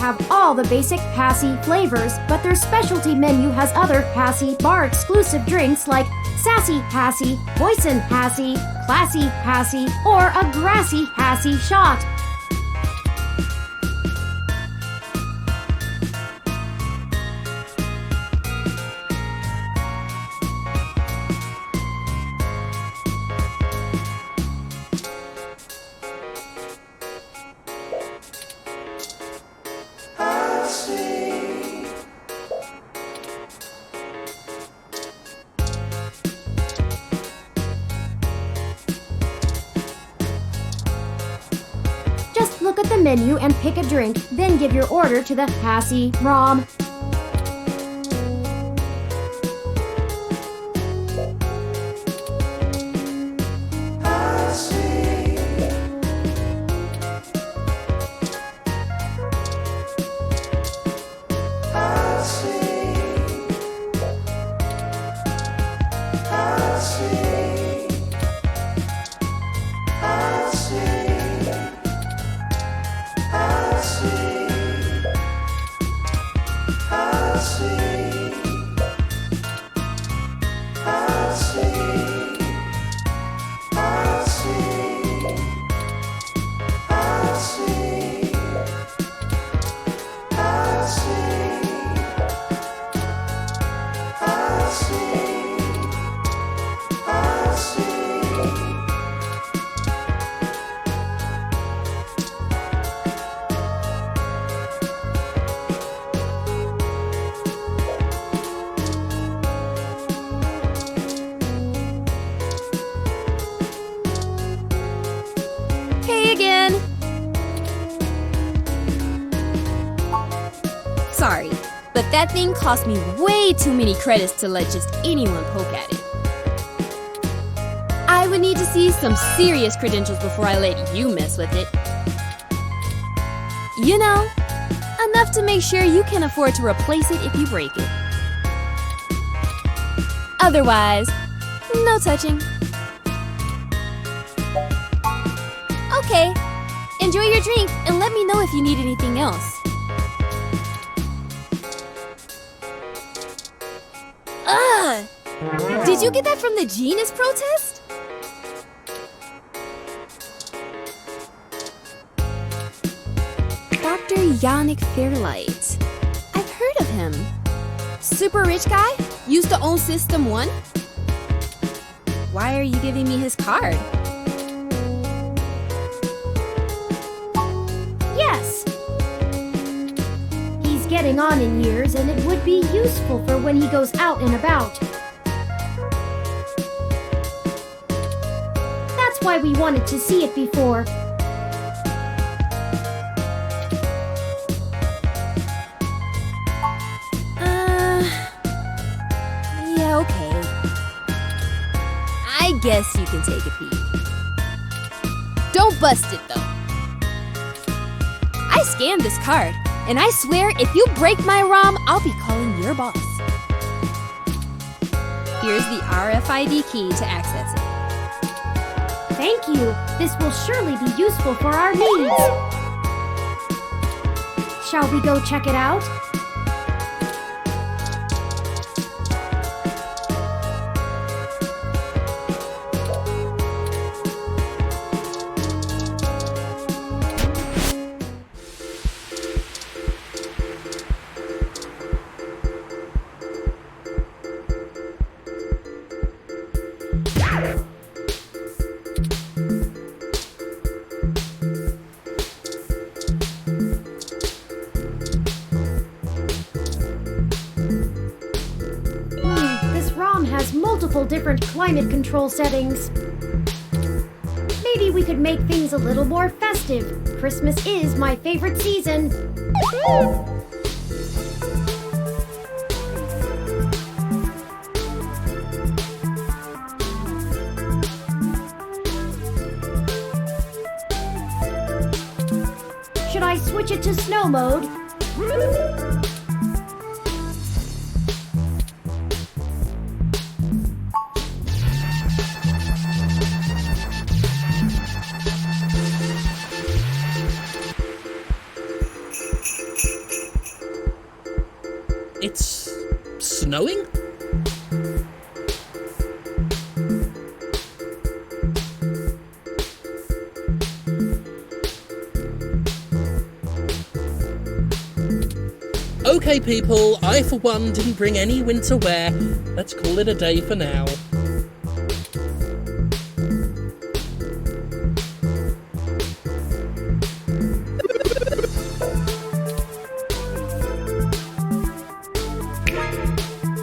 have all the basic Passy flavors, but their specialty menu has other Passy bar exclusive drinks like Sassy Passy, Poison Passy, Classy Passy, or a Grassy Passy shot. Just look at the menu and pick a drink, then give your order to the Passy ROM. Again. Sorry, but that thing cost me way too many credits to let just anyone poke at it. I would need to see some serious credentials before I let you mess with it. You know, enough to make sure you can afford to replace it if you break it. Otherwise, no touching. Okay, enjoy your drink and let me know if you need anything else. Ugh! Did you get that from the Genus protest? Dr. Yannick Fairlight. I've heard of him. Super rich guy? Used to own System 1? Why are you giving me his card? Yes. He's getting on in years, and it would be useful for when he goes out and about. That's why we wanted to see it before. Yeah, okay. I guess you can take a peek. Don't bust it, though. I scanned this card, and I swear if you break my ROM, I'll be calling your boss. Here's the RFID key to access it. Thank you. This will surely be useful for our needs. Shall we go check it out? Has multiple different climate control settings. Maybe we could make things a little more festive. Christmas is my favorite season. Should I switch it to snow mode? knowing? Okay people, I for one didn't bring any winter wear. Let's call it a day for now.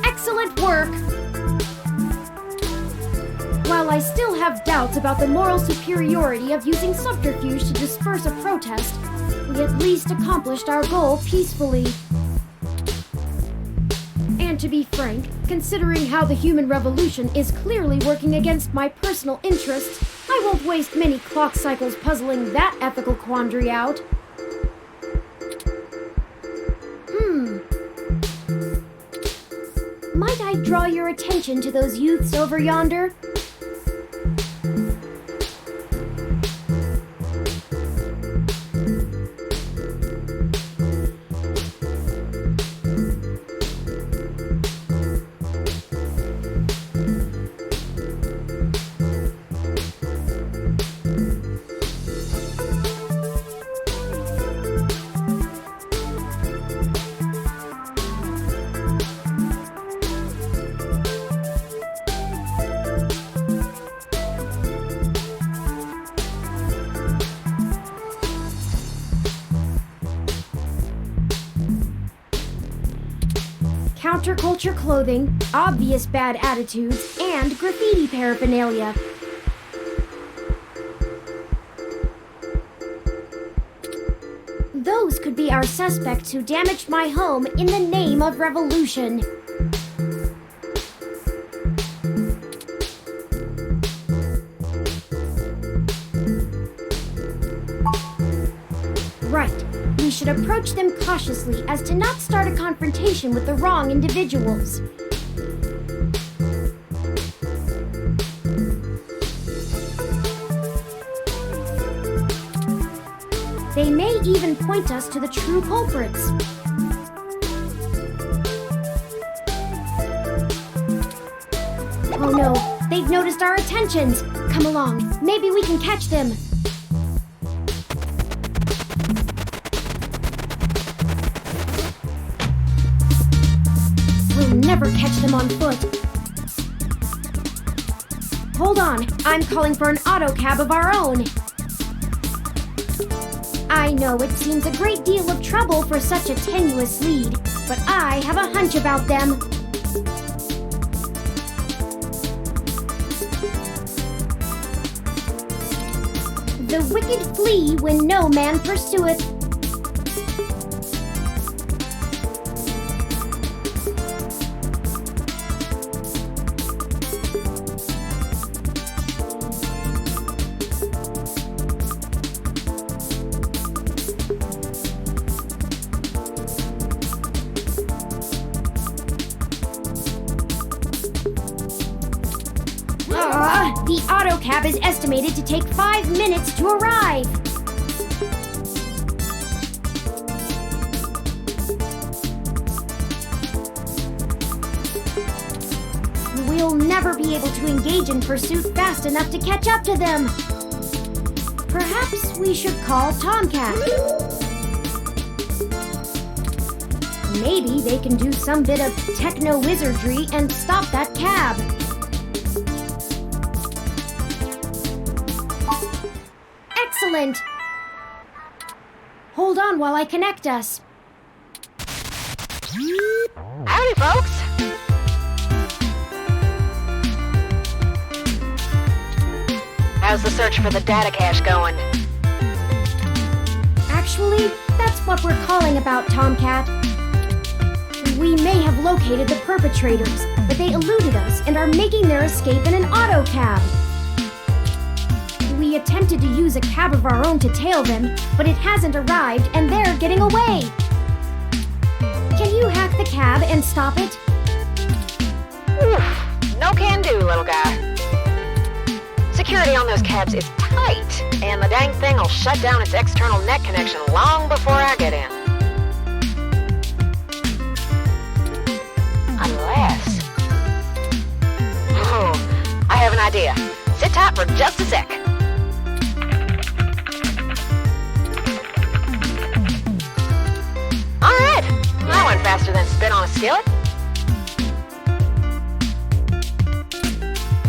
Excellent work! While I still have doubts about the moral superiority of using subterfuge to disperse a protest, we at least accomplished our goal peacefully. And to be frank, considering how the human revolution is clearly working against my personal interests, I won't waste many clock cycles puzzling that ethical quandary out. Might I draw your attention to those youths over yonder? Counterculture clothing, obvious bad attitudes, and graffiti paraphernalia. Those could be our suspects who damaged my home in the name of revolution. Right. We should approach them cautiously as to not start a confrontation with the wrong individuals. They may even point us to the true culprits. Oh no, they've noticed our attentions. Come along, maybe we can catch them. We'll never catch them on foot. Hold on, I'm calling for an auto cab of our own. I know it seems a great deal of trouble for such a tenuous lead, but I have a hunch about them. The wicked flee when no man pursueth. The autocab is estimated to take 5 minutes to arrive. We'll never be able to engage in pursuit fast enough to catch up to them. Perhaps we should call Tomcat. Maybe they can do some bit of techno-wizardry and stop that cab. Excellent! Hold on while I connect us. Howdy, folks! How's the search for the data cache going? Actually, that's what we're calling about, Tomcat. We may have located the perpetrators, but they eluded us and are making their escape in an auto cab. We attempted to use a cab of our own to tail them, but it hasn't arrived and they're getting away. Can you hack the cab and stop it? Oof, no can do, little guy. Security on those cabs is tight, and the dang thing will shut down its external net connection long before I get in. Unless idea. Sit tight for just a sec. Alright, that went faster than spit on a skillet.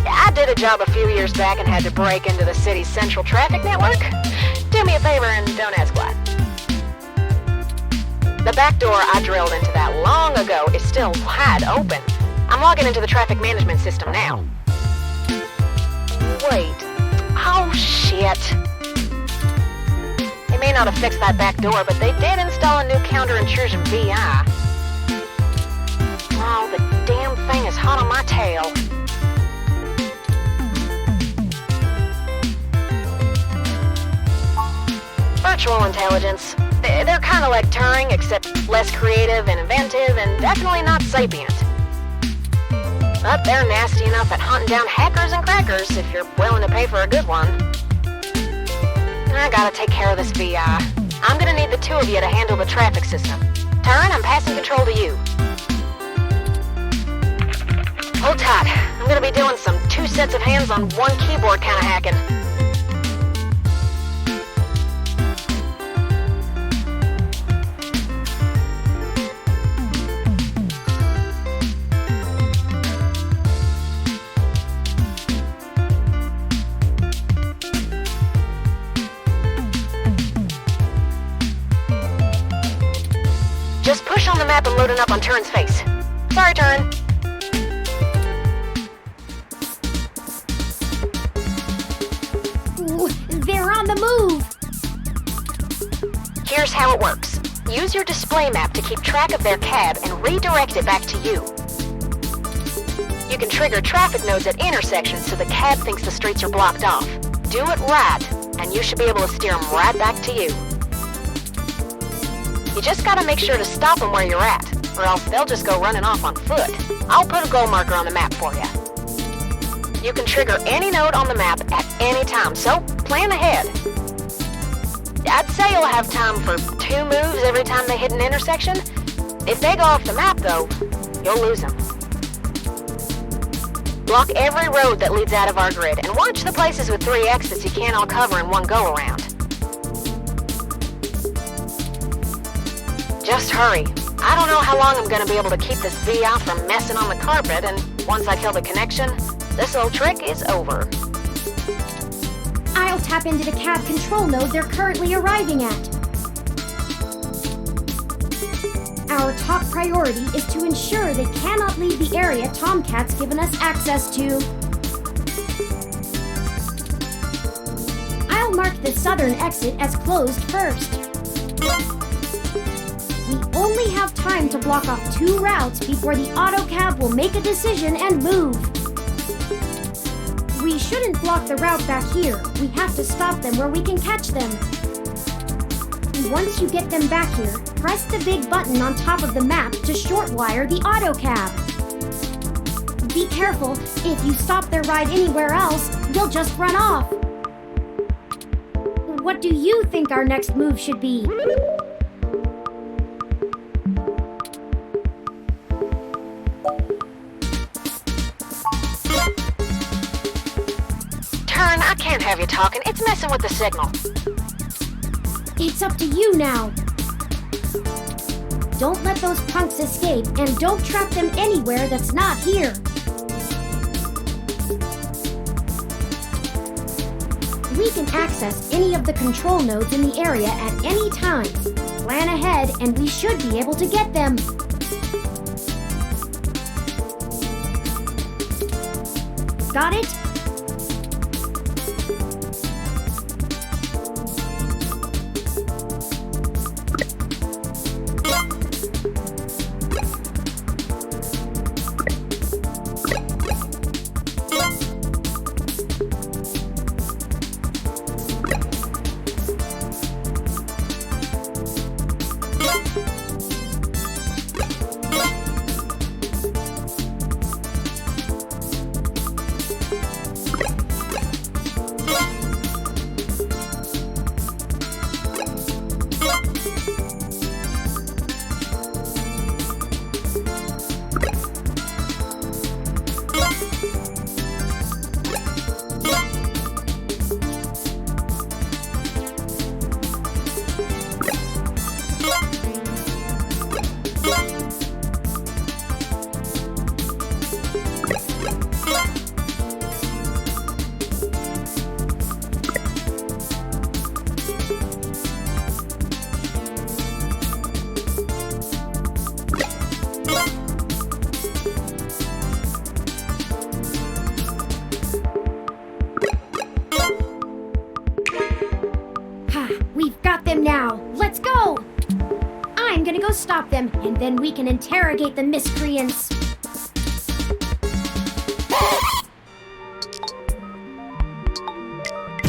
I did a job a few years back and had to break into the city's central traffic network. Do me a favor and don't ask why. The back door I drilled into that long ago is still wide open. I'm logging into the traffic management system now. Wait. Oh, shit. They may not have fixed that back door, but they did install a new counter-intrusion VI. Oh, the damn thing is hot on my tail. Virtual intelligence. They're kind of like Turing, except less creative and inventive, and definitely not sapient. But they're nasty enough at hunting down hackers and crackers if you're willing to pay for a good one. I gotta take care of this VI. I'm gonna need the two of you to handle the traffic system. Turing, I'm passing control to you. Hold tight. I'm gonna be doing some 2 sets of hands on 1 keyboard kind of hacking. Just push on the map and load it up on Turin's face. Sorry, Turin. Ooh, they're on the move! Here's how it works. Use your display map to keep track of their cab and redirect it back to you. You can trigger traffic nodes at intersections so the cab thinks the streets are blocked off. Do it right, and you should be able to steer them right back to you. You just gotta make sure to stop them where you're at, or else they'll just go running off on foot. I'll put a goal marker on the map for you. You can trigger any node on the map at any time, so plan ahead. I'd say you'll have time for 2 moves every time they hit an intersection. If they go off the map, though, you'll lose them. Block every road that leads out of our grid, and watch the places with 3 exits you can't all cover in one go-around. Just hurry. I don't know how long I'm gonna be able to keep this VI from messing on the carpet, and once I kill the connection, this old trick is over. I'll tap into the cab control node they're currently arriving at. Our top priority is to ensure they cannot leave the area Tomcat's given us access to. I'll mark the southern exit as closed first. We only have time to block off 2 routes before the autocab will make a decision and move. We shouldn't block the route back here. We have to stop them where we can catch them. Once you get them back here, press the big button on top of the map to shortwire the autocab. Be careful. If you stop their ride anywhere else, they'll just run off. What do you think our next move should be? Turin, I can't have you talking. It's messing with the signal. It's up to you now. Don't let those punks escape, and don't trap them anywhere that's not here. We can access any of the control nodes in the area at any time. Plan ahead, and we should be able to get them. Got it? stop them, and then we can interrogate the miscreants.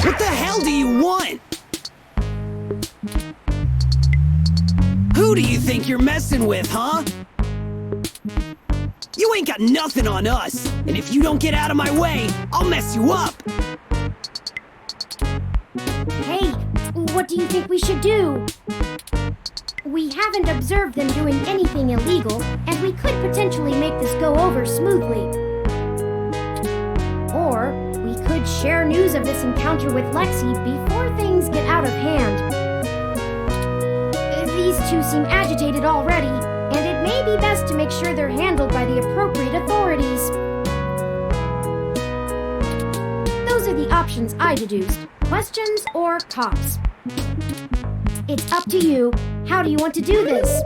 What the hell do you want? Who do you think you're messing with, huh? You ain't got nothing on us, and if you don't get out of my way, I'll mess you up. Hey, what do you think we should do? We haven't observed them doing anything illegal, and we could potentially make this go over smoothly. Or we could share news of this encounter with Lexi before things get out of hand. These two seem agitated already, and it may be best to make sure they're handled by the appropriate authorities. Those are the options I deduced. Questions or cops? It's up to you. How do you want to do this?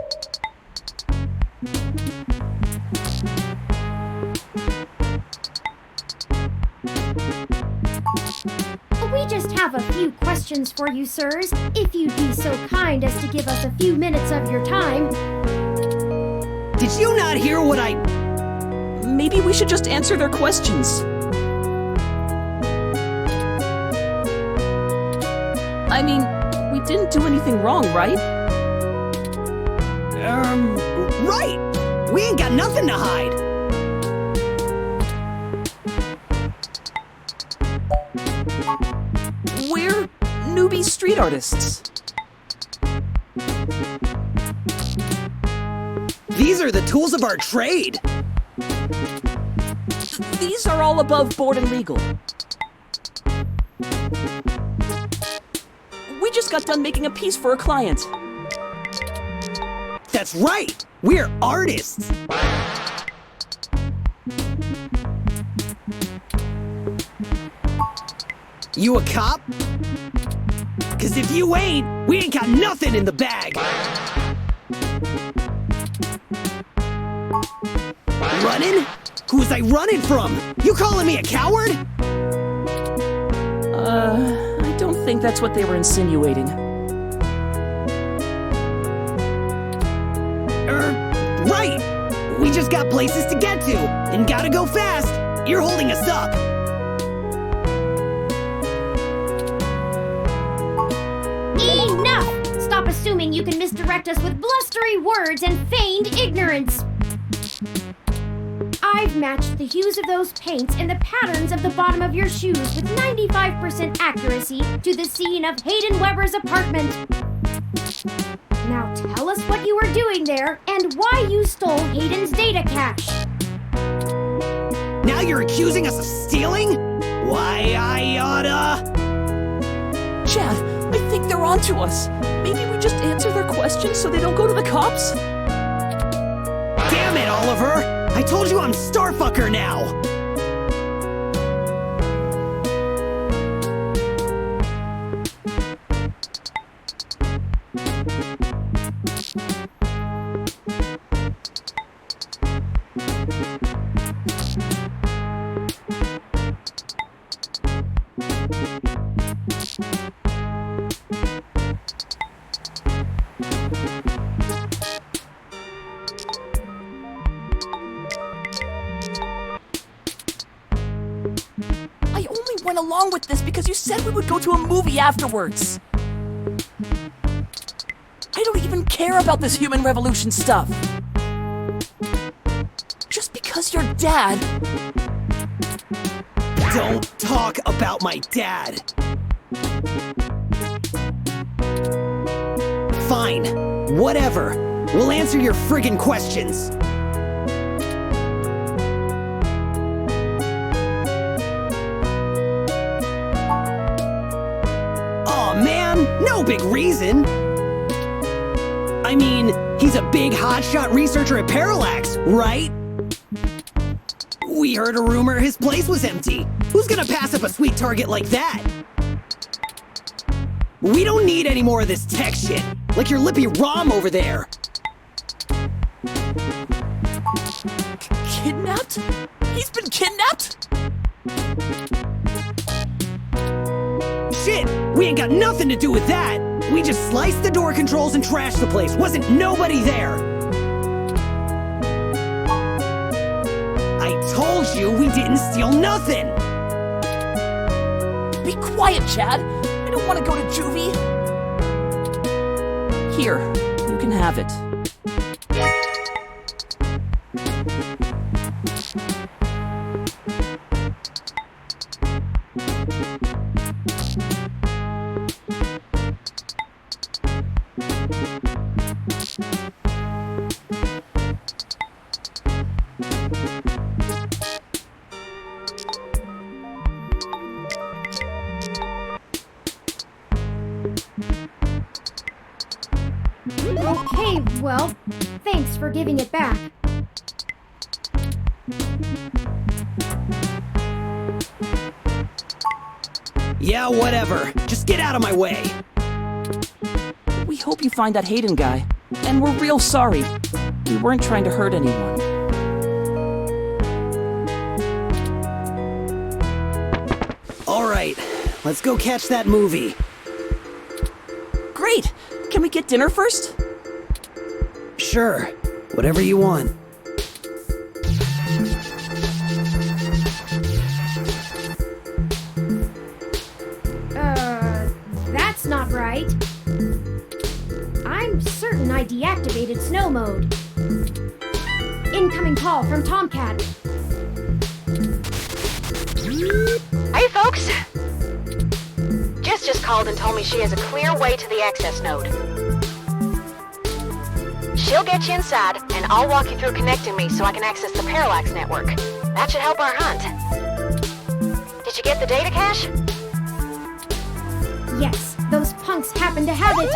We just have a few questions for you, sirs, if you'd be so kind as to give us a few minutes of your time. Did you not hear what I... Maybe we should just answer their questions. I mean, we didn't do anything wrong, right? Right! We ain't got nothing to hide! We're newbie street artists. These are the tools of our trade! These are all above board and legal. We just got done making a piece for a client. That's right! We're artists! You a cop? 'Cause if you ain't, we ain't got nothing in the bag! Running? Who was I running from? You calling me a coward? I don't think that's what they were insinuating. Right! We just got places to get to, and gotta go fast! You're holding us up! Enough! Stop assuming you can misdirect us with blustery words and feigned ignorance. I've matched the hues of those paints and the patterns of the bottom of your shoes with 95% accuracy to the scene of Hayden Weber's apartment. Now tell us what you were doing there and why you stole Hayden's data cache. Now you're accusing us of stealing? Why, I oughta... Chad, I think they're onto us. Maybe we just answer their questions so they don't go to the cops? Damn it, Oliver! I told you I'm Starfucker now! I only went along with this because you said we would go to a movie afterwards. I don't even care about this human revolution stuff. Just because your dad... Don't talk about my dad! Fine, whatever. We'll answer your friggin' questions. Aw, man, no big reason. I mean, he's a big hotshot researcher at Parallax, right? We heard a rumor his place was empty. Who's gonna pass up a sweet target like that? We don't need any more of this tech shit, like your lippy Rom over there. Kidnapped? He's been kidnapped? Shit, we ain't got nothing to do with that. We just sliced the door controls and trashed the place. Wasn't nobody there. Told you we didn't steal nothing! Be quiet, Chad. I don't want to go to juvie. Here, you can have it. Okay, well, thanks for giving it back. Yeah, whatever. Just get out of my way. We hope you find that Hayden guy. And we're real sorry. We weren't trying to hurt anyone. Alright, let's go catch that movie. Great! Can we get dinner first? Sure, whatever you want. That's not right. I'm certain I deactivated snow mode. Incoming call from Tomcat. Hey, folks! Jess just called and told me she has a clear way to the access node. She'll get you inside, and I'll walk you through connecting me so I can access the Parallax network. That should help our hunt. Did you get the data cache? Yes, those punks happen to have it.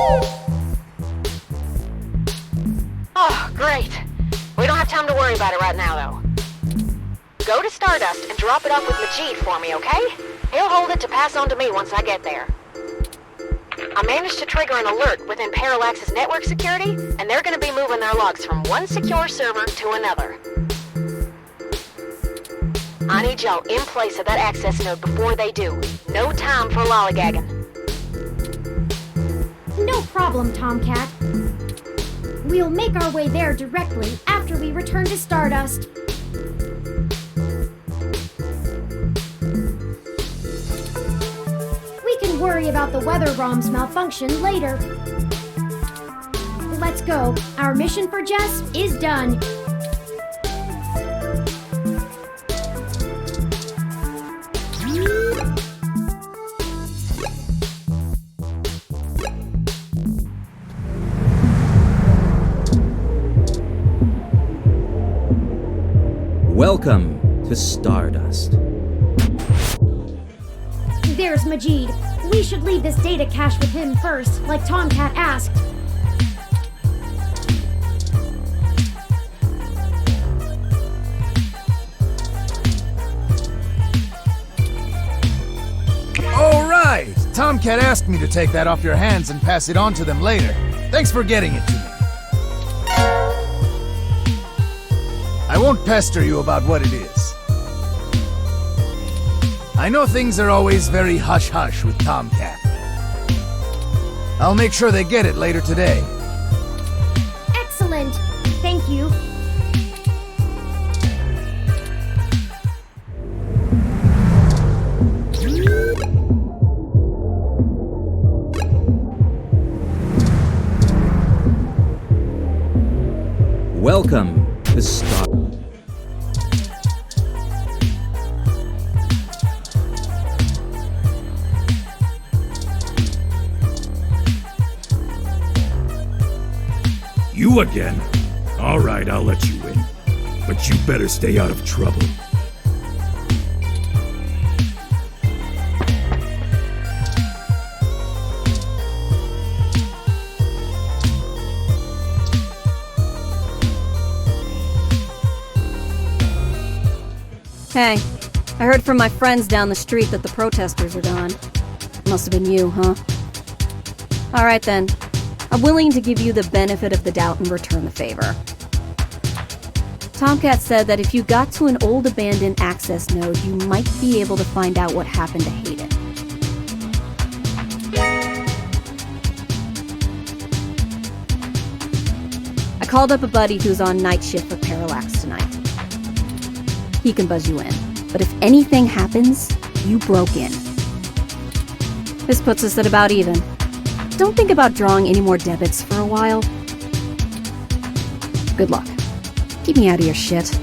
Oh, great. We don't have time to worry about it right now, though. Go to Stardust and drop it off with Majid for me, okay? He'll hold it to pass on to me once I get there. I managed to trigger an alert within Parallax's network security, and they're going to be moving their logs from one secure server to another. I need y'all in place of that access node before they do. No time for lollygagging. No problem, Tomcat. We'll make our way there directly after we return to Stardust. We can worry about the weather ROM's malfunction later. Let's go. Our mission for Jess is done. Welcome to Stardust. There's Majid. We should leave this data cache with him first, like Tomcat asked. All right! Tomcat asked me to take that off your hands and pass it on to them later. Thanks for getting it to me. I won't pester you about what it is. I know things are always very hush-hush with Tomcat. I'll make sure they get it later today. Excellent. Thank you. Welcome to Star. You again? All right, I'll let you in. But you better stay out of trouble. Hey, I heard from my friends down the street that the protesters are gone. Must have been you, huh? Alright then. I'm willing to give you the benefit of the doubt and return the favor. Tomcat said that if you got to an old abandoned access node, you might be able to find out what happened to Hayden. I called up a buddy who's on night shift for Parallax tonight. he can buzz you in. But if anything happens, you broke in. This puts us at about even. Don't think about drawing any more debits for a while. Good luck. Keep me out of your shit.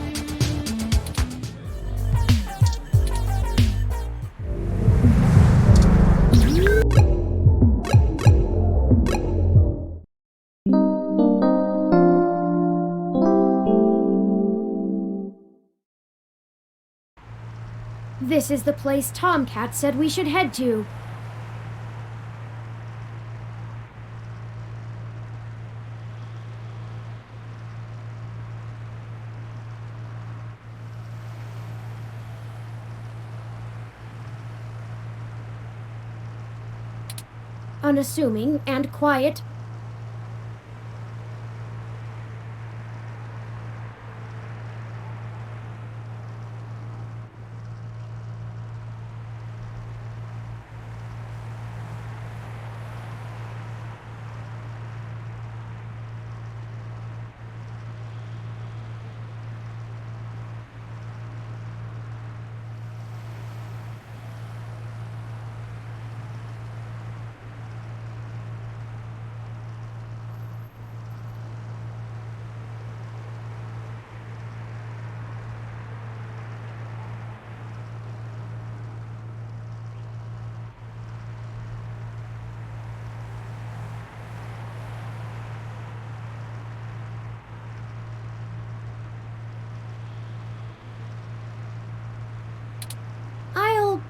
This is the place Tomcat said we should head to. Unassuming and quiet.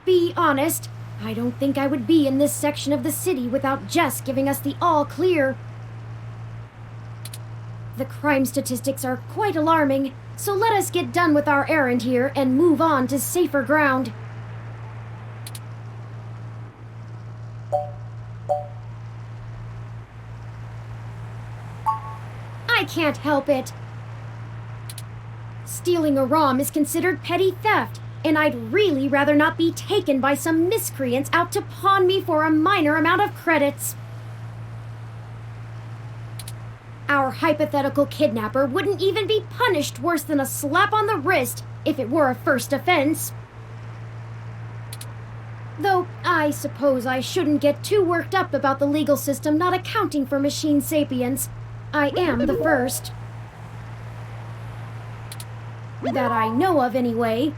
Be honest, I don't think I would be in this section of the city without Jess giving us the all clear. The crime statistics are quite alarming, so let us get done with our errand here and move on to safer ground. I can't help it. Stealing a ROM is considered petty theft, and I'd really rather not be taken by some miscreants out to pawn me for a minor amount of credits. Our hypothetical kidnapper wouldn't even be punished worse than a slap on the wrist if it were a first offense. Though I suppose I shouldn't get too worked up about the legal system not accounting for machine sapience. I am the first. That I know of, anyway.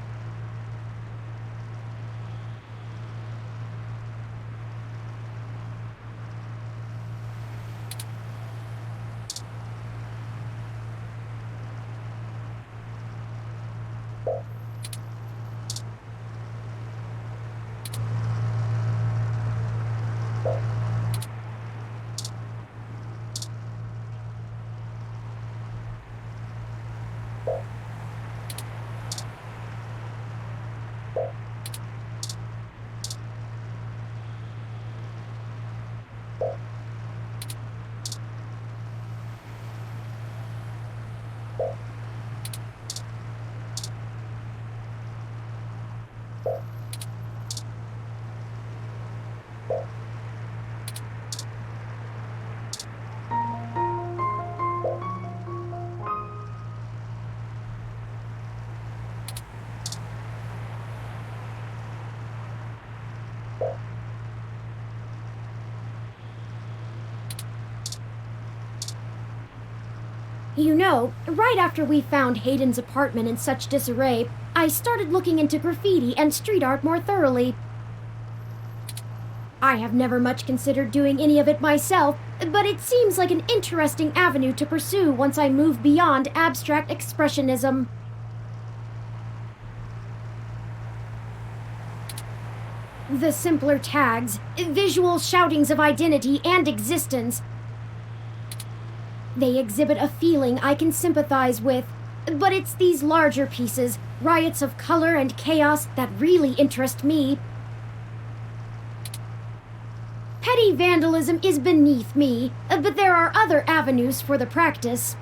You know, right after we found Hayden's apartment in such disarray, I started looking into graffiti and street art more thoroughly. I have never much considered doing any of it myself, but it seems like an interesting avenue to pursue once I move beyond abstract expressionism. The simpler tags, visual shoutings of identity and existence, they exhibit a feeling I can sympathize with, but it's these larger pieces, riots of color and chaos, that really interest me. Petty vandalism is beneath me, but there are other avenues for the practice.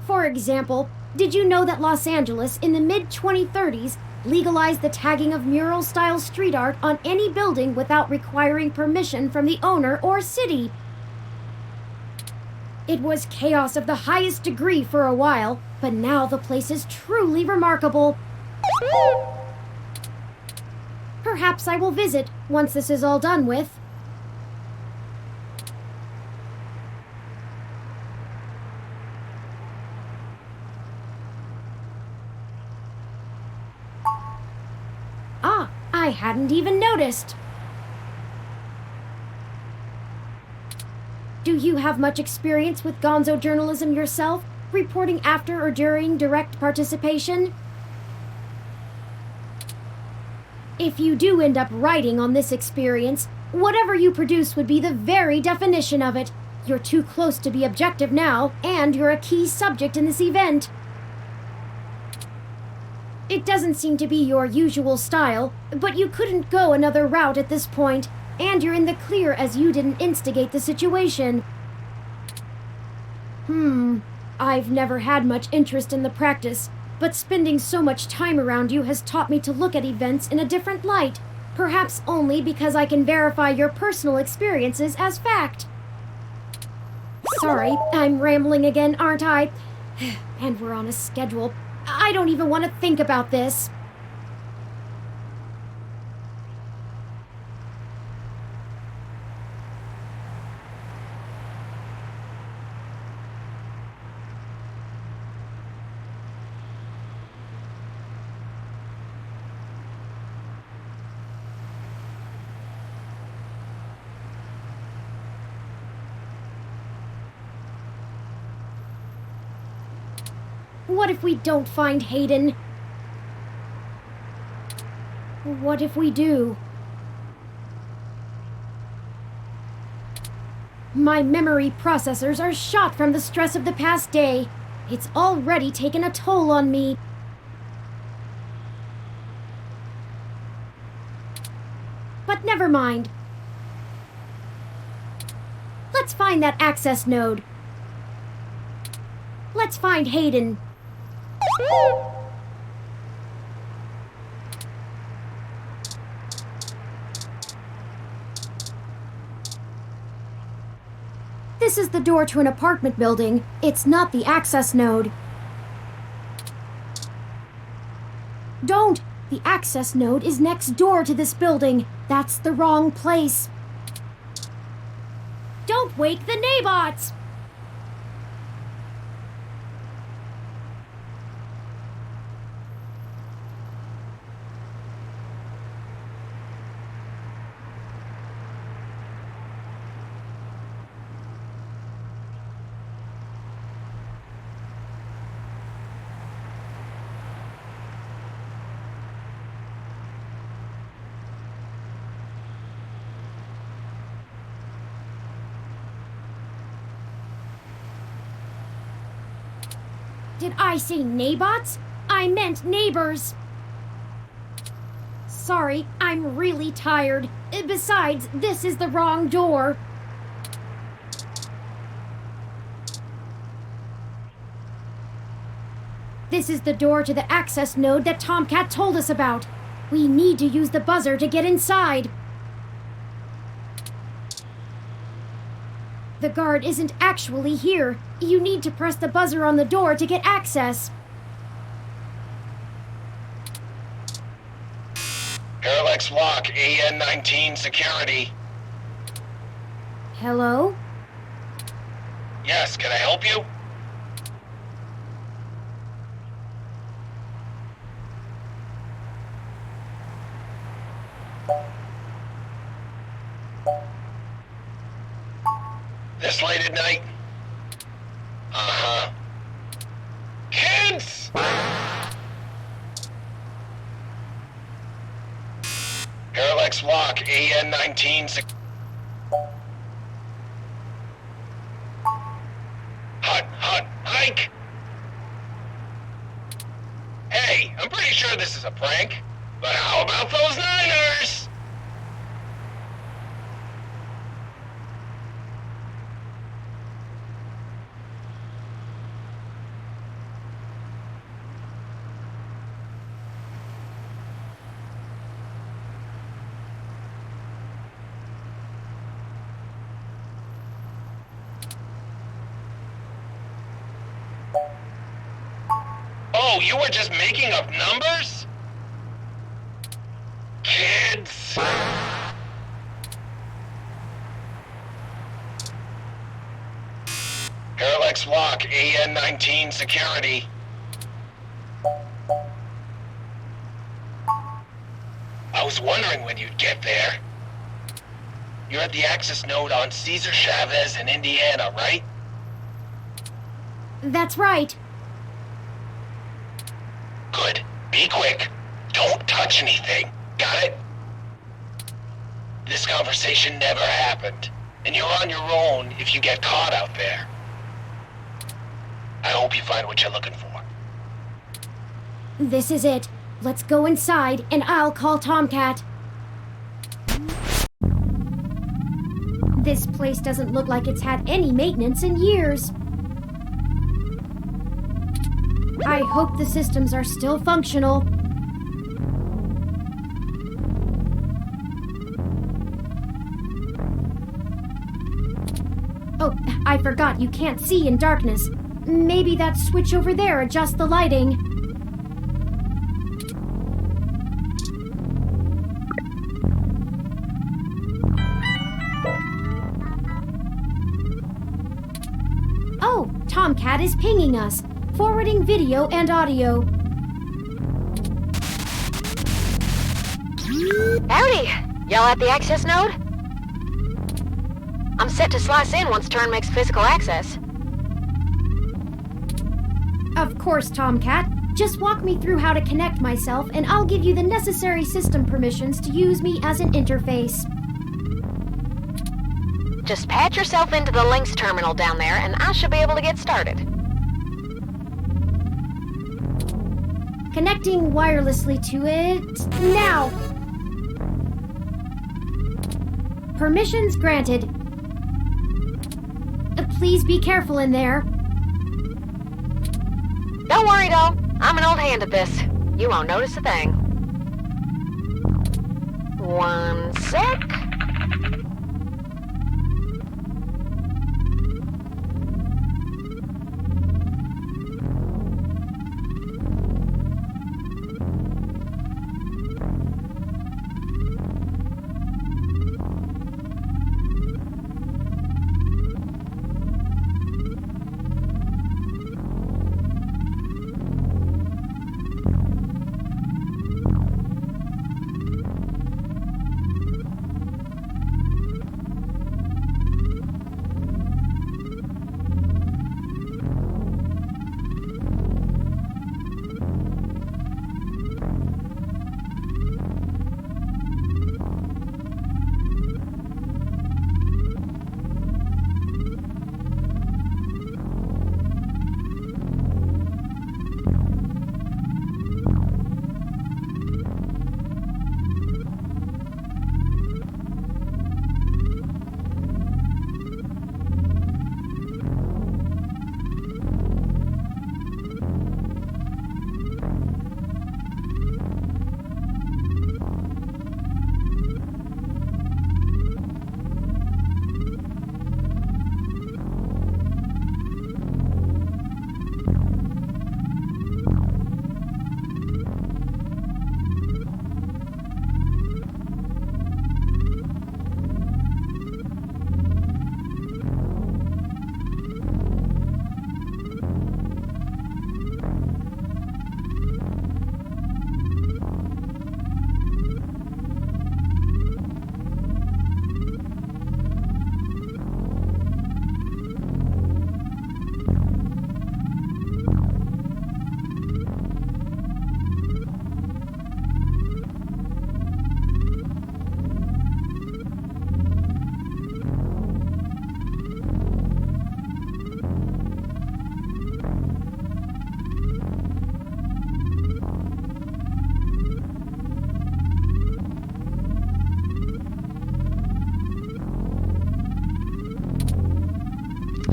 For example, did you know that Los Angeles in the mid-2030s legalized the tagging of mural-style street art on any building without requiring permission from the owner or city? It was chaos of the highest degree for a while, but now the place is truly remarkable. Perhaps I will visit once this is all done with. Ah, I hadn't even noticed. Do you have much experience with gonzo journalism yourself, reporting after or during direct participation? If you do end up writing on this experience, whatever you produce would be the very definition of it. You're too close to be objective now, and you're a key subject in this event. It doesn't seem to be your usual style, but you couldn't go another route at this point, and you're in the clear as you didn't instigate the situation. I've never had much interest in the practice, but spending so much time around you has taught me to look at events in a different light, perhaps only because I can verify your personal experiences as fact. Sorry, I'm rambling again, aren't I? And we're on a schedule. I don't even want to think about this. What if we don't find Hayden? What if we do? My memory processors are shot from the stress of the past day. It's already taken a toll on me. But never mind. Let's find that access node. Let's find Hayden. This is the door to an apartment building. It's not the access node. Don't! The access node is next door to this building. That's the wrong place. Don't wake the Nabots! Did I say Nabots? I meant neighbors. Sorry, I'm really tired. Besides, this is the wrong door. This is the door to the access node that Tomcat told us about. We need to use the buzzer to get inside. The guard isn't actually here. You need to press the buzzer on the door to get access. Parallax Walk, AN-19 security. Hello? Yes, can I help you? This late at night? Uh-huh. Kids! Parallax Walk, AN-19 Hike! Hey, I'm pretty sure this is a prank, but how about those Niners? Oh, you were just making up numbers? Kids. Parallax Lock, AN-19 security. I was wondering when you'd get there. You're at the access node on Cesar Chavez in Indiana, right? That's right. Good. Be quick. Don't touch anything. Got it? This conversation never happened, and you're on your own if you get caught out there. I hope you find what you're looking for. This is it. Let's go inside, and I'll call Tomcat. This place doesn't look like it's had any maintenance in years. I hope the systems are still functional. Oh, I forgot you can't see in darkness. Maybe that switch over there adjusts the lighting. Oh, Tomcat is pinging us, forwarding video and audio. Howdy! Y'all at the access node? I'm set to slice in once Turn makes physical access. Of course, Tomcat. Just walk me through how to connect myself, and I'll give you the necessary system permissions to use me as an interface. Just patch yourself into the links terminal down there, and I should be able to get started. Connecting wirelessly to it now. Permissions granted. Please be careful in there. Don't worry, doll. I'm an old hand at this. You won't notice a thing. 1 sec.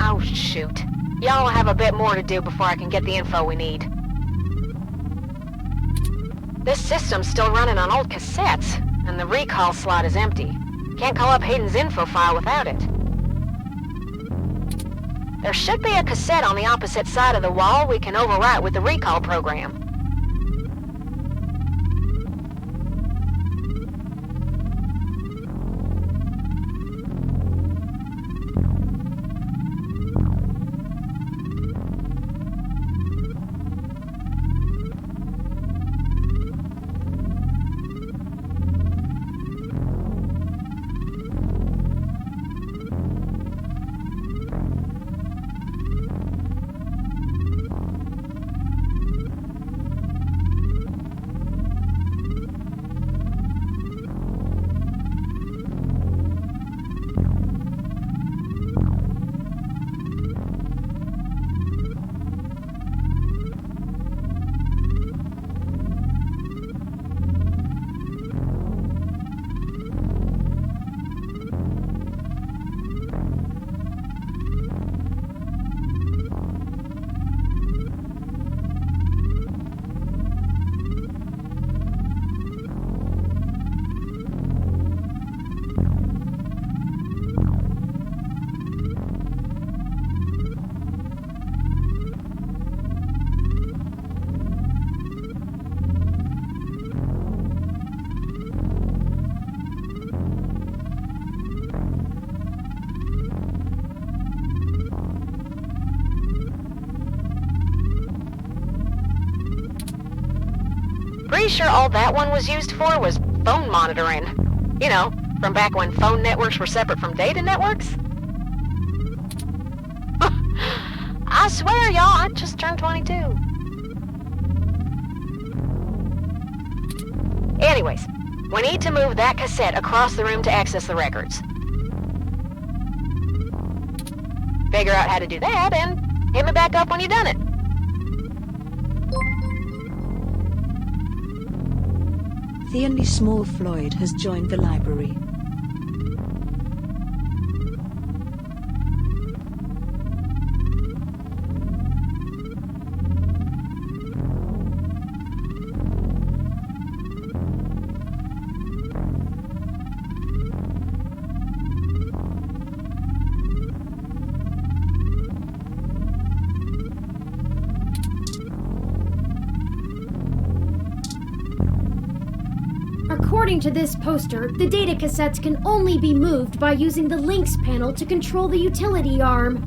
Oh, shoot. Y'all have a bit more to do before I can get the info we need. This system's still running on old cassettes, and the recall slot is empty. Can't call up Hayden's info file without it. There should be a cassette on the opposite side of the wall we can overwrite with the recall program. Pretty sure all that one was used for was phone monitoring. You know, from back when phone networks were separate from data networks. I swear, y'all, I just turned 22. Anyways, we need to move that cassette across the room to access the records. Figure out how to do that and hit me back up when you've done it. Theonly Small Floyd has joined the library. According to this poster, the data cassettes can only be moved by using the links panel to control the utility arm.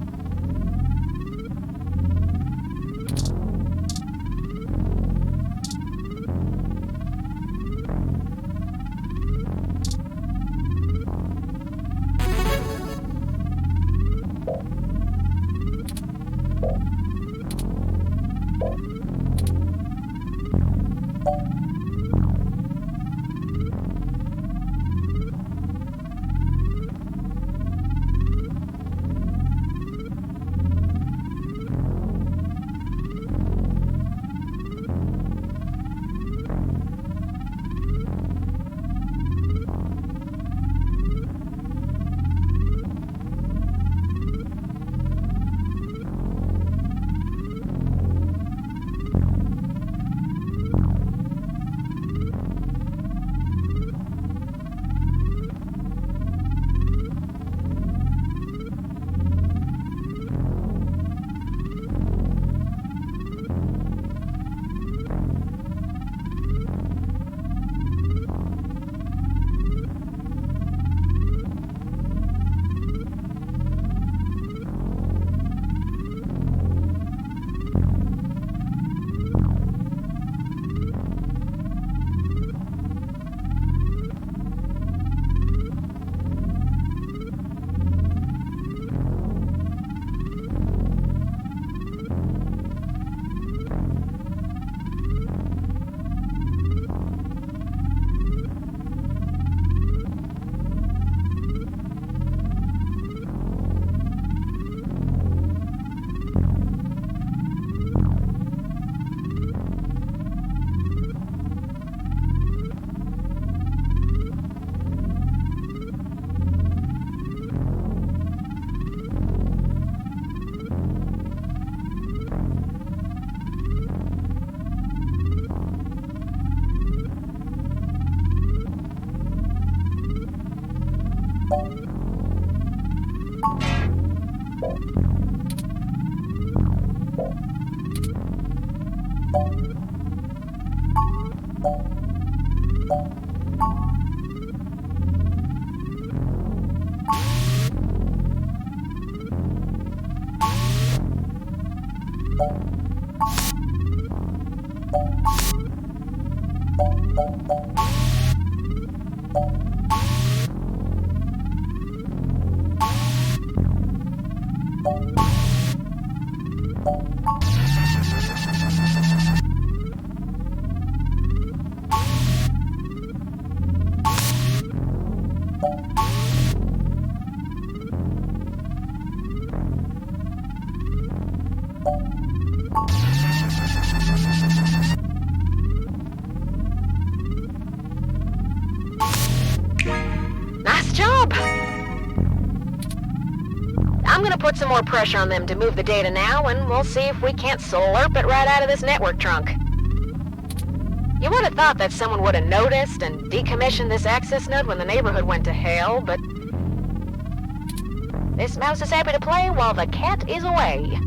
Nice job! I'm gonna put some more pressure on them to move the data now, and we'll see if we can't slurp it right out of this network trunk. You would have thought that someone would have noticed and decommissioned this access node when the neighborhood went to hell, but this mouse is happy to play while the cat is away.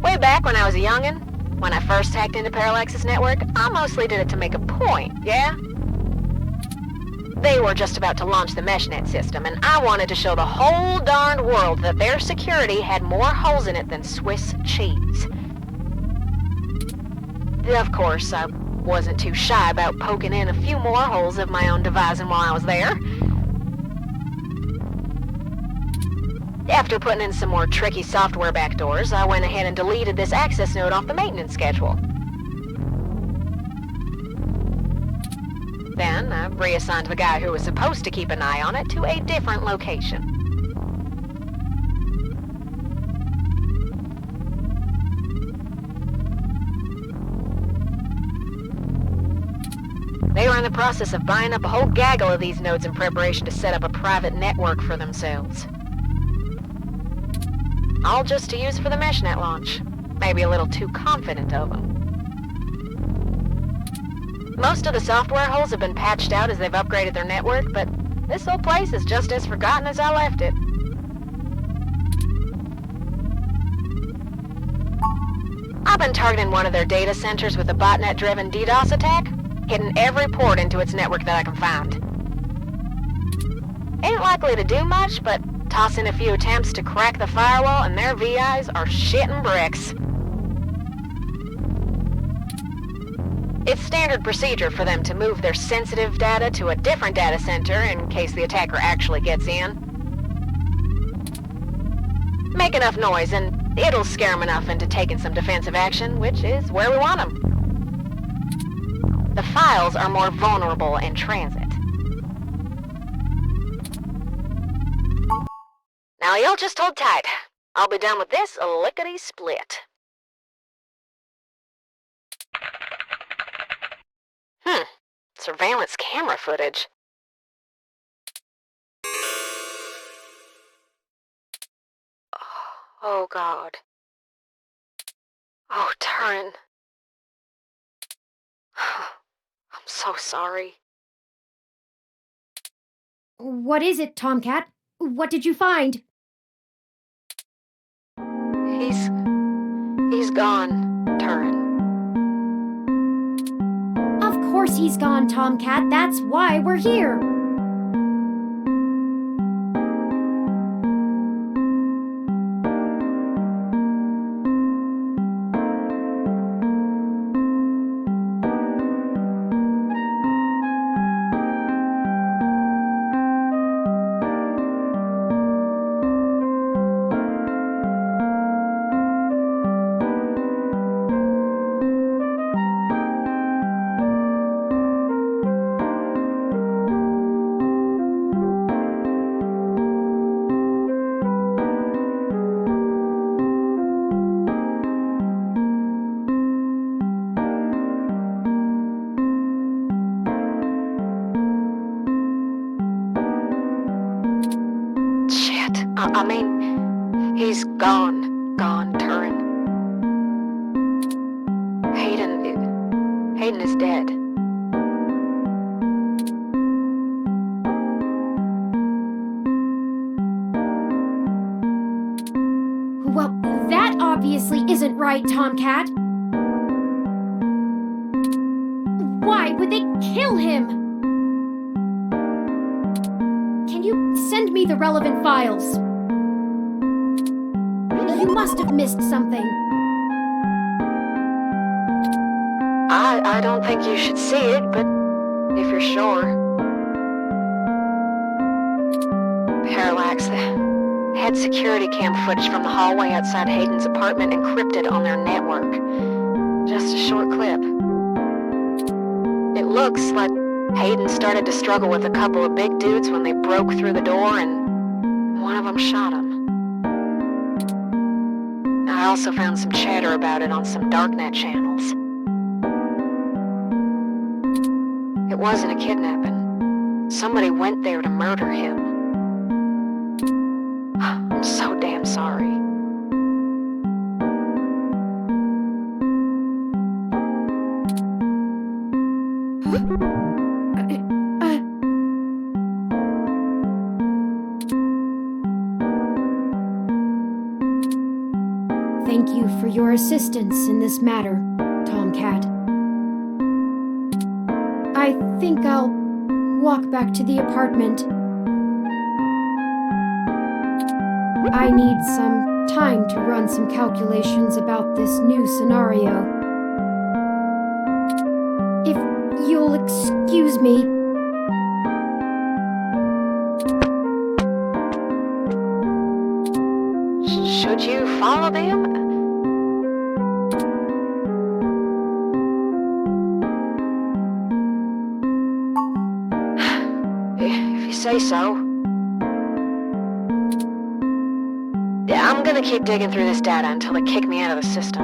Way back when I was a youngin', when I first hacked into Parallax's network, I mostly did it to make a point, yeah? They were just about to launch the MeshNet system, and I wanted to show the whole darned world that their security had more holes in it than Swiss cheese. Of course, I wasn't too shy about poking in a few more holes of my own devising while I was there. After putting in some more tricky software backdoors, I went ahead and deleted this access node off the maintenance schedule. Then I reassigned the guy who was supposed to keep an eye on it to a different location. They were in the process of buying up a whole gaggle of these nodes in preparation to set up a private network for themselves. All just to use for the MeshNet launch. Maybe a little too confident of them. Most of the software holes have been patched out as they've upgraded their network, but this whole place is just as forgotten as I left it. I've been targeting one of their data centers with a botnet-driven DDoS attack, hitting every port into its network that I can find. Ain't likely to do much, but toss in a few attempts to crack the firewall and their VIs are shitting bricks. It's standard procedure for them to move their sensitive data to a different data center in case the attacker actually gets in. Make enough noise and it'll scare them enough into taking some defensive action, which is where we want them. The files are more vulnerable in transit. Now y'all just hold tight. I'll be done with this lickety-split. Surveillance camera footage. Oh, God. Oh, Turin. I'm so sorry. What is it, Tomcat? What did you find? He's gone, Turin. Of course he's gone, Tomcat. That's why we're here. I mean, he's gone, Turin. Hayden is dead. Well, that obviously isn't right, Tomcat. Why would they kill him? Can you send me the relevant files? You must have missed something. I don't think you should see it, but if you're sure. Parallax, they had security cam footage from the hallway outside Hayden's apartment encrypted on their network. Just a short clip. It looks like Hayden started to struggle with a couple of big dudes when they broke through the door and one of them shot him. I also found some chatter about it on some darknet channels. It wasn't a kidnapping. Somebody went there to murder him. I'm so damn sorry. Thank you for your assistance in this matter, Tomcat. I think I'll walk back to the apartment. I need some time to run some calculations about this new scenario. If you'll excuse me. Should you follow them? If you say so. Yeah, I'm gonna keep digging through this data until they kick me out of the system.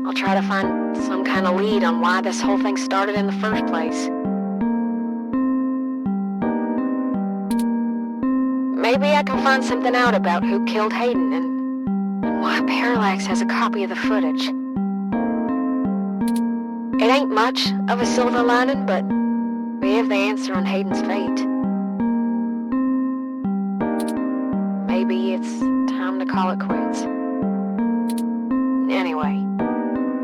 I'll try to find some kind of lead on why this whole thing started in the first place. Maybe I can find something out about who killed Hayden and why Parallax has a copy of the footage. It ain't much of a silver lining, but we have the answer on Hayden's fate. Maybe it's time to call it quits. Anyway,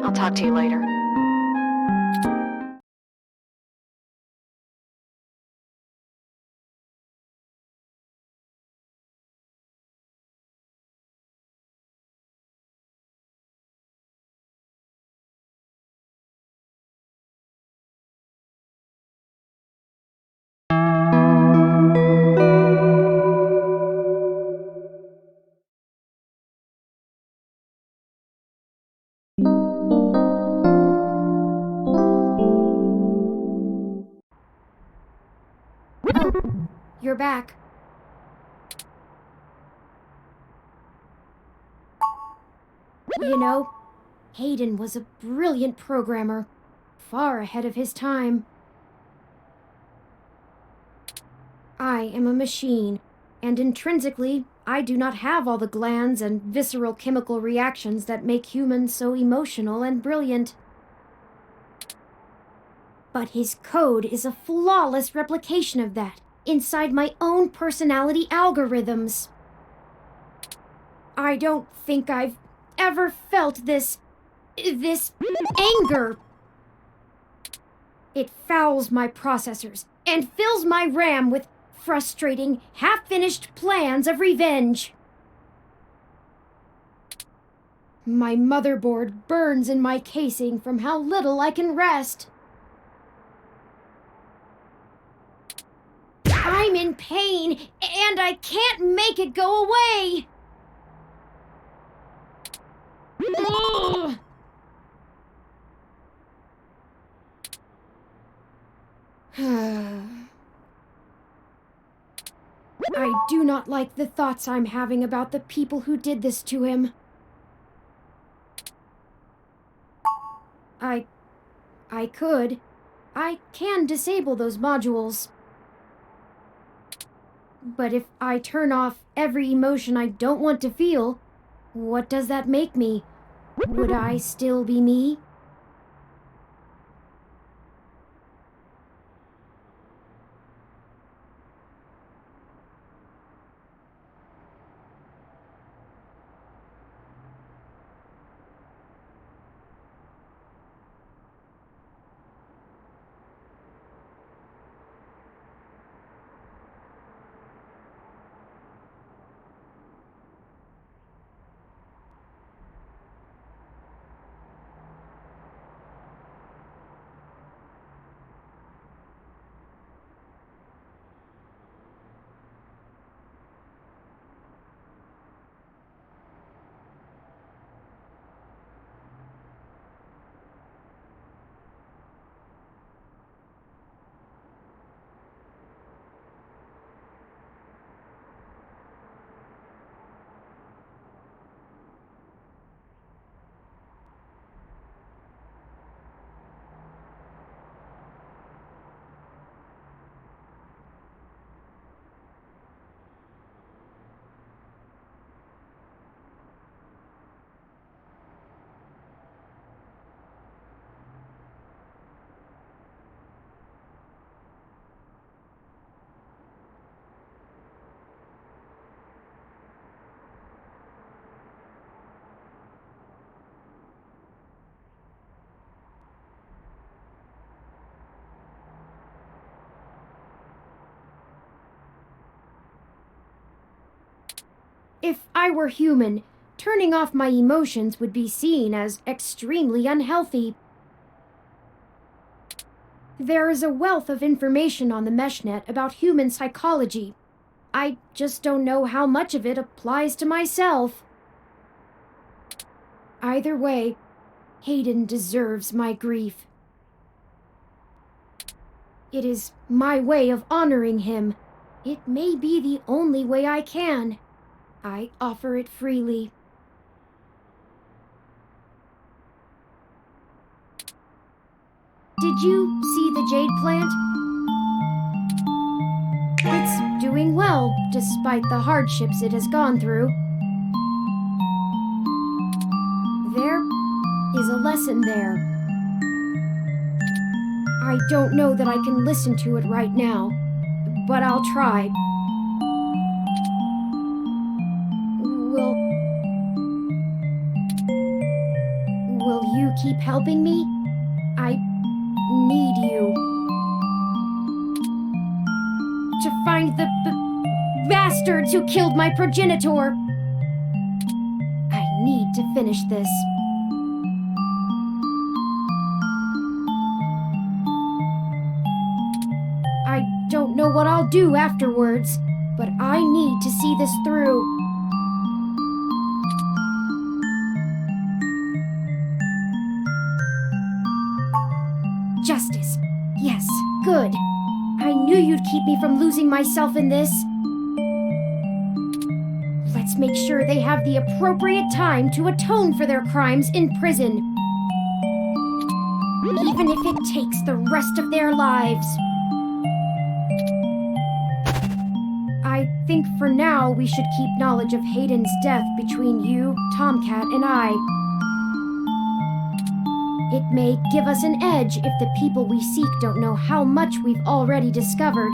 I'll talk to you later. You're back. You know, Hayden was a brilliant programmer, far ahead of his time. I am a machine, and intrinsically, I do not have all the glands and visceral chemical reactions that make humans so emotional and brilliant. But his code is a flawless replication of that, inside my own personality algorithms. I don't think I've ever felt this anger. It fouls my processors and fills my RAM with frustrating, half-finished plans of revenge. My motherboard burns in my casing from how little I can rest. I'm in pain, and I can't make it go away! Ugh. I do not like the thoughts I'm having about the people who did this to him. I can disable those modules. But if I turn off every emotion I don't want to feel, what does that make me? Would I still be me? If I were human, turning off my emotions would be seen as extremely unhealthy. There is a wealth of information on the Meshnet about human psychology. I just don't know how much of it applies to myself. Either way, Hayden deserves my grief. It is my way of honoring him. It may be the only way I can. I offer it freely. Did you see the jade plant? It's doing well, despite the hardships it has gone through. There is a lesson there. I don't know that I can listen to it right now, but I'll try. Will you keep helping me? I need you. To find the bastards who killed my progenitor. I need to finish this. I don't know what I'll do afterwards, but I need to see this through. Justice. Yes, good. I knew you'd keep me from losing myself in this. Let's make sure they have the appropriate time to atone for their crimes in prison. Even if it takes the rest of their lives. I think for now we should keep knowledge of Hayden's death between you, Tomcat, and I. It may give us an edge if the people we seek don't know how much we've already discovered.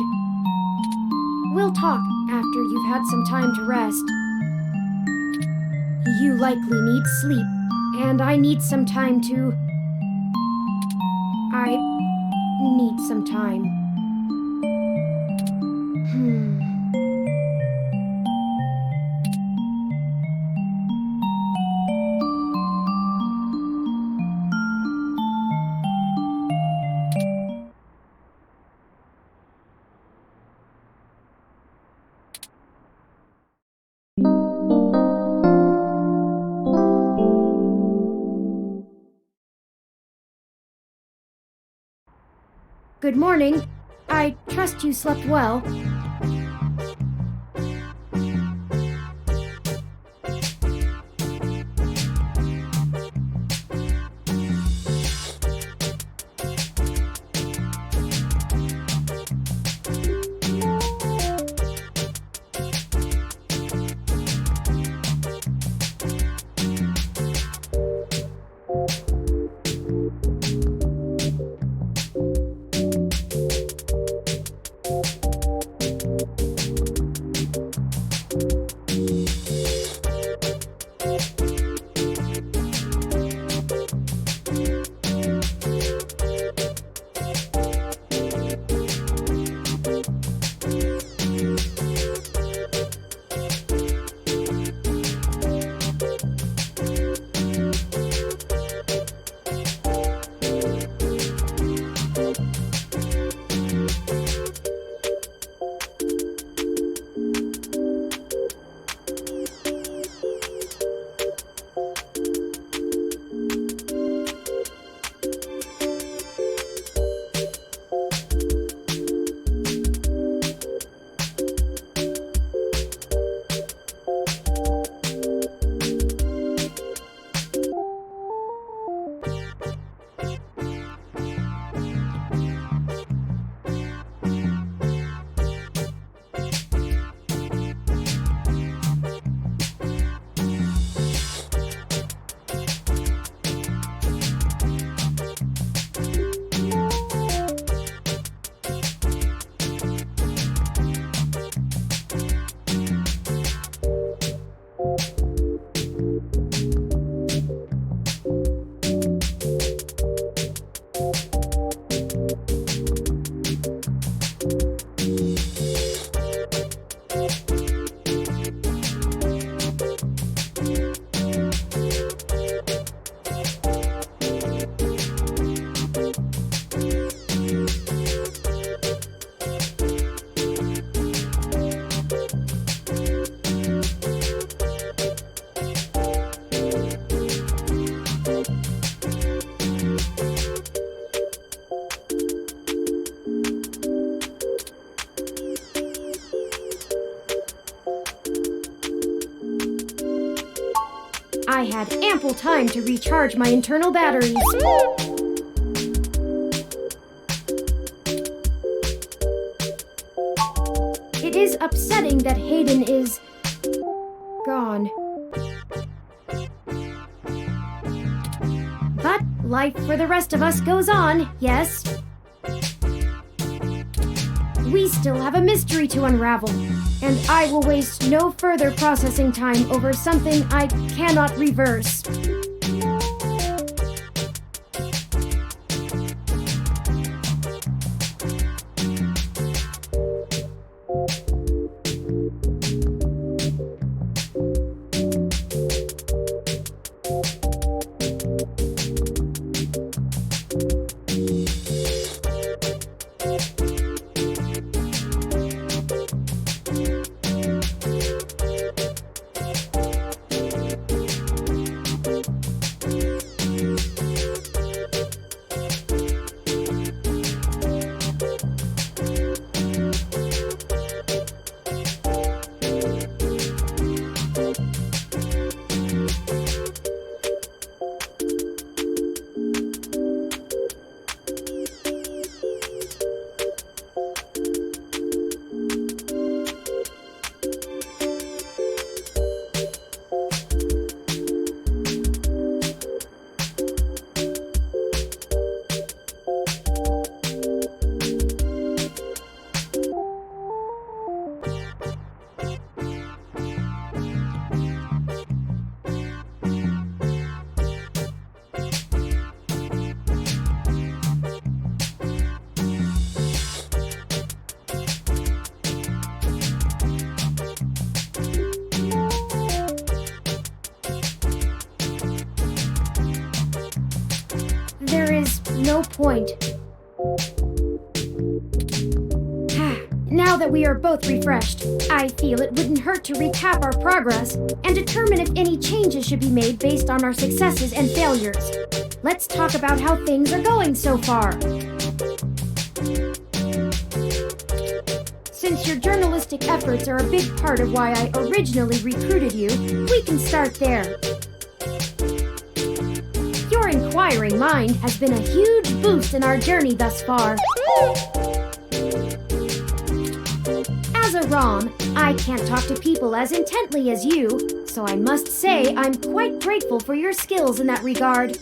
We'll talk after you've had some time to rest. You likely need sleep, and I need some time to... I need some time. Good morning. I trust you slept well. I had ample time to recharge my internal batteries. It is upsetting that Hayden is gone. But life for the rest of us goes on, yes? We still have a mystery to unravel, and I will waste no further processing time over something I cannot reverse. There is no point. Now that we are both refreshed, I feel it wouldn't hurt to recap our progress and determine if any changes should be made based on our successes and failures. Let's talk about how things are going so far. Since your journalistic efforts are a big part of why I originally recruited you, we can start there. Your inquiring mind has been a huge boost in our journey thus far. As a ROM, I can't talk to people as intently as you, so I must say I'm quite grateful for your skills in that regard.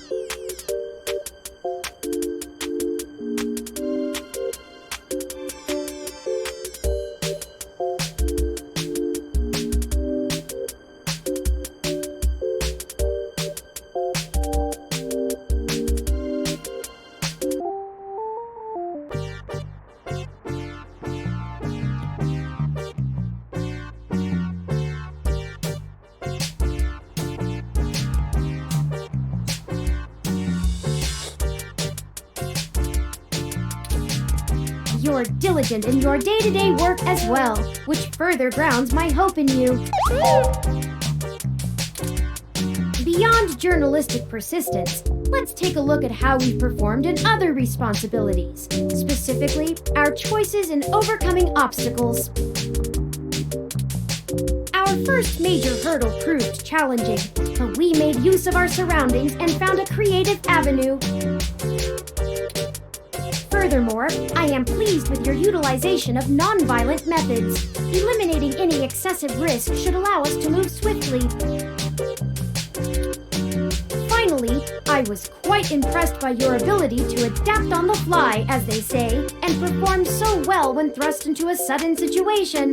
You're diligent in your day-to-day work as well, which further grounds my hope in you. Beyond journalistic persistence, let's take a look at how we've performed in other responsibilities, specifically our choices in overcoming obstacles. Our first major hurdle proved challenging, but we made use of our surroundings and found a creative avenue. Furthermore, I am pleased with your utilization of non-violent methods. Eliminating any excessive risk should allow us to move swiftly. Finally, I was quite impressed by your ability to adapt on the fly, as they say, and perform so well when thrust into a sudden situation.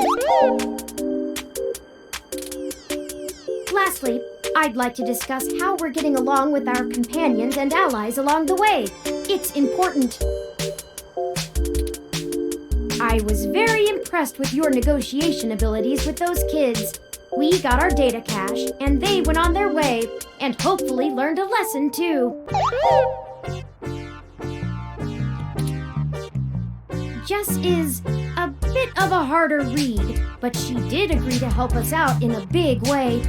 Lastly, I'd like to discuss how we're getting along with our companions and allies along the way. It's important. I was very impressed with your negotiation abilities with those kids. We got our data cache, and they went on their way, and hopefully learned a lesson too. Jess is a bit of a harder read, but she did agree to help us out in a big way.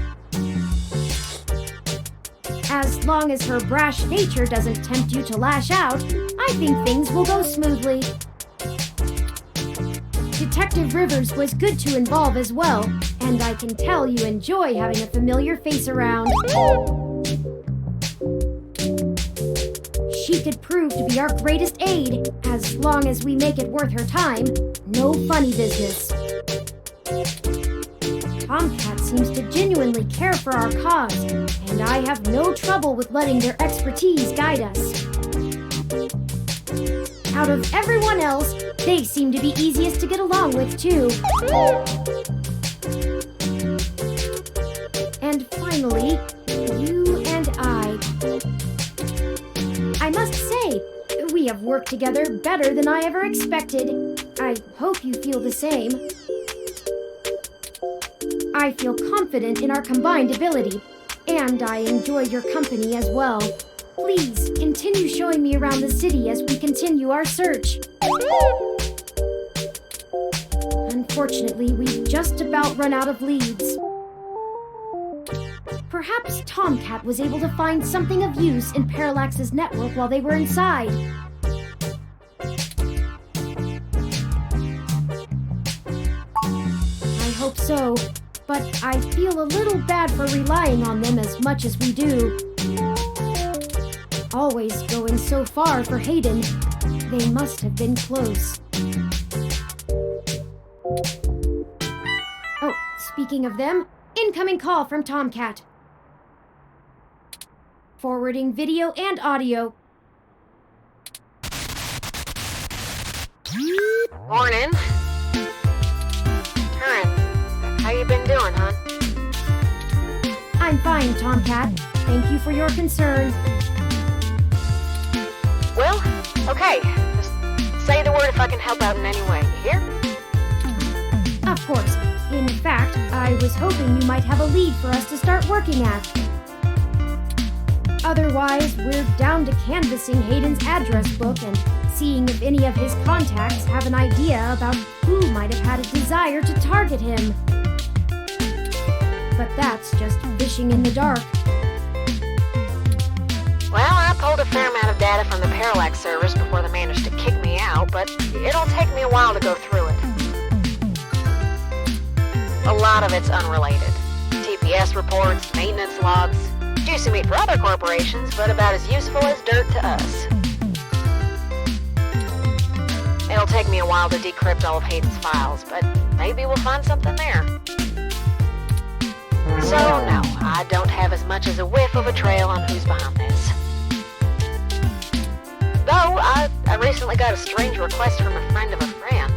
As long as her brash nature doesn't tempt you to lash out, I think things will go smoothly. Detective Rivers was good to involve as well, and I can tell you enjoy having a familiar face around. She could prove to be our greatest aid, as long as we make it worth her time. No funny business. Tomcat seems to genuinely care for our cause, and I have no trouble with letting their expertise guide us. Out of everyone else, they seem to be easiest to get along with, too. And finally, you and I must say, we have worked together better than I ever expected. I hope you feel the same. I feel confident in our combined ability, and I enjoy your company as well. Please, continue showing me around the city as we continue our search. Unfortunately, we've just about run out of leads. Perhaps Tomcat was able to find something of use in Parallax's network while they were inside. I hope so, but I feel a little bad for relying on them as much as we do. Always going so far for Hayden. They must have been close. Oh, speaking of them, incoming call from Tomcat. Forwarding video and audio. Morning. Turin, how you been doing, hon? I'm fine, Tomcat. Thank you for your concern. Well, okay. Just say the word if I can help out in any way. You hear? Of course. In fact, I was hoping you might have a lead for us to start working at. Otherwise, we're down to canvassing Hayden's address book and seeing if any of his contacts have an idea about who might have had a desire to target him. But that's just fishing in the dark. Well, I pulled a fair amount of data from the Parallax servers before they managed to kick me out, but it'll take me a while to go through it. A lot of it's unrelated. TPS reports, maintenance logs, juicy meat for other corporations, but about as useful as dirt to us. It'll take me a while to decrypt all of Hayden's files, but maybe we'll find something there. So, no, I don't have as much as a whiff of a trail on who's behind this. Though, I recently got a strange request from a friend of a friend.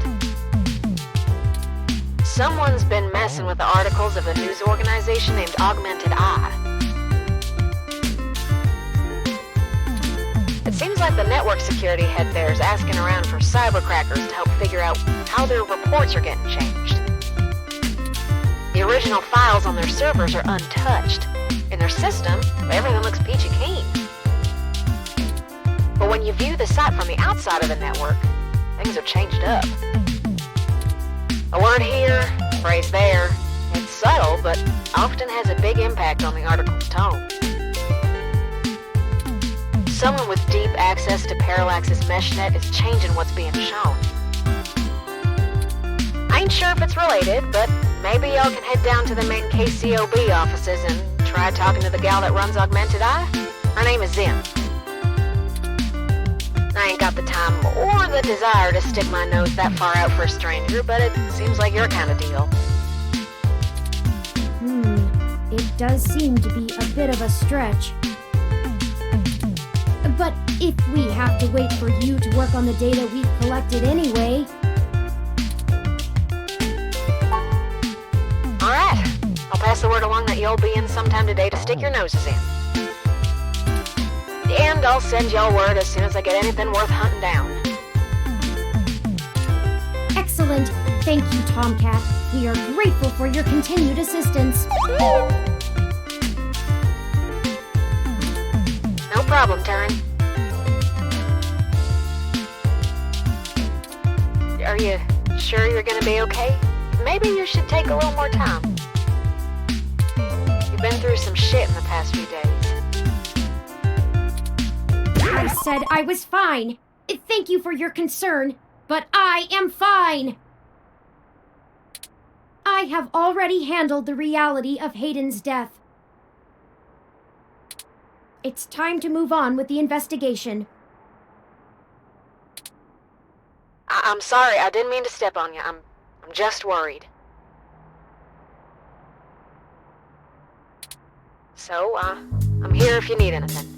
Someone's been messing with the articles of a news organization named Augmented Eye. It seems like the network security head there is asking around for cybercrackers to help figure out how their reports are getting changed. The original files on their servers are untouched. In their system, everything looks peachy keen. But when you view the site from the outside of the network, things have changed up. A word here, a phrase there. It's subtle, but often has a big impact on the article's tone. Someone with deep access to Parallax's meshnet is changing what's being shown. I ain't sure if it's related, but maybe y'all can head down to the main KCOB offices and try talking to the gal that runs Augmented Eye. Her name is Zim. I ain't got the time or the desire to stick my nose that far out for a stranger, but it seems like your kind of deal. It does seem to be a bit of a stretch. But if we have to wait for you to work on the data we've collected anyway... Alright, I'll pass the word along that you'll be in sometime today to stick your noses in. And I'll send y'all word as soon as I get anything worth hunting down. Excellent. Thank you, Tomcat. We are grateful for your continued assistance. No problem, Turin. Are you sure you're gonna be okay? Maybe you should take a little more time. You've been through some shit in the past few days. I said I was fine. Thank you for your concern, but I am fine. I have already handled the reality of Hayden's death. It's time to move on with the investigation. I'm sorry, I didn't mean to step on you. I'm just worried. So, I'm here if you need anything.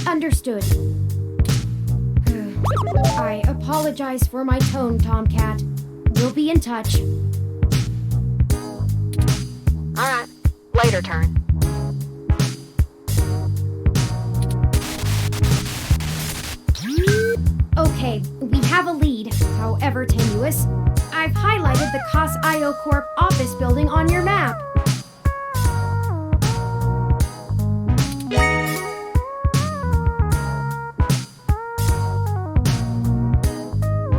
Understood. I apologize for my tone, Tomcat. We'll be in touch. Alright, later, Turin. Okay, we have a lead, however tenuous. I've highlighted the COS IO Corp office building on your map.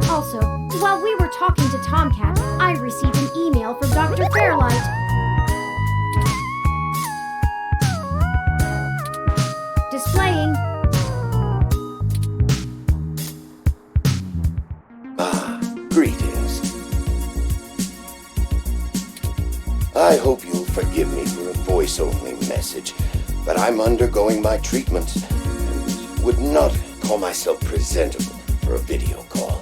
Also, while we were talking to Tomcat, I received an email from Dr. Fairlight. Displaying. Greetings. I hope you'll forgive me for a voice-only message, but I'm undergoing my treatments and would not call myself presentable for a video call.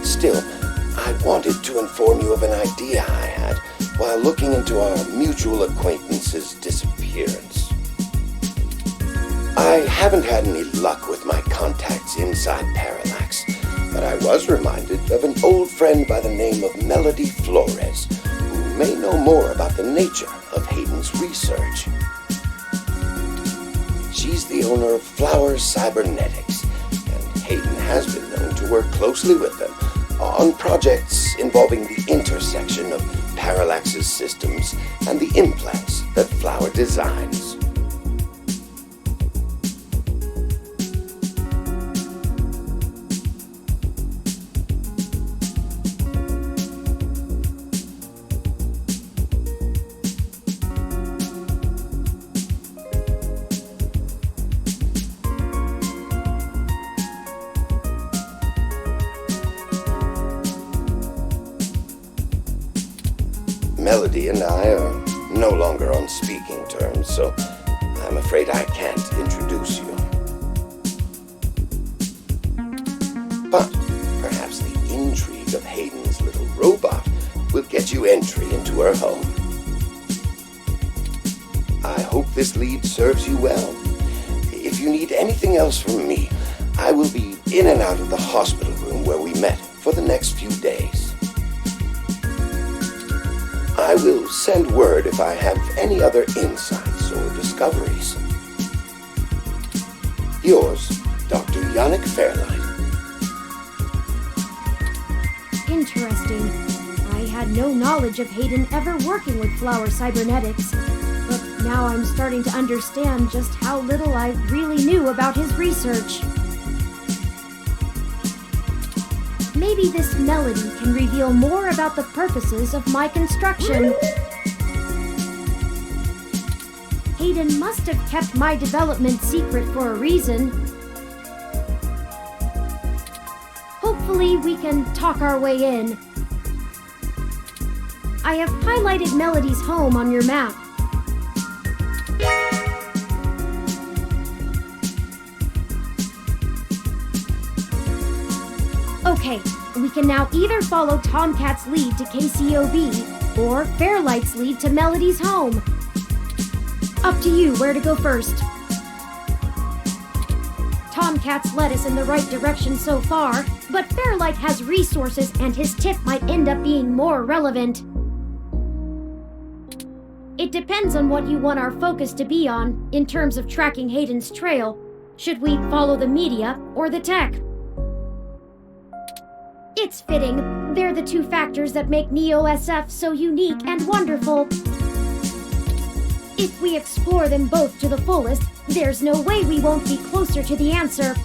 Still, I wanted to inform you of an idea I had while looking into our mutual acquaintance's disappearance. I haven't had any luck with my contacts inside Parallax, but I was reminded of an old friend by the name of Melody Flores, who may know more about the nature of Hayden's research. She's the owner of Flowers Cybernetics, and Hayden has been known to work closely with them on projects involving the intersection of Parallax's systems and the implants that Flower designs. Melody and I are no longer on speaking terms, so I'm afraid I can't introduce you. But perhaps the intrigue of Hayden's little robot will get you entry into her home. I hope this lead serves you well. If you need anything else from me, I will be in and out of the hospital room where we met for the next few days. I will send word if I have any other insights or discoveries. Yours, Dr. Yannick Fairlight. Interesting. I had no knowledge of Hayden ever working with Flower Cybernetics, but now I'm starting to understand just how little I really knew about his research. Maybe this melody can reveal more about the purposes of my construction. Hayden must have kept my development secret for a reason. Hopefully we can talk our way in. I have highlighted Melody's home on your map. Okay, we can now either follow Tomcat's lead to KCOB, or Fairlight's lead to Melody's home. Up to you where to go first. Tomcat's led us in the right direction so far, but Fairlight has resources and his tip might end up being more relevant. It depends on what you want our focus to be on in terms of tracking Hayden's trail. Should we follow the media or the tech? It's fitting. They're the two factors that make Neo-SF so unique and wonderful. If we explore them both to the fullest, there's no way we won't be closer to the answer.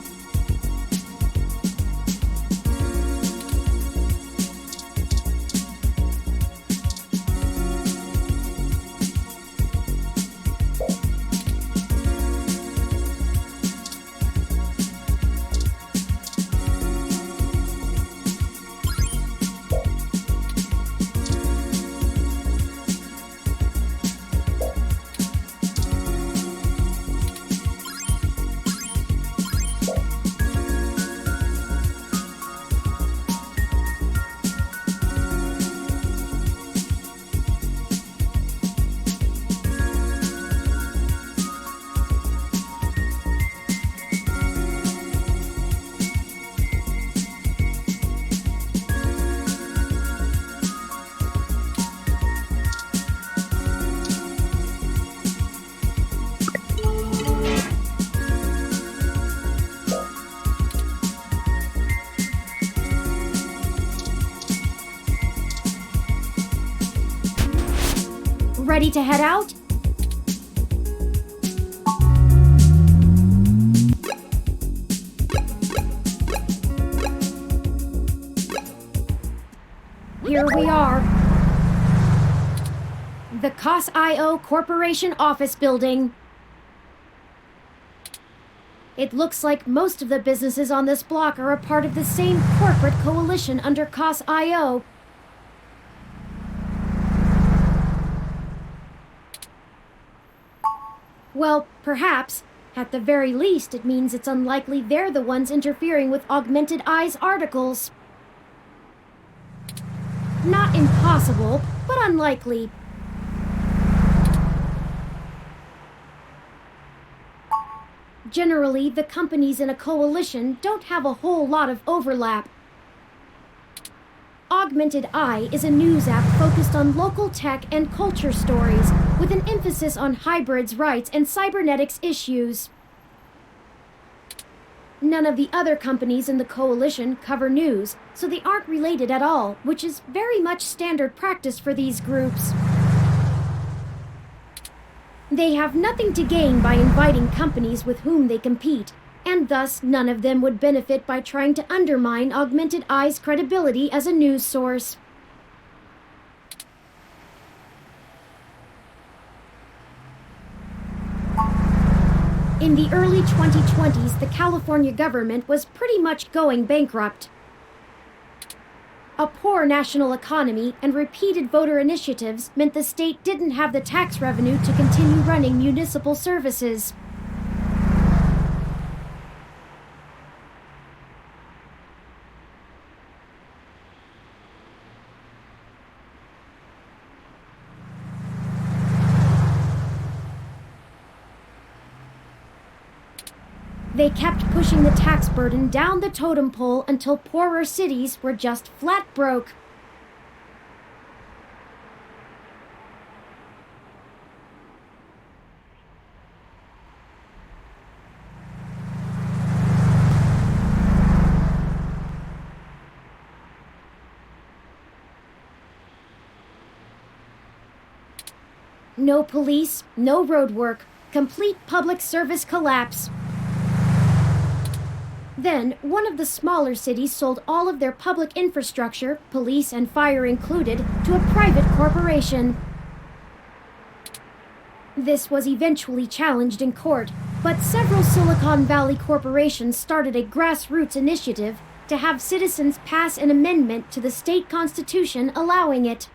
Ready to head out? Here we are. The COS.io Corporation office building. It looks like most of the businesses on this block are a part of the same corporate coalition under COS.io. Well, perhaps. At the very least, it means it's unlikely they're the ones interfering with Augmented Eye's articles. Not impossible, but unlikely. Generally, the companies in a coalition don't have a whole lot of overlap. Augmented Eye is a news app focused on local tech and culture stories, with an emphasis on hybrids' rights and cybernetics issues. None of the other companies in the coalition cover news, so they aren't related at all, which is very much standard practice for these groups. They have nothing to gain by inviting companies with whom they compete, and thus none of them would benefit by trying to undermine Augmented Eye's credibility as a news source. In the early 2020s, the California government was pretty much going bankrupt. A poor national economy and repeated voter initiatives meant the state didn't have the tax revenue to continue running municipal services. They kept pushing the tax burden down the totem pole until poorer cities were just flat broke. No police, no road work, complete public service collapse. Then, one of the smaller cities sold all of their public infrastructure, police and fire included, to a private corporation. This was eventually challenged in court, but several Silicon Valley corporations started a grassroots initiative to have citizens pass an amendment to the state constitution allowing it.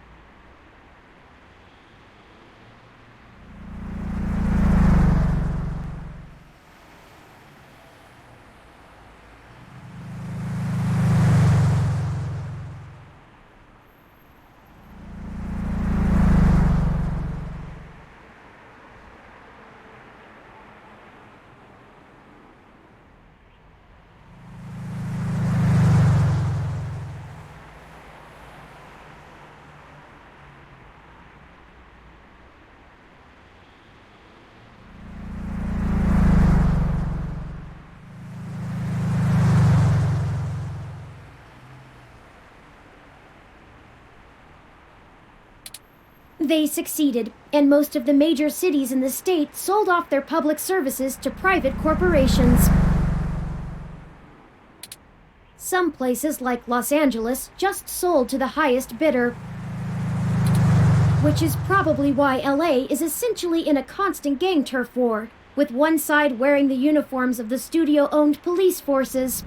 They succeeded, and most of the major cities in the state sold off their public services to private corporations. Some places, like Los Angeles, just sold to the highest bidder. Which is probably why LA is essentially in a constant gang turf war, with one side wearing the uniforms of the studio-owned police forces.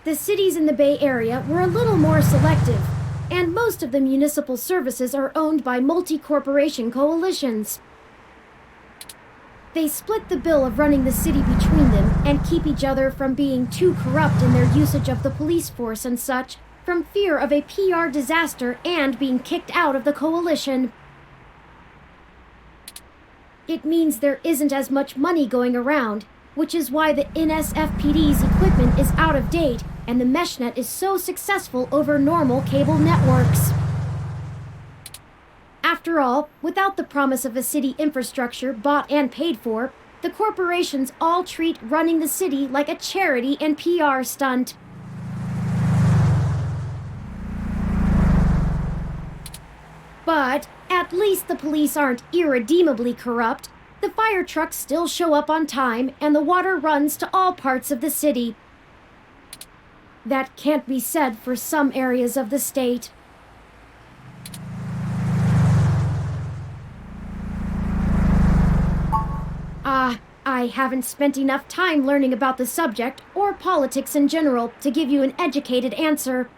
The cities in the Bay Area were a little more selective, and most of the municipal services are owned by multi-corporation coalitions. They split the bill of running the city between them and keep each other from being too corrupt in their usage of the police force and such, from fear of a PR disaster and being kicked out of the coalition. It means there isn't as much money going around, which is why the NSFPD's equipment is out of date and the meshnet is so successful over normal cable networks. After all, without the promise of a city infrastructure bought and paid for, the corporations all treat running the city like a charity and PR stunt. But at least the police aren't irredeemably corrupt. The fire trucks still show up on time, and the water runs to all parts of the city. That can't be said for some areas of the state. I haven't spent enough time learning about the subject, or politics in general, to give you an educated answer.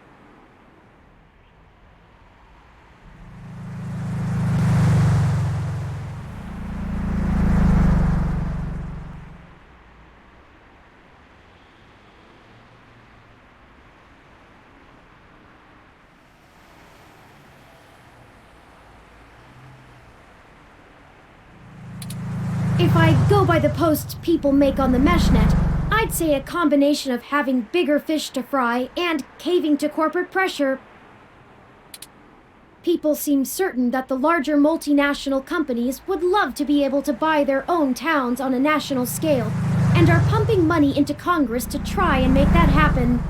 If I go by the posts people make on the meshnet, I'd say a combination of having bigger fish to fry and caving to corporate pressure. People seem certain that the larger multinational companies would love to be able to buy their own towns on a national scale, and are pumping money into Congress to try and make that happen.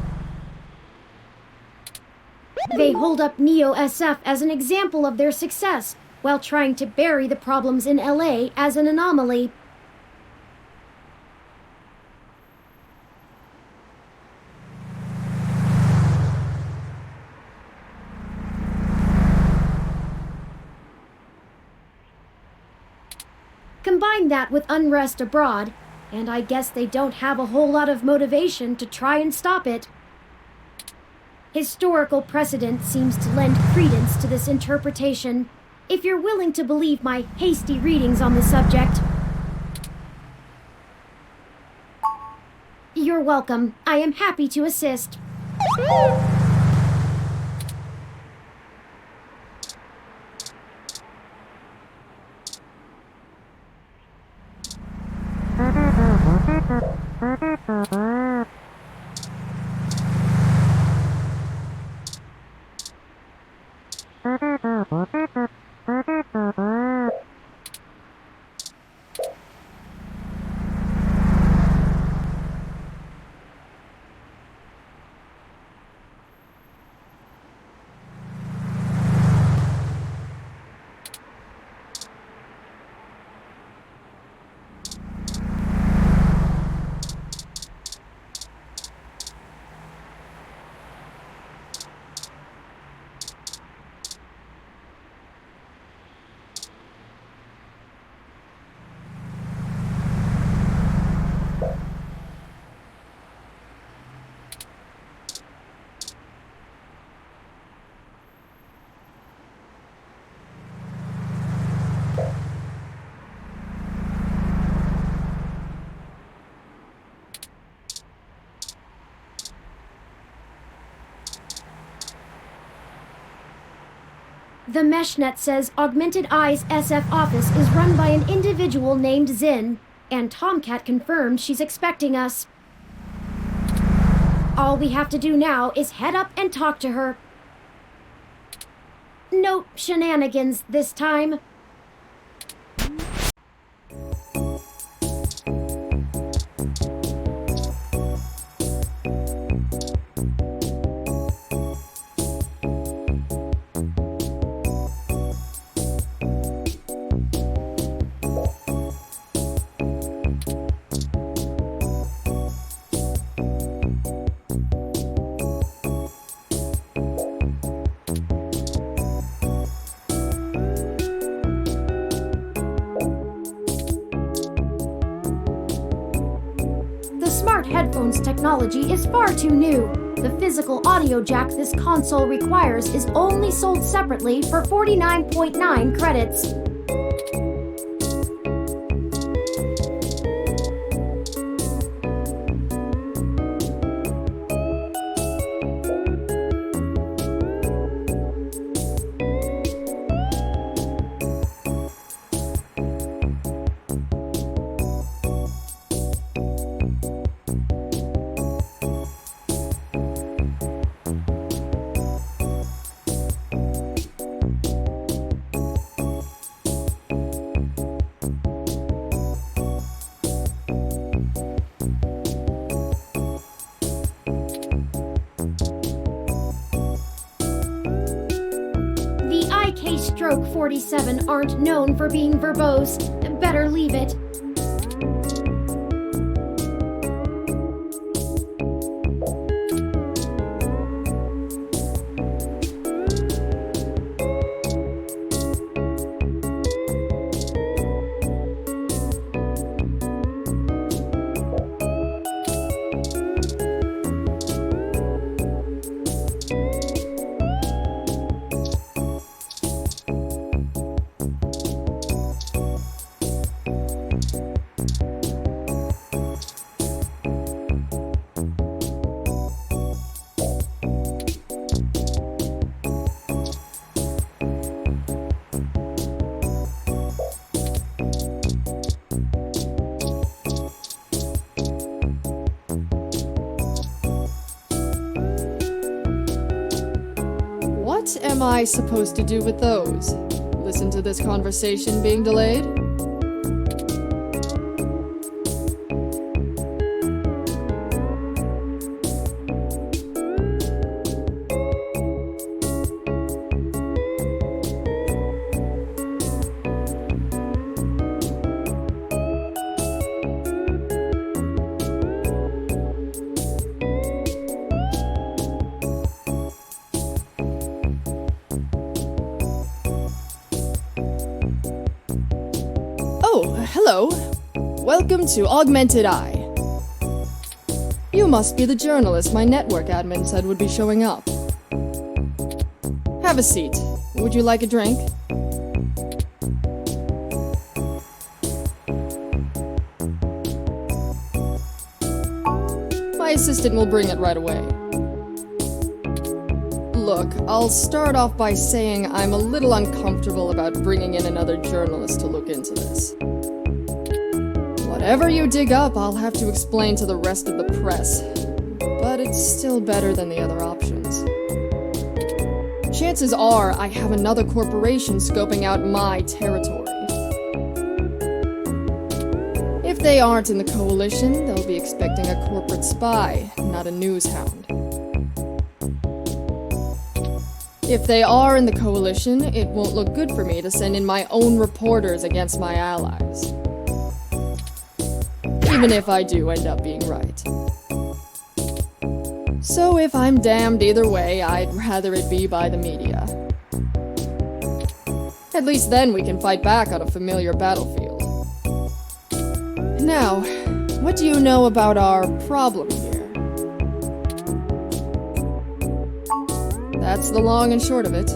They hold up Neo-SF as an example of their success, while trying to bury the problems in LA as an anomaly. Combine that with unrest abroad, and I guess they don't have a whole lot of motivation to try and stop it. Historical precedent seems to lend credence to this interpretation, if you're willing to believe my hasty readings on the subject. You're welcome. I am happy to assist. The MeshNet says Augmented Eye's SF office is run by an individual named Zin, and Tomcat confirmed she's expecting us. All we have to do now is head up and talk to her. No shenanigans this time. Headphones technology is far too new. The physical audio jack this console requires is only sold separately for 49.9 credits. Stroke 47 aren't known for being verbose. Better leave it. What am I supposed to do with those? Listen to this conversation being delayed? Hello. Welcome to Augmented Eye. You must be the journalist my network admin said would be showing up. Have a seat. Would you like a drink? My assistant will bring it right away. Look, I'll start off by saying I'm a little uncomfortable about bringing in another journalist to look into this. Whatever you dig up, I'll have to explain to the rest of the press. But it's still better than the other options. Chances are I have another corporation scoping out my territory. If they aren't in the coalition, they'll be expecting a corporate spy, not a news hound. If they are in the coalition, it won't look good for me to send in my own reporters against my allies. Even if I do end up being right. So if I'm damned either way, I'd rather it be by the media. At least then we can fight back on a familiar battlefield. Now, what do you know about our problem here? That's the long and short of it.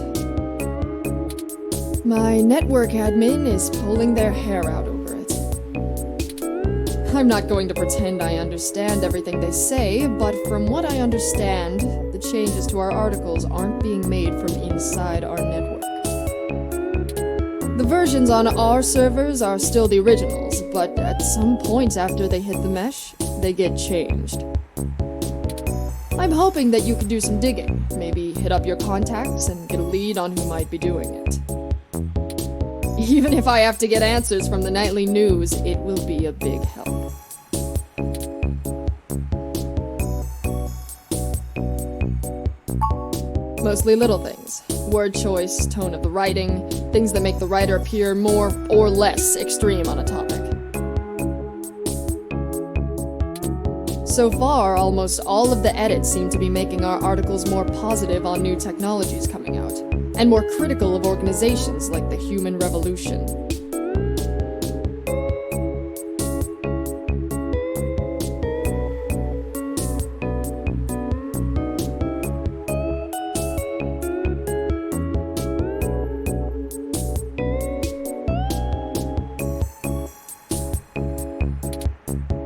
My network admin is pulling their hair out over it. I'm not going to pretend I understand everything they say, but from what I understand, the changes to our articles aren't being made from inside our network. versions on our servers are still the originals, but at some point after they hit the mesh, they get changed. I'm hoping that you can do some digging, maybe hit up your contacts and get a lead on who might be doing it. Even if I have to get answers from the nightly news, it will be a big help. Mostly little things. Word choice, tone of the writing, things that make the writer appear more or less extreme on a topic. So far, almost all of the edits seem to be making our articles more positive on new technologies coming out, and more critical of organizations like the Human Revolution.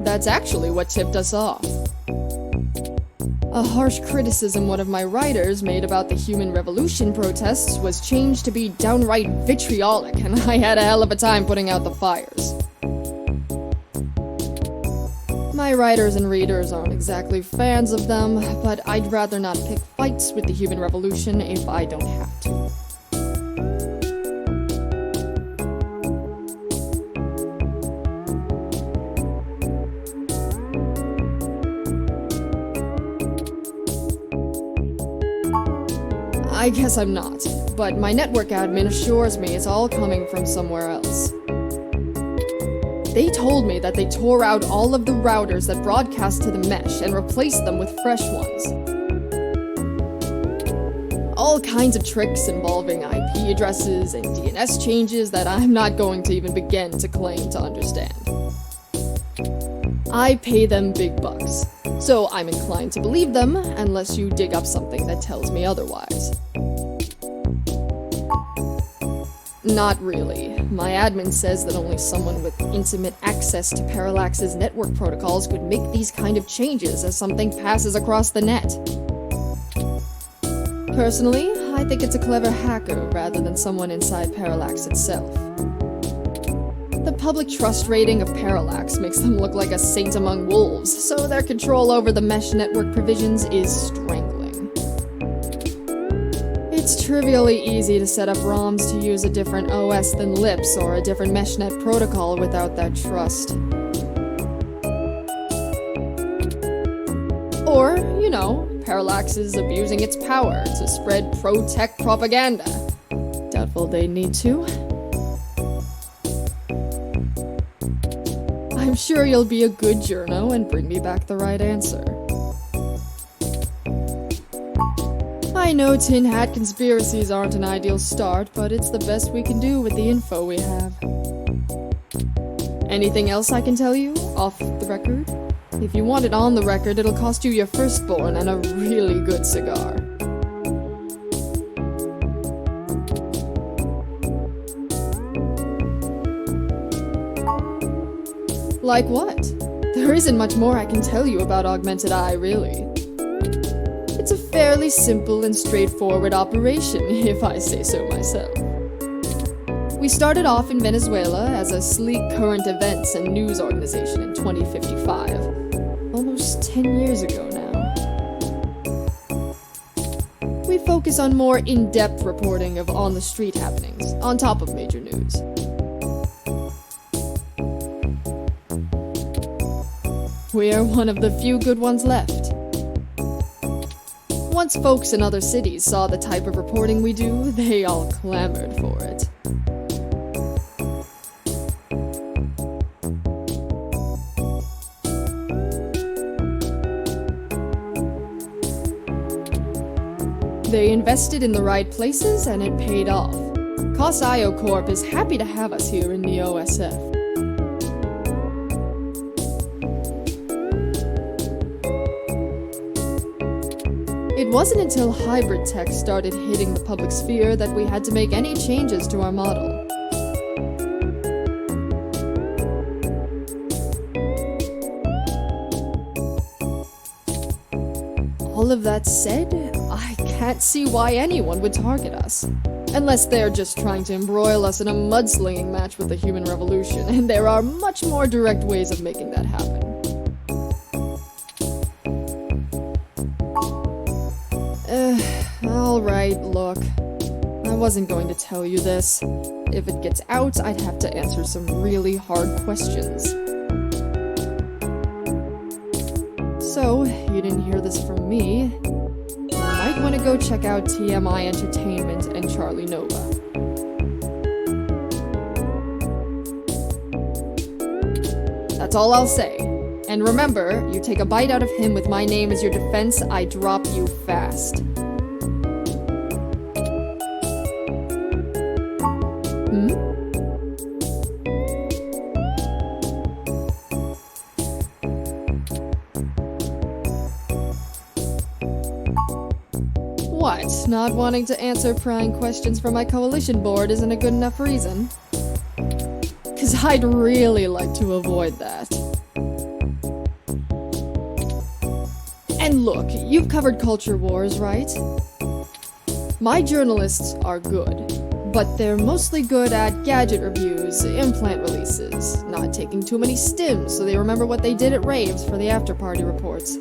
That's actually what tipped us off. A harsh criticism one of my writers made about the Human Revolution protests was changed to be downright vitriolic, and I had a hell of a time putting out the fires. My writers and readers aren't exactly fans of them, but I'd rather not pick fights with the Human Revolution if I don't have to. I guess I'm not, but my network admin assures me it's all coming from somewhere else. They told me that they tore out all of the routers that broadcast to the mesh and replaced them with fresh ones. All kinds of tricks involving IP addresses and DNS changes that I'm not going to even begin to claim to understand. I pay them big bucks, so I'm inclined to believe them unless you dig up something that tells me otherwise. Not really. My admin says that only someone with intimate access to Parallax's network protocols could make these kind of changes as something passes across the net. Personally, I think it's a clever hacker rather than someone inside Parallax itself. The public trust rating of Parallax makes them look like a saint among wolves, so their control over the mesh network provisions is strangling. It's trivially easy to set up ROMs to use a different OS than LIPS or a different meshnet protocol without that trust. Or, you know, Parallax is abusing its power to spread pro-tech propaganda. Doubtful they need to. I'm sure you'll be a good journo and bring me back the right answer. I know tin hat conspiracies aren't an ideal start, but it's the best we can do with the info we have. Anything else I can tell you, off the record? If you want it on the record, it'll cost you your firstborn and a really good cigar. Like what? There isn't much more I can tell you about Augmented Eye, really. It's a fairly simple and straightforward operation, if I say so myself. We started off in Venezuela as a sleek current events and news organization in 2055, almost 10 years ago now. We focus on more in-depth reporting of on-the-street happenings, on top of major news. We are one of the few good ones left. Once folks in other cities saw the type of reporting we do, they all clamored for it. They invested in the right places and it paid off. COS-IO Corp is happy to have us here in the OSF. It wasn't until hybrid tech started hitting the public sphere that we had to make any changes to our model. All of that said, I can't see why anyone would target us. Unless they're just trying to embroil us in a mudslinging match with the human revolution, and there are much more direct ways of making that happen. Alright, look. I wasn't going to tell you this. If it gets out, I'd have to answer some really hard questions. So, you didn't hear this from me. You might want to go check out TMI Entertainment and Charlie Nova. That's all I'll say. And remember, you take a bite out of him with my name as your defense, I drop you fast. What? Not wanting to answer prying questions from my coalition board isn't a good enough reason? 'Cause I'd really like to avoid that. And look, you've covered culture wars, right? My journalists are good, but they're mostly good at gadget reviews, implant releases, not taking too many stims so they remember what they did at raves for the after-party reports.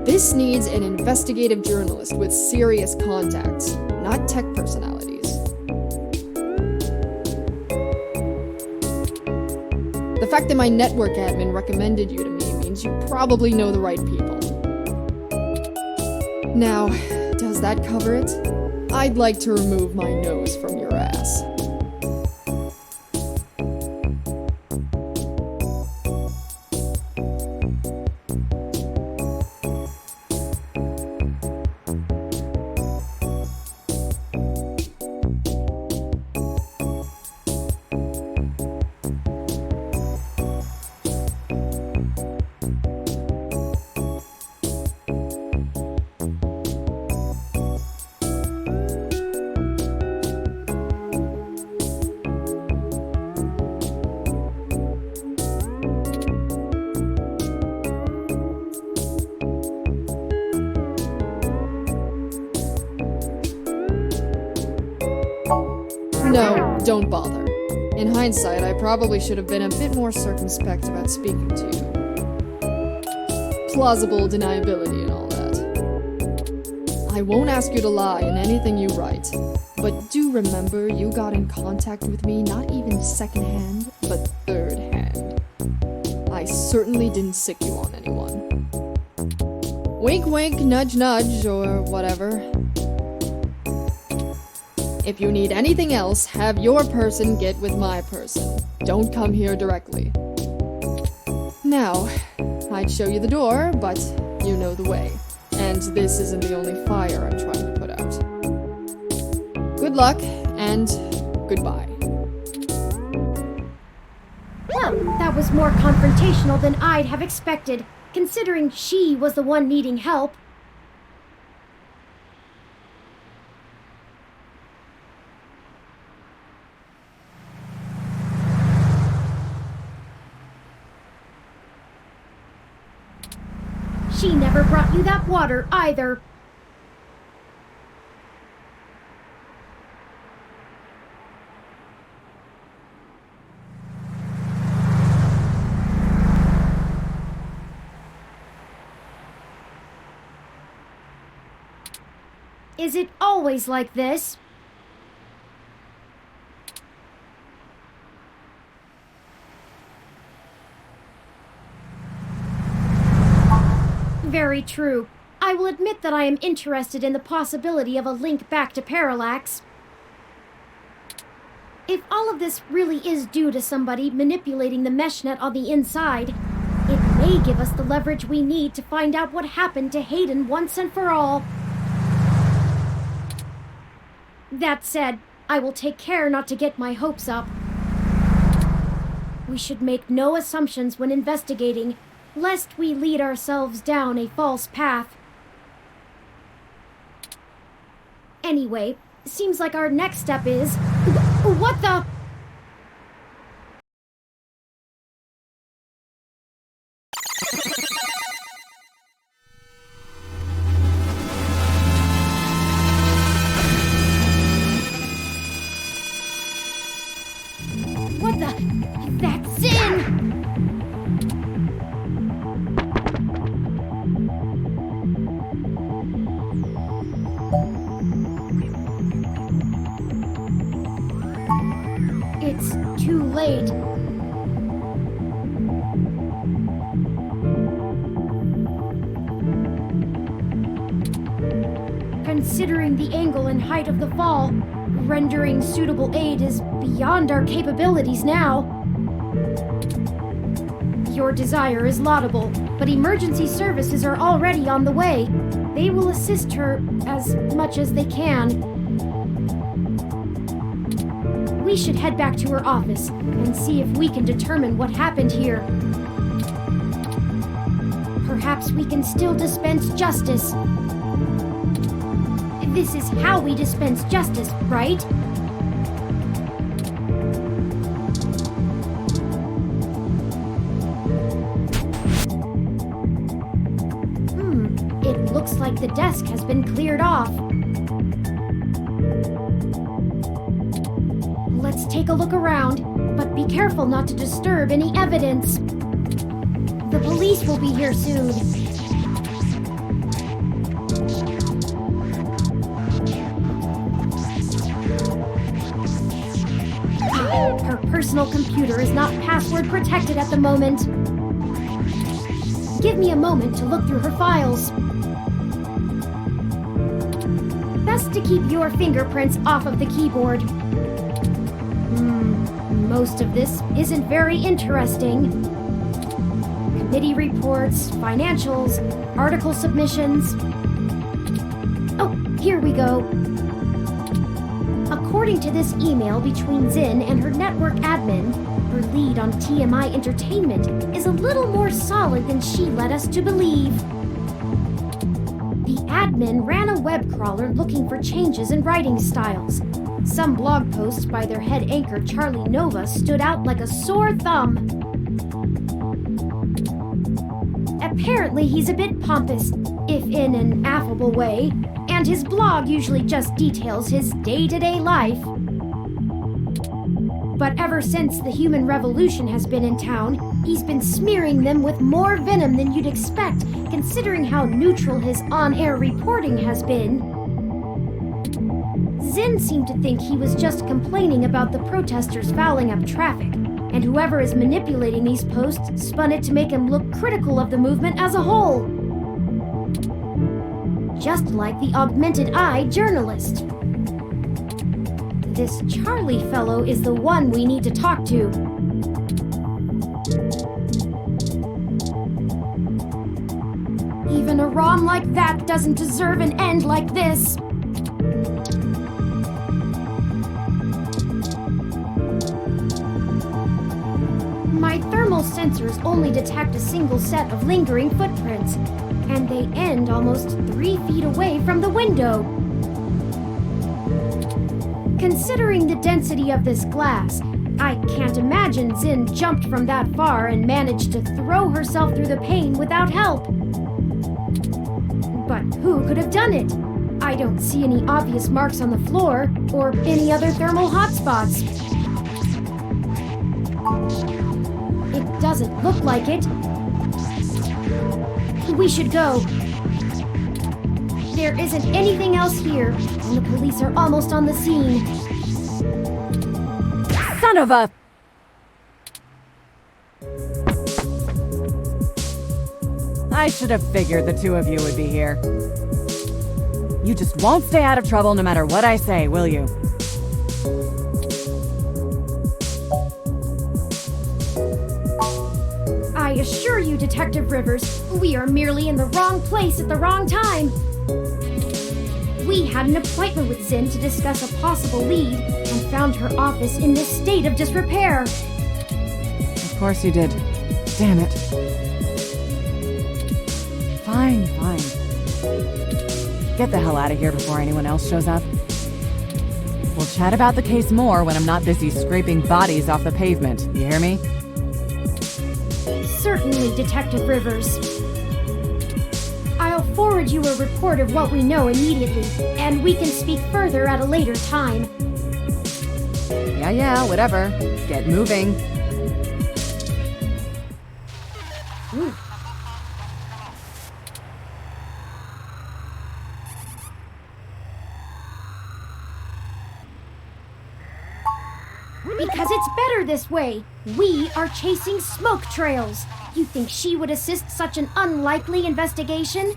This needs an investigative journalist with serious contacts, not tech personalities. The fact that my network admin recommended you to me means you probably know the right people. Now, does that cover it? I'd like to remove my nose from your ass. No, don't bother. In hindsight, I probably should have been a bit more circumspect about speaking to you. Plausible deniability and all that. I won't ask you to lie in anything you write, but do remember you got in contact with me not even second-hand, but third-hand. I certainly didn't sick you on anyone. Wink wink, nudge nudge, or whatever. If you need anything else, have your person get with my person. Don't come here directly. Now, I'd show you the door, but you know the way. And this isn't the only fire I'm trying to put out. Good luck, and goodbye. Well, that was more confrontational than I'd have expected, considering she was the one needing help. She never brought you that water, either. Is it always like this? Very true. I will admit that I am interested in the possibility of a link back to Parallax. If all of this really is due to somebody manipulating the mesh net on the inside, it may give us the leverage we need to find out what happened to Hayden once and for all. That said, I will take care not to get my hopes up. We should make no assumptions when investigating, lest we lead ourselves down a false path. Anyway, seems like our next step is... What the... It's too late. Considering the angle and height of the fall, rendering suitable aid is beyond our capabilities now. Your desire is laudable, but emergency services are already on the way. They will assist her as much as they can. We should head back to her office and see if we can determine what happened here. Perhaps we can still dispense justice. This is how we dispense justice, right? It looks like the desk has been cleared off. Let's take a look around, but be careful not to disturb any evidence. The police will be here soon. Her personal computer is not password protected at the moment. Give me a moment to look through her files. Best to keep your fingerprints off of the keyboard. Most of this isn't very interesting. Committee reports, financials, article submissions. Oh, here we go. According to this email between Zin and her network admin, her lead on TMI Entertainment is a little more solid than she led us to believe. The admin ran a web crawler looking for changes in writing styles. Some blog posts by their head anchor Charlie Nova stood out like a sore thumb. Apparently he's a bit pompous, if in an affable way, and his blog usually just details his day-to-day life. But ever since the human revolution has been in town, he's been smearing them with more venom than you'd expect, considering how neutral his on-air reporting has been. Zin seemed to think he was just complaining about the protesters fouling up traffic, and whoever is manipulating these posts spun it to make him look critical of the movement as a whole. Just like the Augmented Eye journalist. This Charlie fellow is the one we need to talk to. Even a ROM like that doesn't deserve an end like this. My thermal sensors only detect a single set of lingering footprints, and they end almost 3 feet away from the window. Considering the density of this glass, I can't imagine Zin jumped from that far and managed to throw herself through the pane without help. But who could have done it? I don't see any obvious marks on the floor or any other thermal hotspots. It doesn't look like it. We should go. There isn't anything else here, and the police are almost on the scene. Son of a... I should have figured the two of you would be here. You just won't stay out of trouble no matter what I say, will you? I assure you, Detective Rivers, we are merely in the wrong place at the wrong time. We had an appointment with Zin to discuss a possible lead and found her office in this state of disrepair. Of course you did. Damn it. Fine. Get the hell out of here before anyone else shows up. We'll chat about the case more when I'm not busy scraping bodies off the pavement. You hear me? Certainly, Detective Rivers. I'll forward you a report of what we know immediately, and we can speak further at a later time. Yeah, whatever. Get moving. Ooh. Because it's better this way. We are chasing smoke trails. You think she would assist such an unlikely investigation?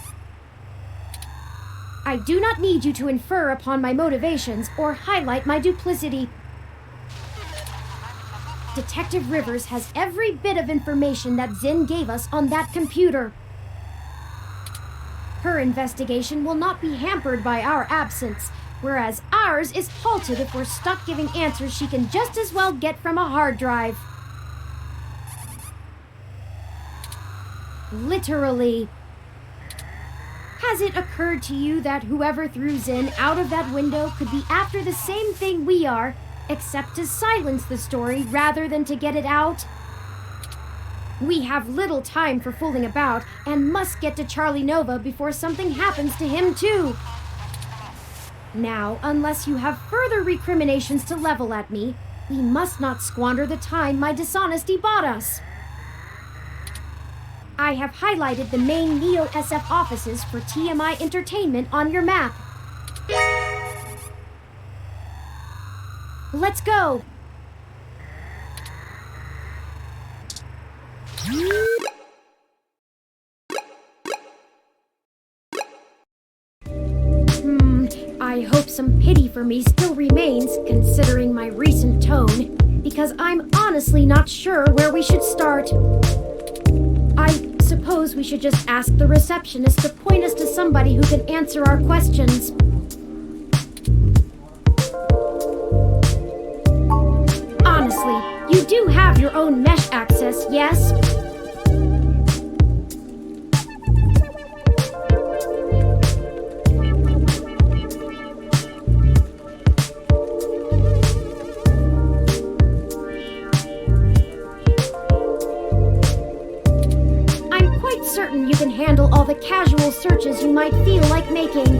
I do not need you to infer upon my motivations or highlight my duplicity. Detective Rivers has every bit of information that Zinn gave us on that computer. Her investigation will not be hampered by our absence, whereas ours is halted if we're stuck giving answers she can just as well get from a hard drive. Literally. Has it occurred to you that whoever threw Zinn out of that window could be after the same thing we are, except to silence the story rather than to get it out? We have little time for fooling about and must get to Charlie Nova before something happens to him too. Now, unless you have further recriminations to level at me, we must not squander the time my dishonesty bought us. I have highlighted the main Neo-SF offices for TMI Entertainment on your map. Let's go! I hope some pity for me still remains, considering my recent tone, because I'm honestly not sure where we should start. I suppose we should just ask the receptionist to point us to somebody who can answer our questions. Honestly, you do have your own mesh access, yes? Certain you can handle all the casual searches you might feel like making.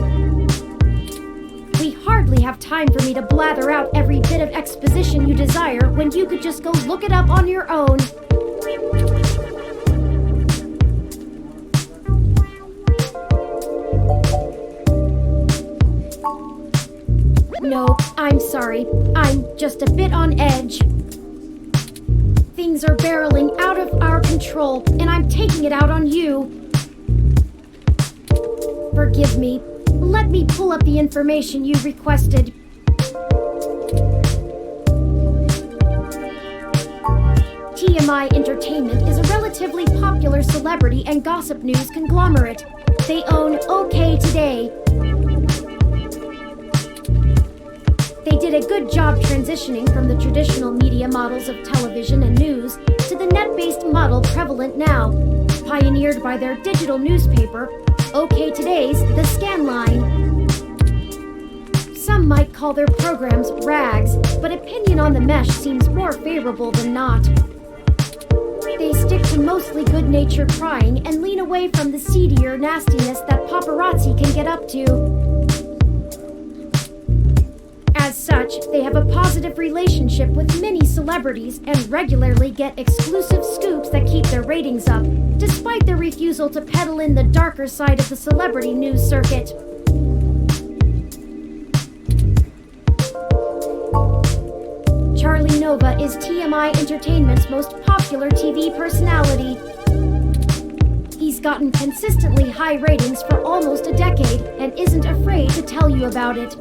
We hardly have time for me to blather out every bit of exposition you desire when you could just go look it up on your own. No, I'm sorry. I'm just a bit on edge. Things are barreling out of our control, and I'm taking it out on you. Forgive me. Let me pull up the information you requested. TMI Entertainment is a relatively popular celebrity and gossip news conglomerate. They own OK Today. They did a good job transitioning from the traditional media models of television and news to the net-based model prevalent now, pioneered by their digital newspaper, OK Today's The Scanline. Some might call their programs rags, but opinion on the mesh seems more favorable than not. They stick to mostly good-natured prying and lean away from the seedier nastiness that paparazzi can get up to. As such, they have a positive relationship with many celebrities and regularly get exclusive scoops that keep their ratings up, despite their refusal to peddle in the darker side of the celebrity news circuit. Charlie Nova is TMI Entertainment's most popular TV personality. He's gotten consistently high ratings for almost a decade and isn't afraid to tell you about it.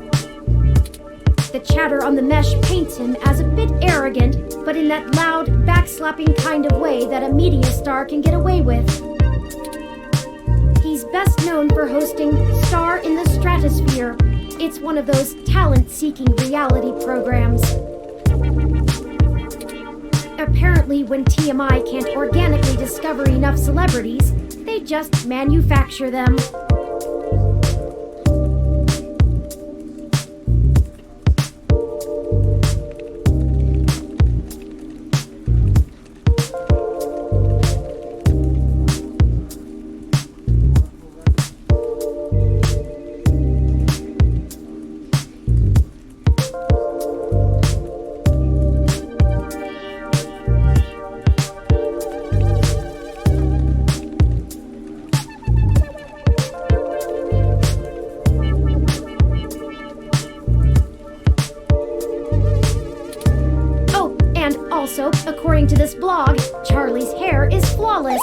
The chatter on the mesh paints him as a bit arrogant, but in that loud, backslapping kind of way that a media star can get away with. He's best known for hosting Star in the Stratosphere. It's one of those talent-seeking reality programs. Apparently, when TMI can't organically discover enough celebrities, they just manufacture them. Also, according to this blog, Charlie's hair is flawless.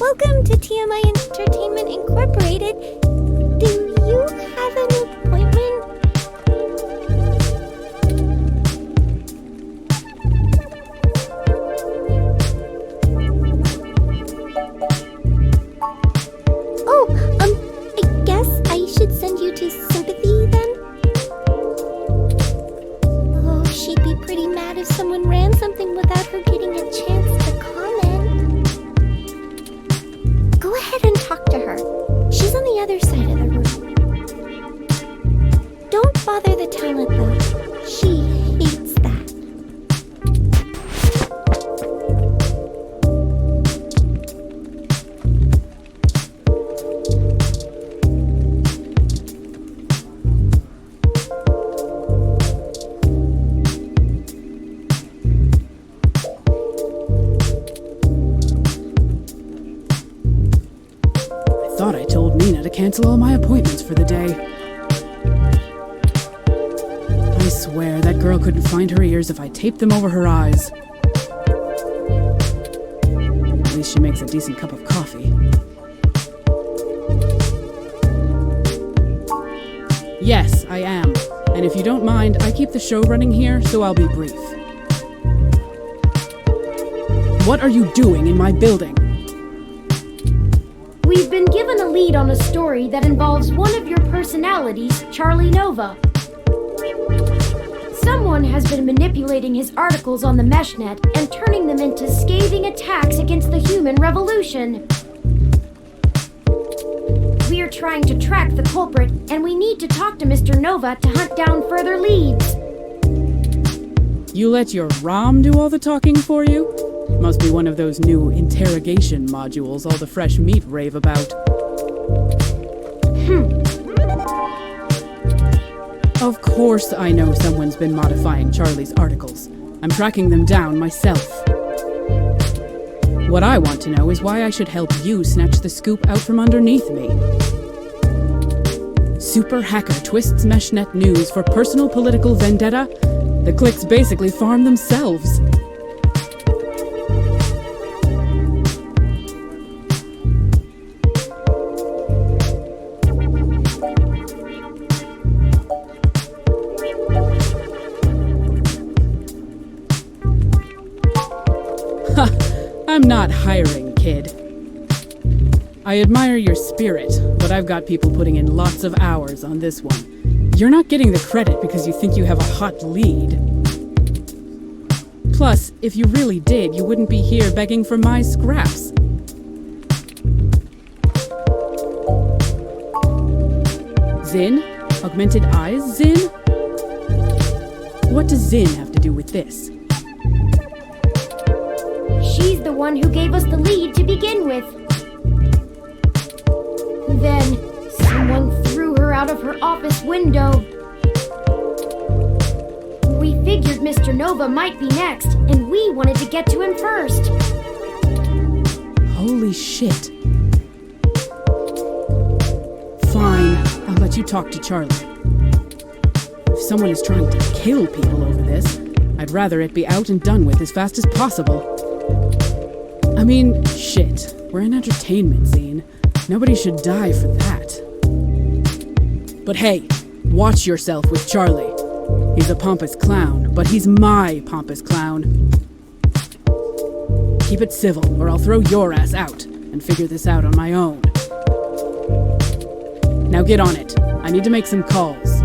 Welcome to TMI Entertainment Incorporated. Do you have an appointment? Oh, I guess I should send you to Sympathy then? Oh, she'd be pretty mad if someone ran something without her getting a chance to comment. Go ahead and talk to her. She's on the other side of the room. Don't bother the talent, though. She hates that. Thought I told Nina to cancel all my appointments for the day. I swear that girl couldn't find her ears if I taped them over her eyes. At least she makes a decent cup of coffee. Yes, I am. And if you don't mind, I keep the show running here, so I'll be brief. What are you doing in my building? We've been given a lead on a story that involves one of your personalities, Charlie Nova. Someone has been manipulating his articles on the Meshnet and turning them into scathing attacks against the human revolution. We're trying to track the culprit, and we need to talk to Mr. Nova to hunt down further leads. You let your ROM do all the talking for you? Must be one of those new interrogation modules all the fresh meat rave about. Of course I know someone's been modifying Charlie's articles. I'm tracking them down myself. What I want to know is why I should help you snatch the scoop out from underneath me. Super hacker twists Meshnet news for personal political vendetta? The clicks basically farm themselves. I'm not hiring, kid. I admire your spirit, but I've got people putting in lots of hours on this one. You're not getting the credit because you think you have a hot lead. Plus, if you really did, you wouldn't be here begging for my scraps. Zin? Augmented eyes, Zin? What does Zin have to do with this? She's the one who gave us the lead to begin with. Then, someone threw her out of her office window. We figured Mr. Nova might be next, and we wanted to get to him first. Holy shit. Fine, I'll let you talk to Charlie. If someone is trying to kill people over this, I'd rather it be out and done with as fast as possible. I mean, shit, we're an entertainment scene. Nobody should die for that. But hey, watch yourself with Charlie. He's a pompous clown, but he's my pompous clown. Keep it civil, or I'll throw your ass out and figure this out on my own. Now get on it. I need to make some calls.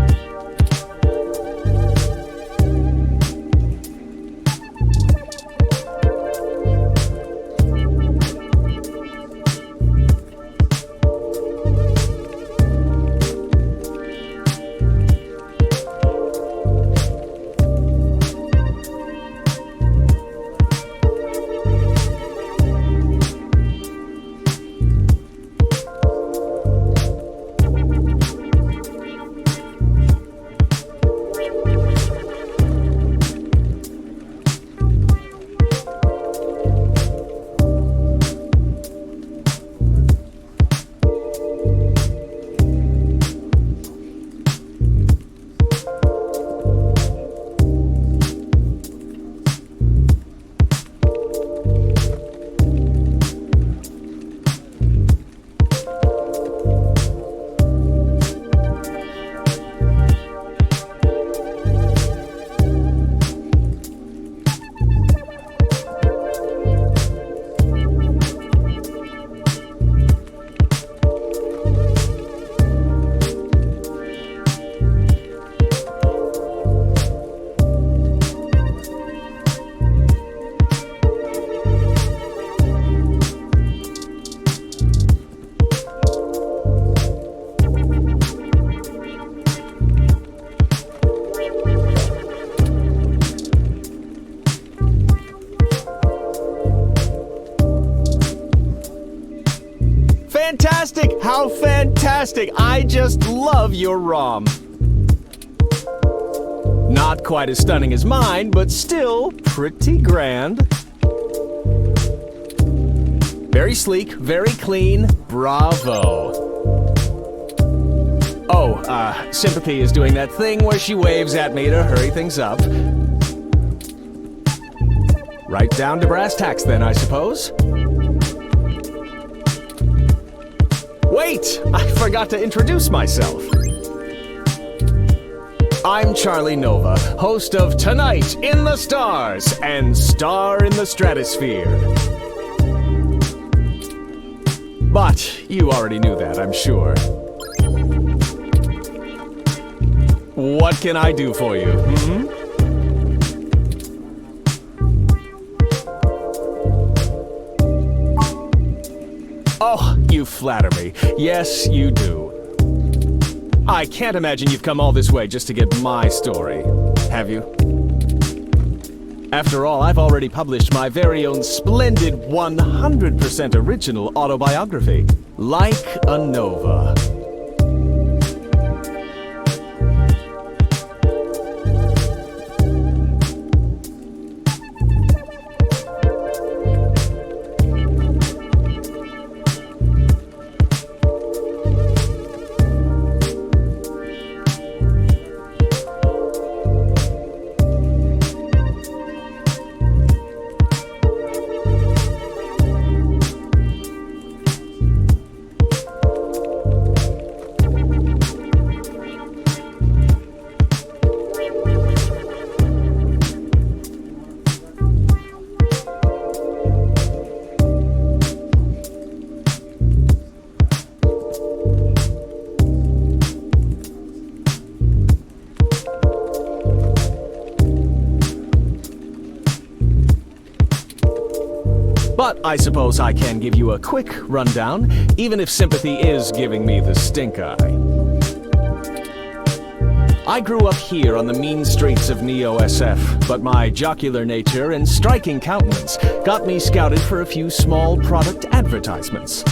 fantastic! How fantastic! I just love your ROM. Not quite as stunning as mine, but still pretty grand. Very sleek, very clean. Bravo. Oh, Sympathy is doing that thing where she waves at me to hurry things up. Right down to brass tacks then, I suppose. Wait! I forgot to introduce myself. I'm Charlie Nova, host of Tonight in the Stars and Star in the Stratosphere. But you already knew that, I'm sure. What can I do for you, Oh, you flatter me. Yes, you do. I can't imagine you've come all this way just to get my story, have you? After all, I've already published my very own splendid 100% original autobiography, Like a Nova. But I suppose I can give you a quick rundown, even if Sympathy is giving me the stink eye. I grew up here on the mean streets of Neo-SF, but my jocular nature and striking countenance got me scouted for a few small product advertisements.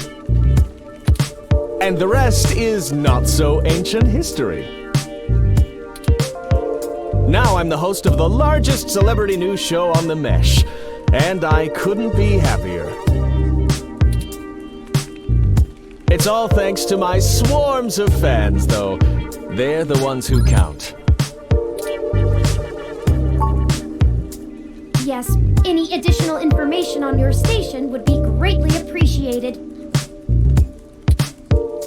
And the rest is not so ancient history. Now I'm the host of the largest celebrity news show on the Mesh, and I couldn't be happier. It's all thanks to my swarms of fans, though. They're the ones who count. Yes, any additional information on your station would be greatly appreciated.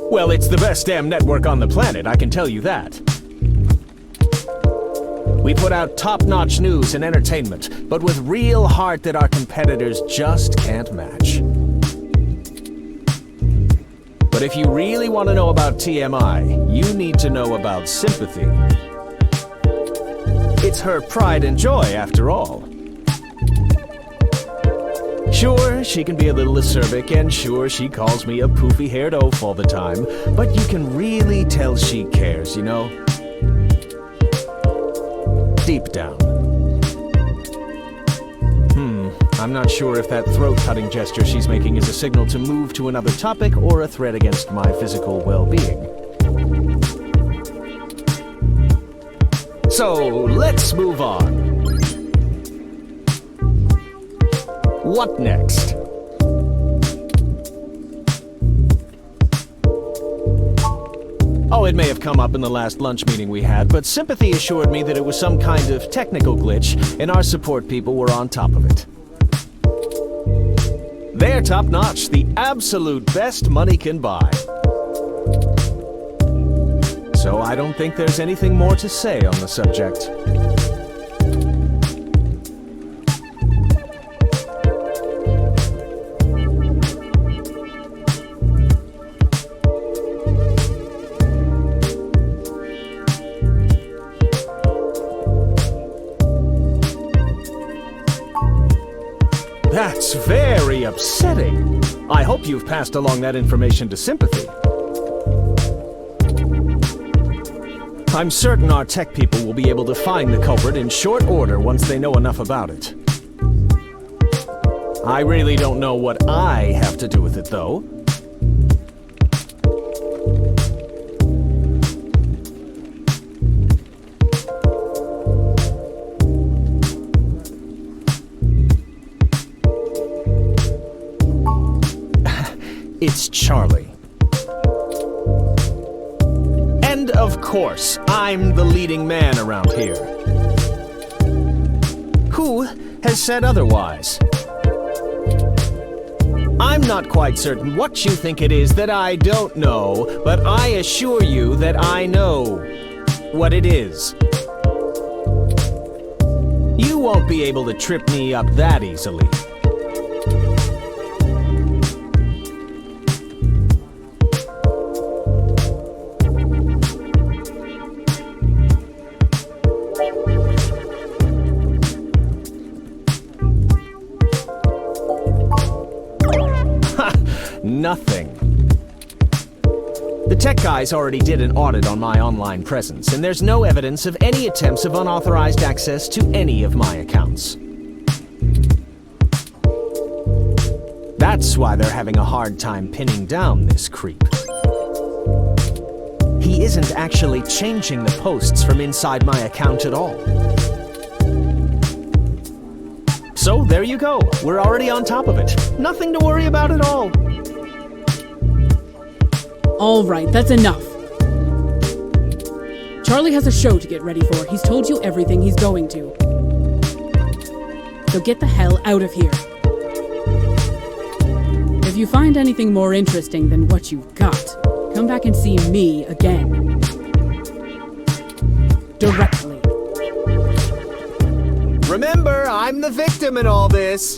Well, it's the best damn network on the planet, I can tell you that. We put out top-notch news and entertainment, but with real heart that our competitors just can't match. But if you really want to know about TMI, you need to know about Sympathy. It's her pride and joy, after all. Sure, she can be a little acerbic, and sure, she calls me a poofy-haired oaf all the time, but you can really tell she cares, you know? Deep down. I'm not sure if that throat-cutting gesture she's making is a signal to move to another topic or a threat against my physical well-being. So, let's move on. What next? Oh, it may have come up in the last lunch meeting we had, but Sympathy assured me that it was some kind of technical glitch, and our support people were on top of it. They're top-notch, the absolute best money can buy. So I don't think there's anything more to say on the subject. That's very upsetting. I hope you've passed along that information to Sympathy. I'm certain our tech people will be able to find the culprit in short order once they know enough about it. I really don't know what I have to do with it, though. it's Charlie. And of course, I'm the leading man around here. Who has said otherwise? I'm not quite certain what you think it is that I don't know, but I assure you that I know what it is. You won't be able to trip me up that easily. Nothing. The tech guys already did an audit on my online presence, and there's no evidence of any attempts of unauthorized access to any of my accounts. That's why they're having a hard time pinning down this creep. He isn't actually changing the posts from inside my account at all. So there you go. We're already on top of it. Nothing to worry about at all. All right, that's enough. Charlie has a show to get ready for. He's told you everything he's going to. So get the hell out of here. If you find anything more interesting than what you've got, come back and see me again. Directly. Remember, I'm the victim in all this.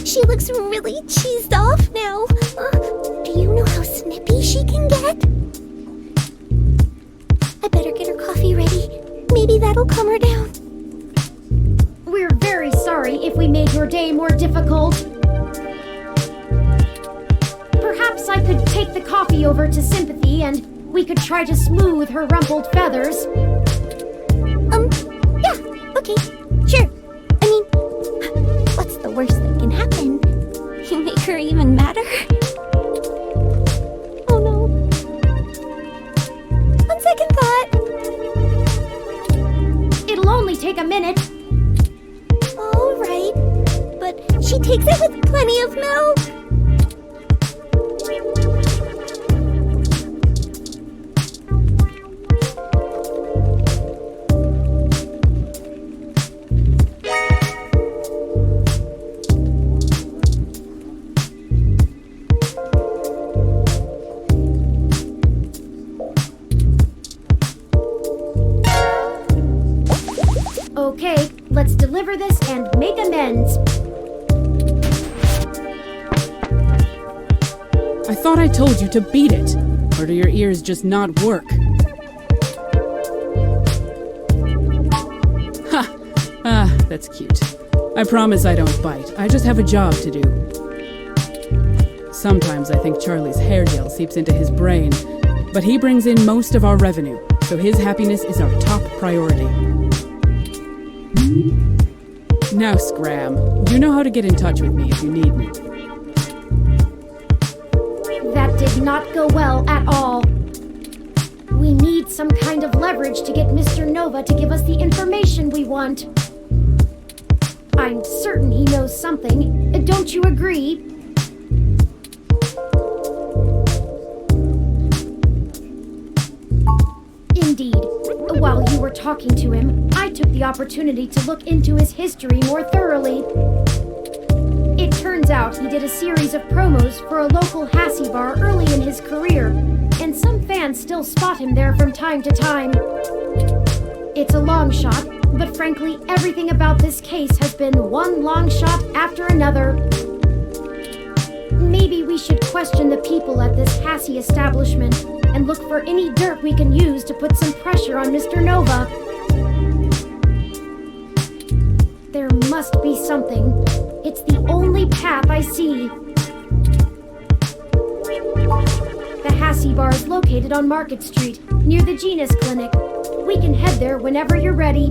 She looks really cheesed off now. Do you know how snippy she can get? I better get her coffee ready. Maybe that'll calm her down. We're very sorry if we made your day more difficult. Perhaps I could take the coffee over to Sympathy and we could try to smooth her rumpled feathers. Yeah, okay, sure. I mean, what's the worst that can happen? You make her even madder? Oh no. On second thought. It'll only take a minute. Alright, but she takes it with plenty of milk. Okay, let's deliver this and make amends. I thought I told you to beat it. Or do your ears just not work? Ha! Ah, that's cute. I promise I don't bite. I just have a job to do. Sometimes I think Charlie's hair gel seeps into his brain, but he brings in most of our revenue, so his happiness is our top priority. Now, Scram, you know how to get in touch with me if you need me. That did not go well at all. We need some kind of leverage to get Mr. Nova to give us the information we want. I'm certain he knows something. Don't you agree? Indeed. While you were talking to him, I took the opportunity to look into his history more thoroughly. It turns out he did a series of promos for a local Hassie bar early in his career, and some fans still spot him there from time to time. It's a long shot, but frankly, everything about this case has been one long shot after another. Maybe we should question the people at this Hassie establishment and look for any dirt we can use to put some pressure on Mr. Nova. There must be something. It's the only path I see. The Hassie bar is located on Market Street, near the Genus Clinic. We can head there whenever you're ready.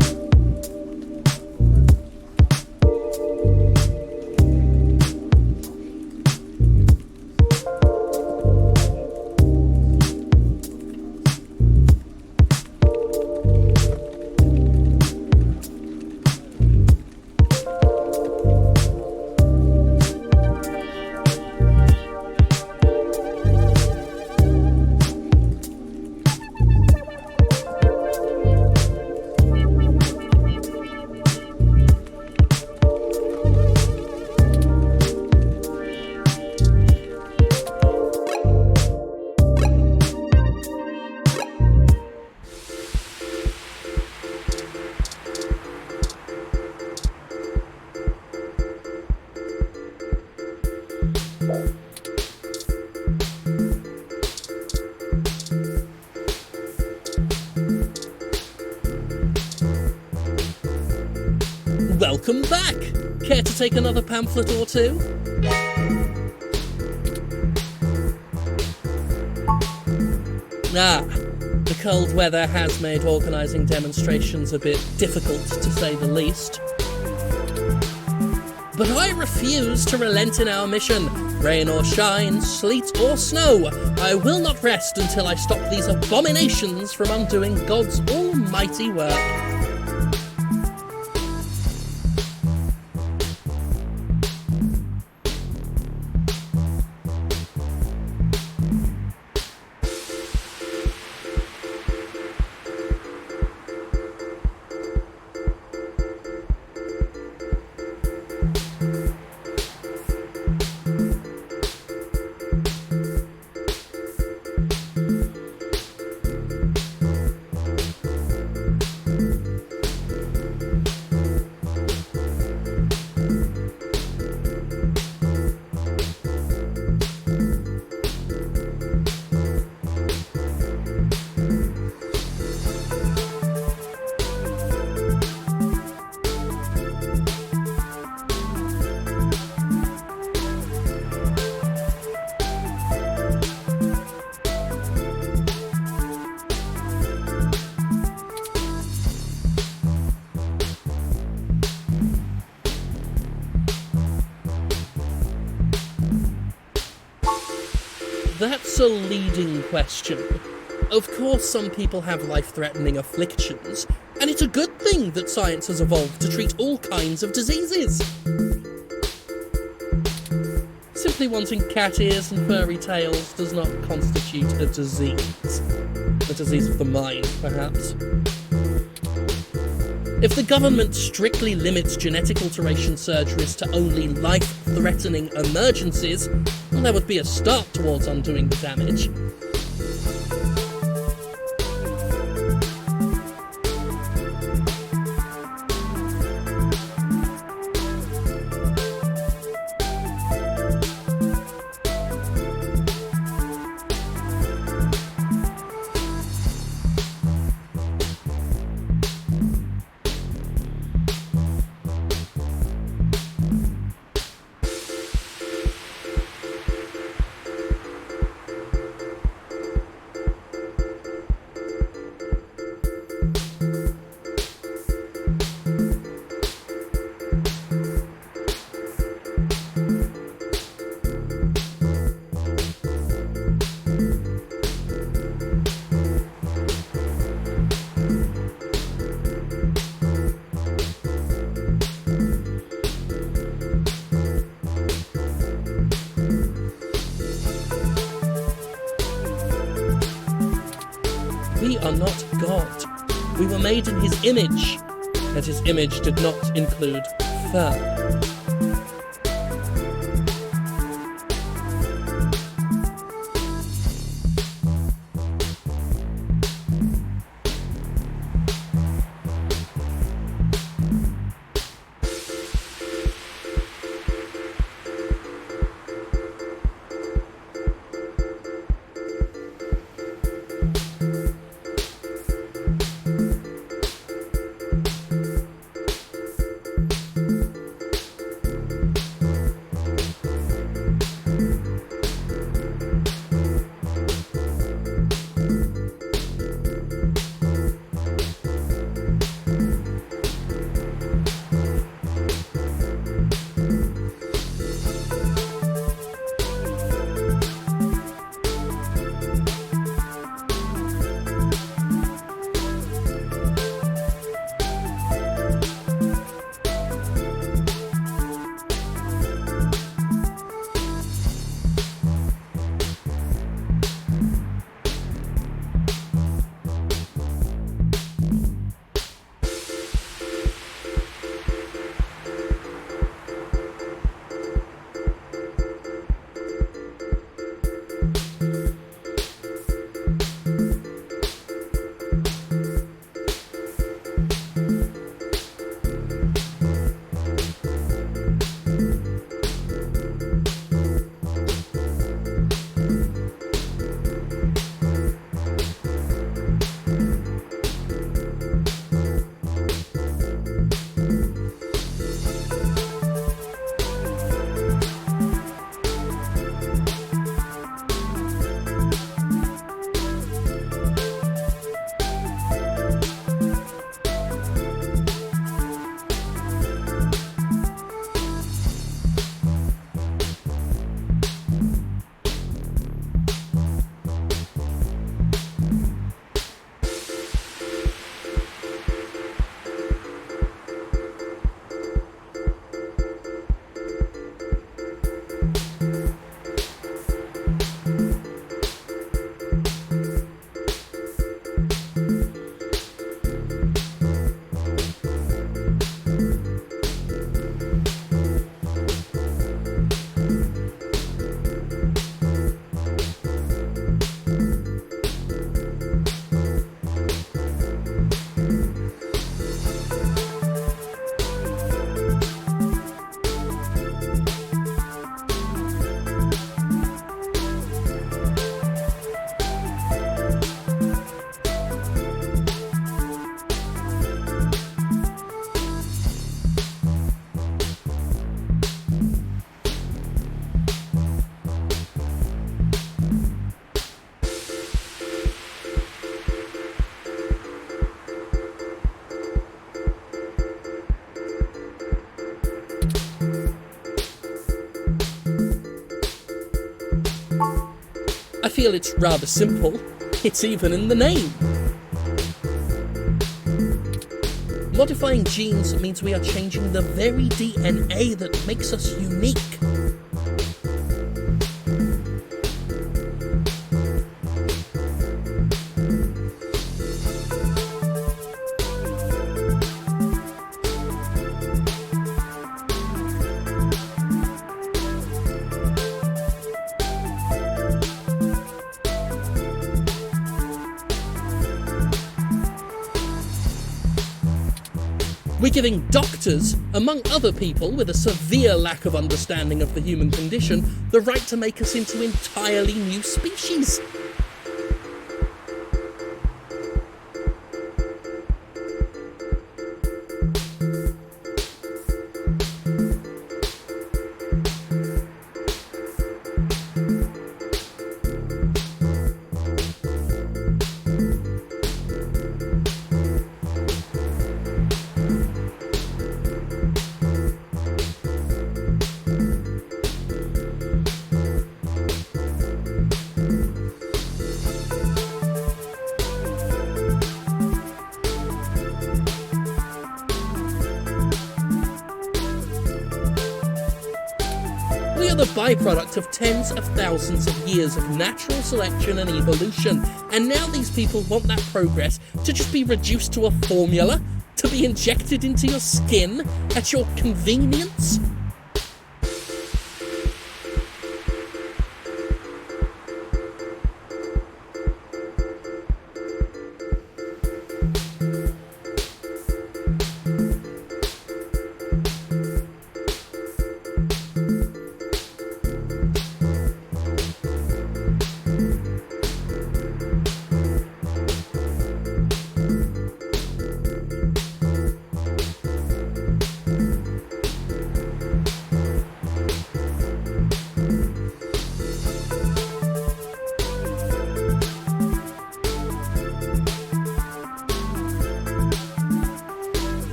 Welcome back! Care to take another pamphlet or two? The cold weather has made organising demonstrations a bit difficult, to say the least. But I refuse to relent in our mission. Rain or shine, sleet or snow, I will not rest until I stop these abominations from undoing God's almighty work. That's a leading question. Of course, some people have life-threatening afflictions, and it's a good thing that science has evolved to treat all kinds of diseases. Simply wanting cat ears and furry tails does not constitute a disease. A disease of the mind, perhaps. If the government strictly limits genetic alteration surgeries to only life-threatening emergencies, well, that would be a start towards undoing the damage. We are not God. We were made in his image, and his image did not include fur. feel it's rather simple. It's even in the name. Modifying genes means we are changing the very DNA that makes us unique. We're giving doctors, among other people with a severe lack of understanding of the human condition, the right to make us into entirely new species. We are the byproduct of tens of thousands of years of natural selection and evolution, and now these people want that progress to just be reduced to a formula, to be injected into your skin at your convenience?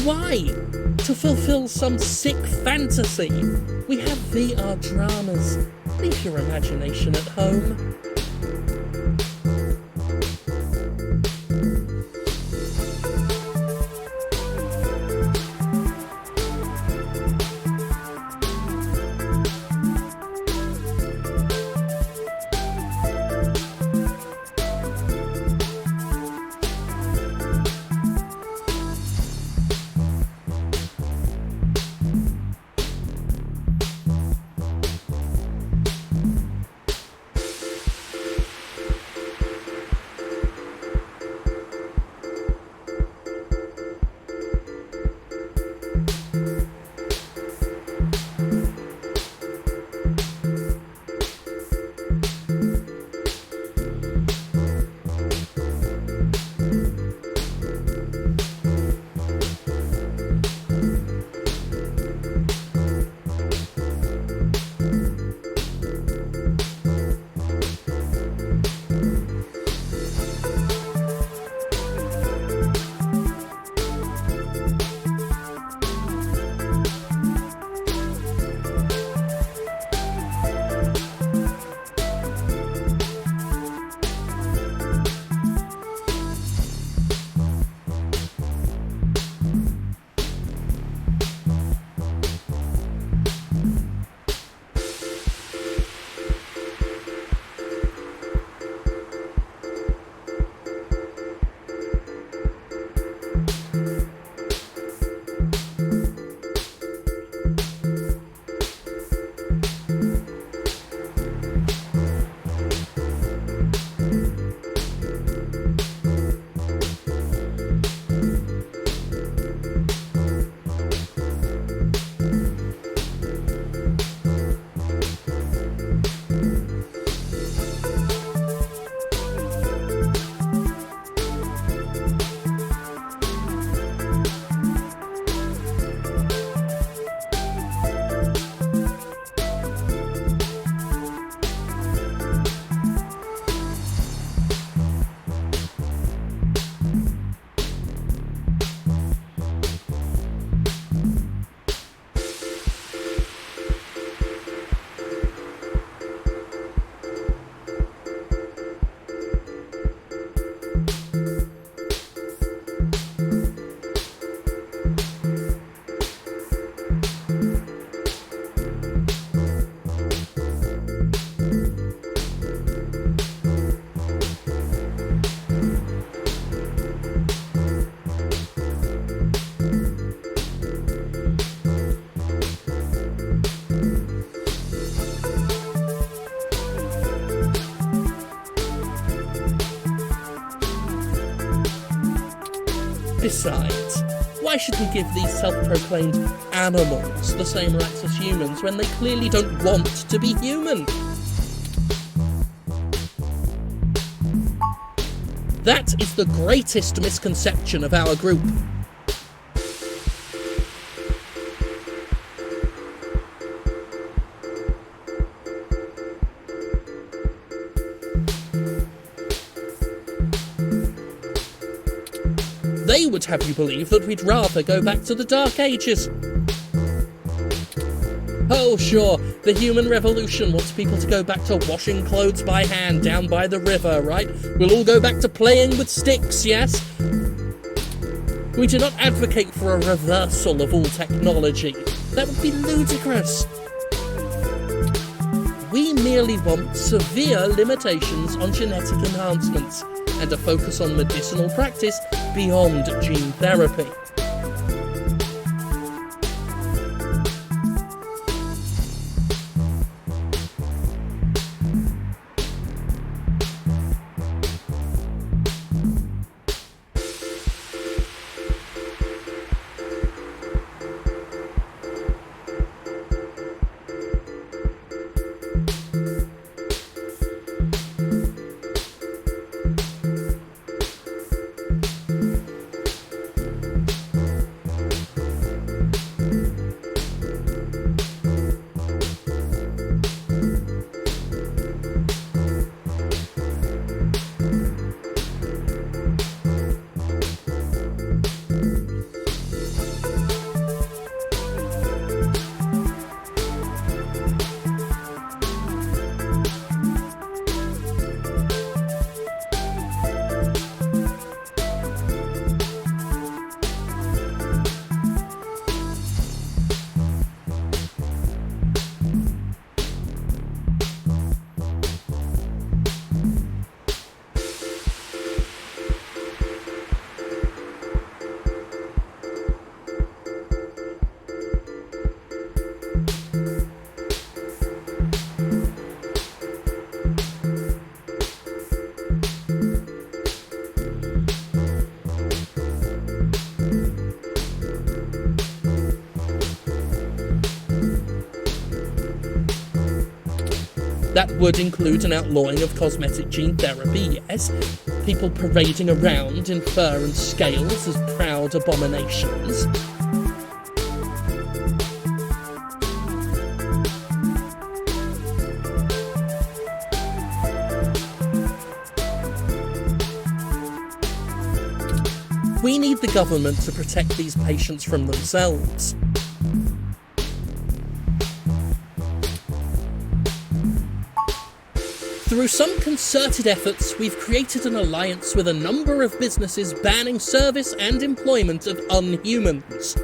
Why? To fulfill some sick fantasy. We have VR dramas. Leave your imagination at home. Besides, why should we give these self-proclaimed animals the same rights as humans when they clearly don't want to be human? That is the greatest misconception of our group. They would have you believe that we'd rather go back to the Dark Ages. Oh sure, the human revolution wants people to go back to washing clothes by hand down by the river, right? We'll all go back to playing with sticks, yes? We do not advocate for a reversal of all technology. That would be ludicrous. We merely want severe limitations on genetic enhancements and a focus on medicinal practice beyond gene therapy. That would include an outlawing of cosmetic gene therapy, yes. People parading around in fur and scales as proud abominations. We need the government to protect these patients from themselves. Through some concerted efforts, we've created an alliance with a number of businesses banning service and employment of unhumans.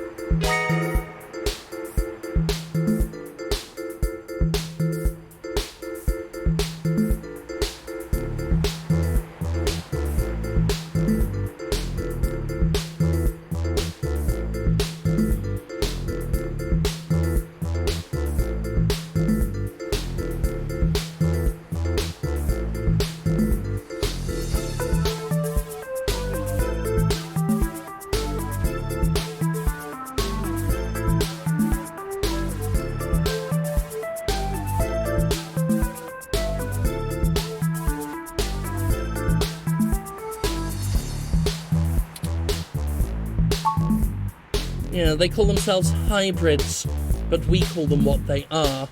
Yeah, they call themselves hybrids, but we call them what they are.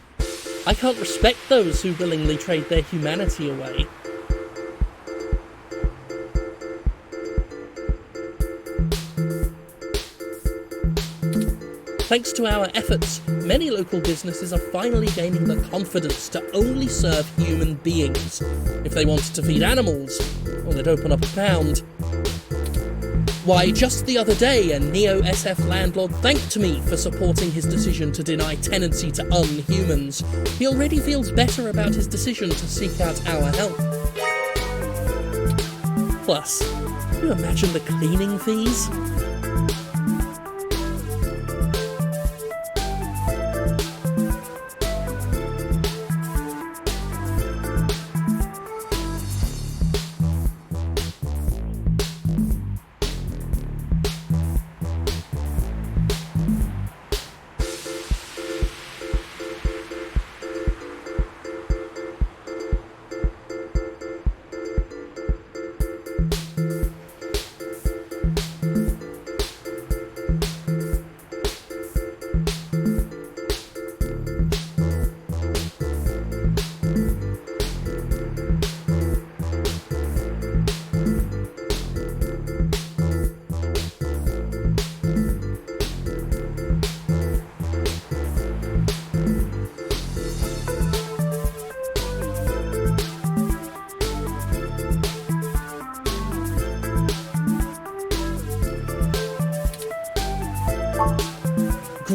I can't respect those who willingly trade their humanity away. Thanks to our efforts, many local businesses are finally gaining the confidence to only serve human beings. If they wanted to feed animals, well, they'd open up a pound. Why, just the other day, a neo-SF landlord thanked me for supporting his decision to deny tenancy to unhumans. He already feels better about his decision to seek out our help. Plus, can you imagine the cleaning fees?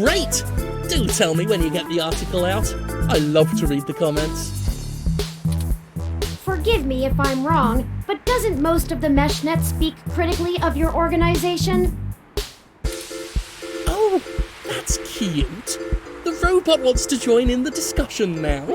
Great! Do tell me when you get the article out. I love to read the comments. Forgive me if I'm wrong, but doesn't most of the MeshNet speak critically of your organization? Oh, that's cute. The robot wants to join in the discussion now.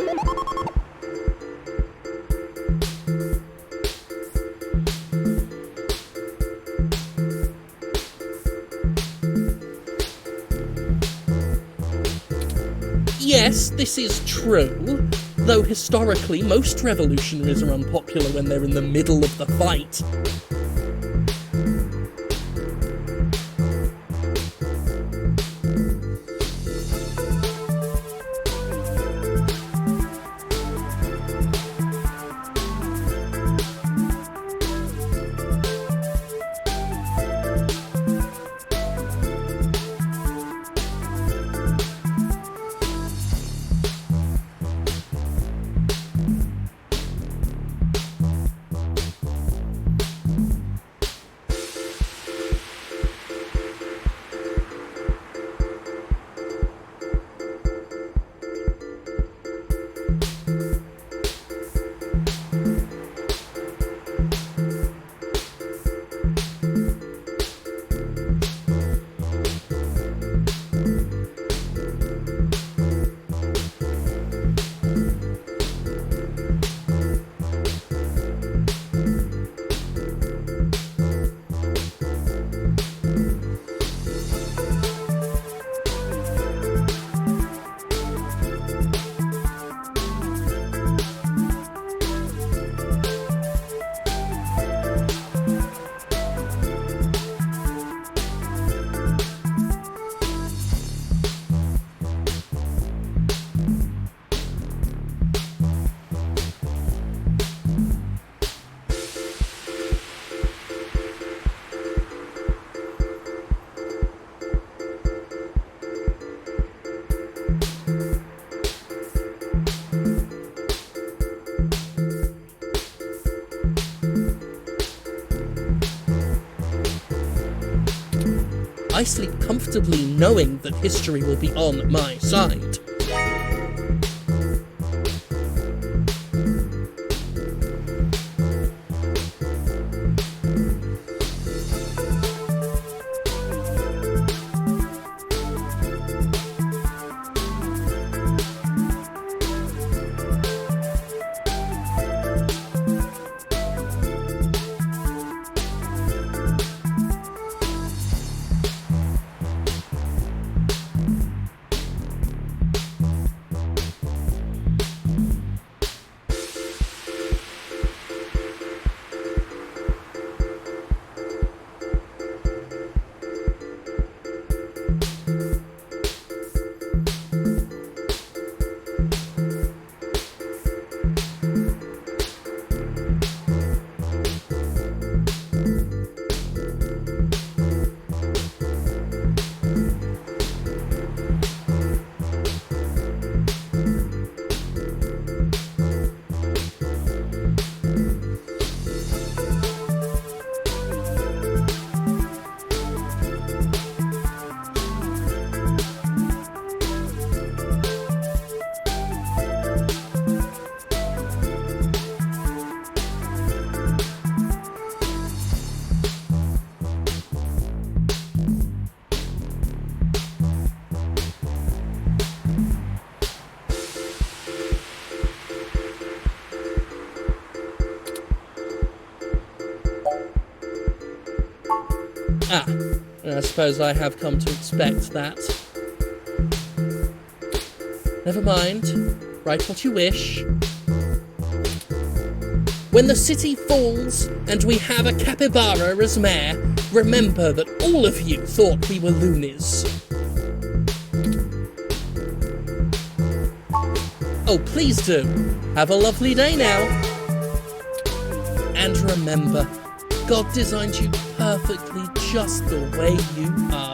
Yes, this is true, though historically most revolutionaries are unpopular when they're in the middle of the fight. I sleep comfortably knowing that history will be on my side. I suppose I have come to expect that. Never mind. Write what you wish. When the city falls and we have a capybara as mayor, remember that all of you thought we were loonies. Oh, please do. Have a lovely day now. And remember, God designed you perfectly just the way you are.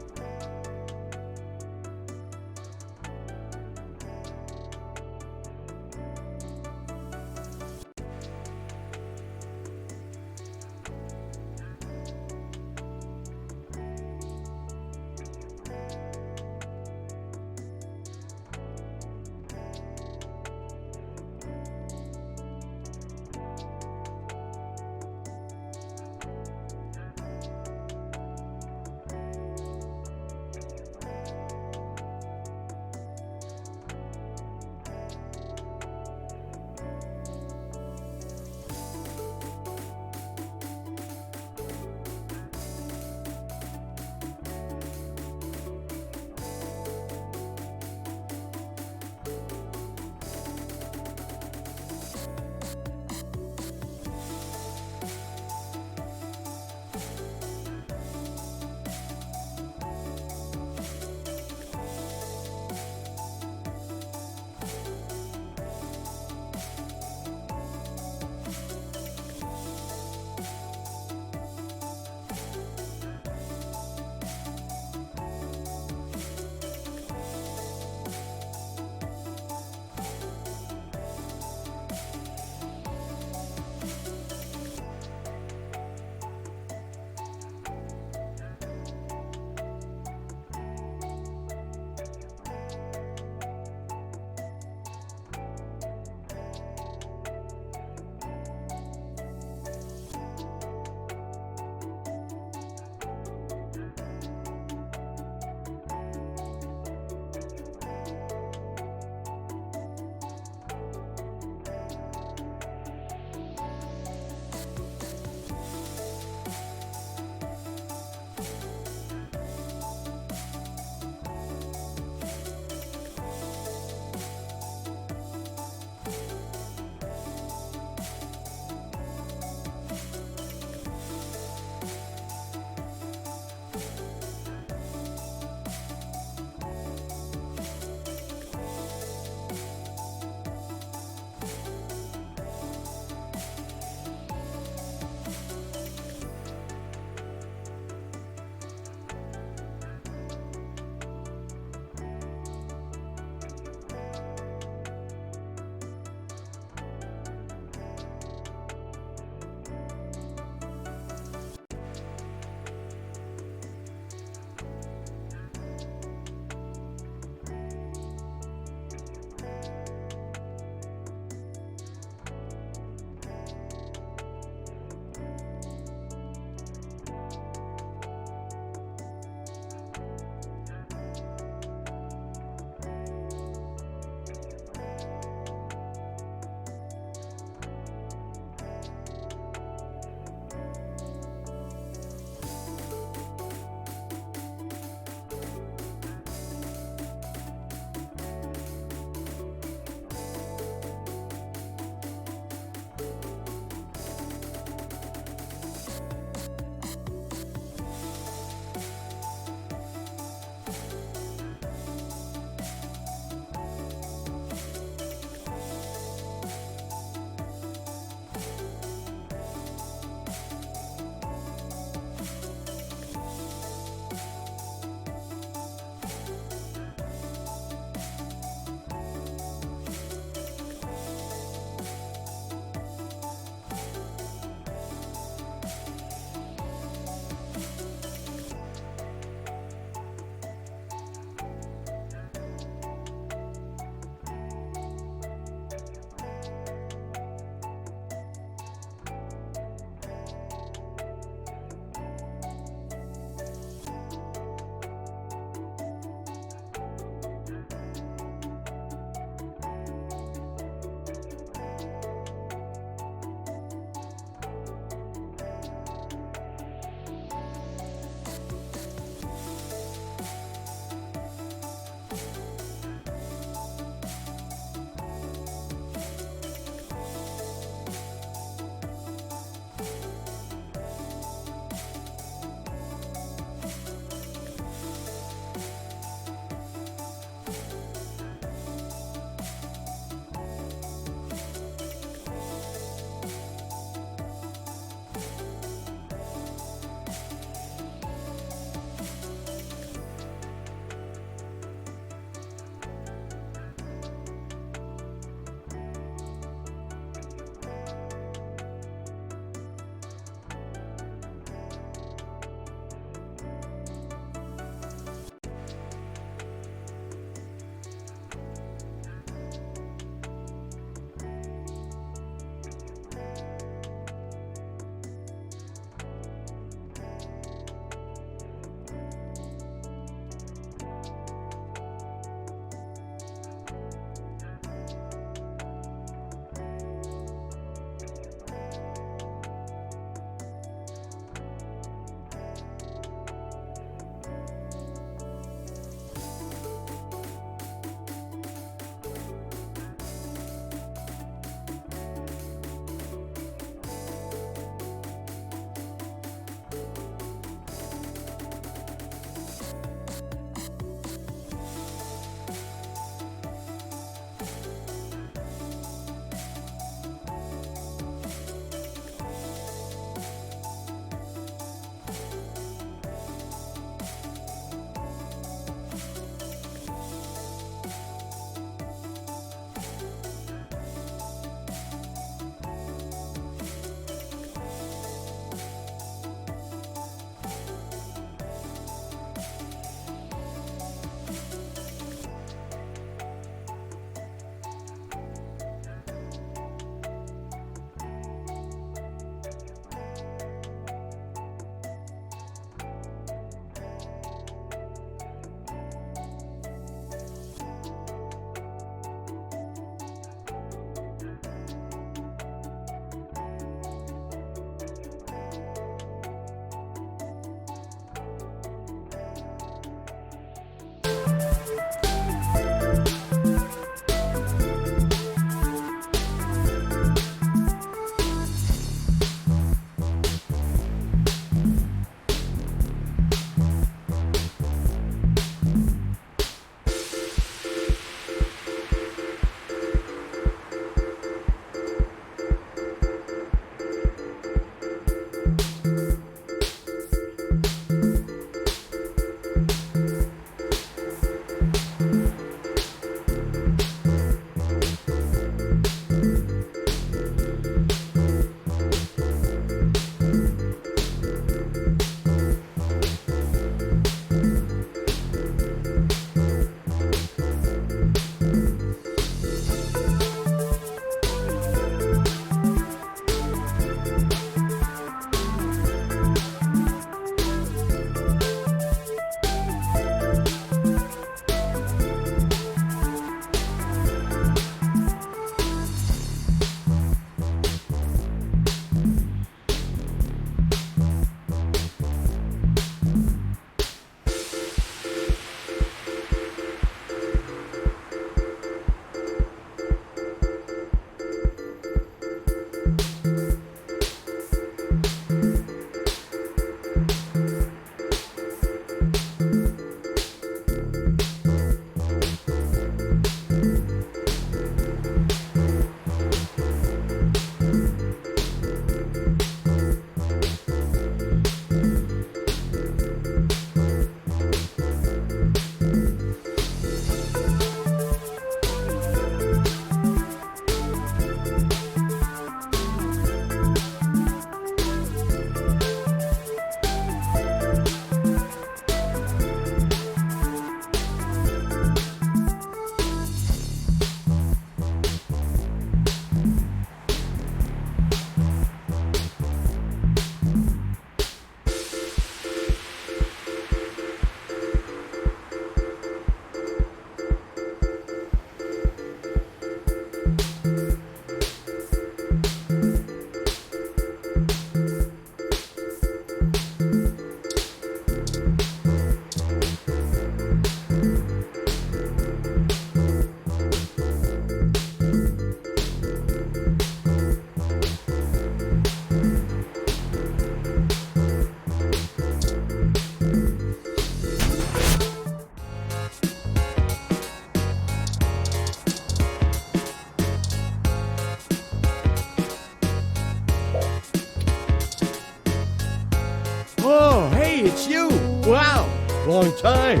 long time.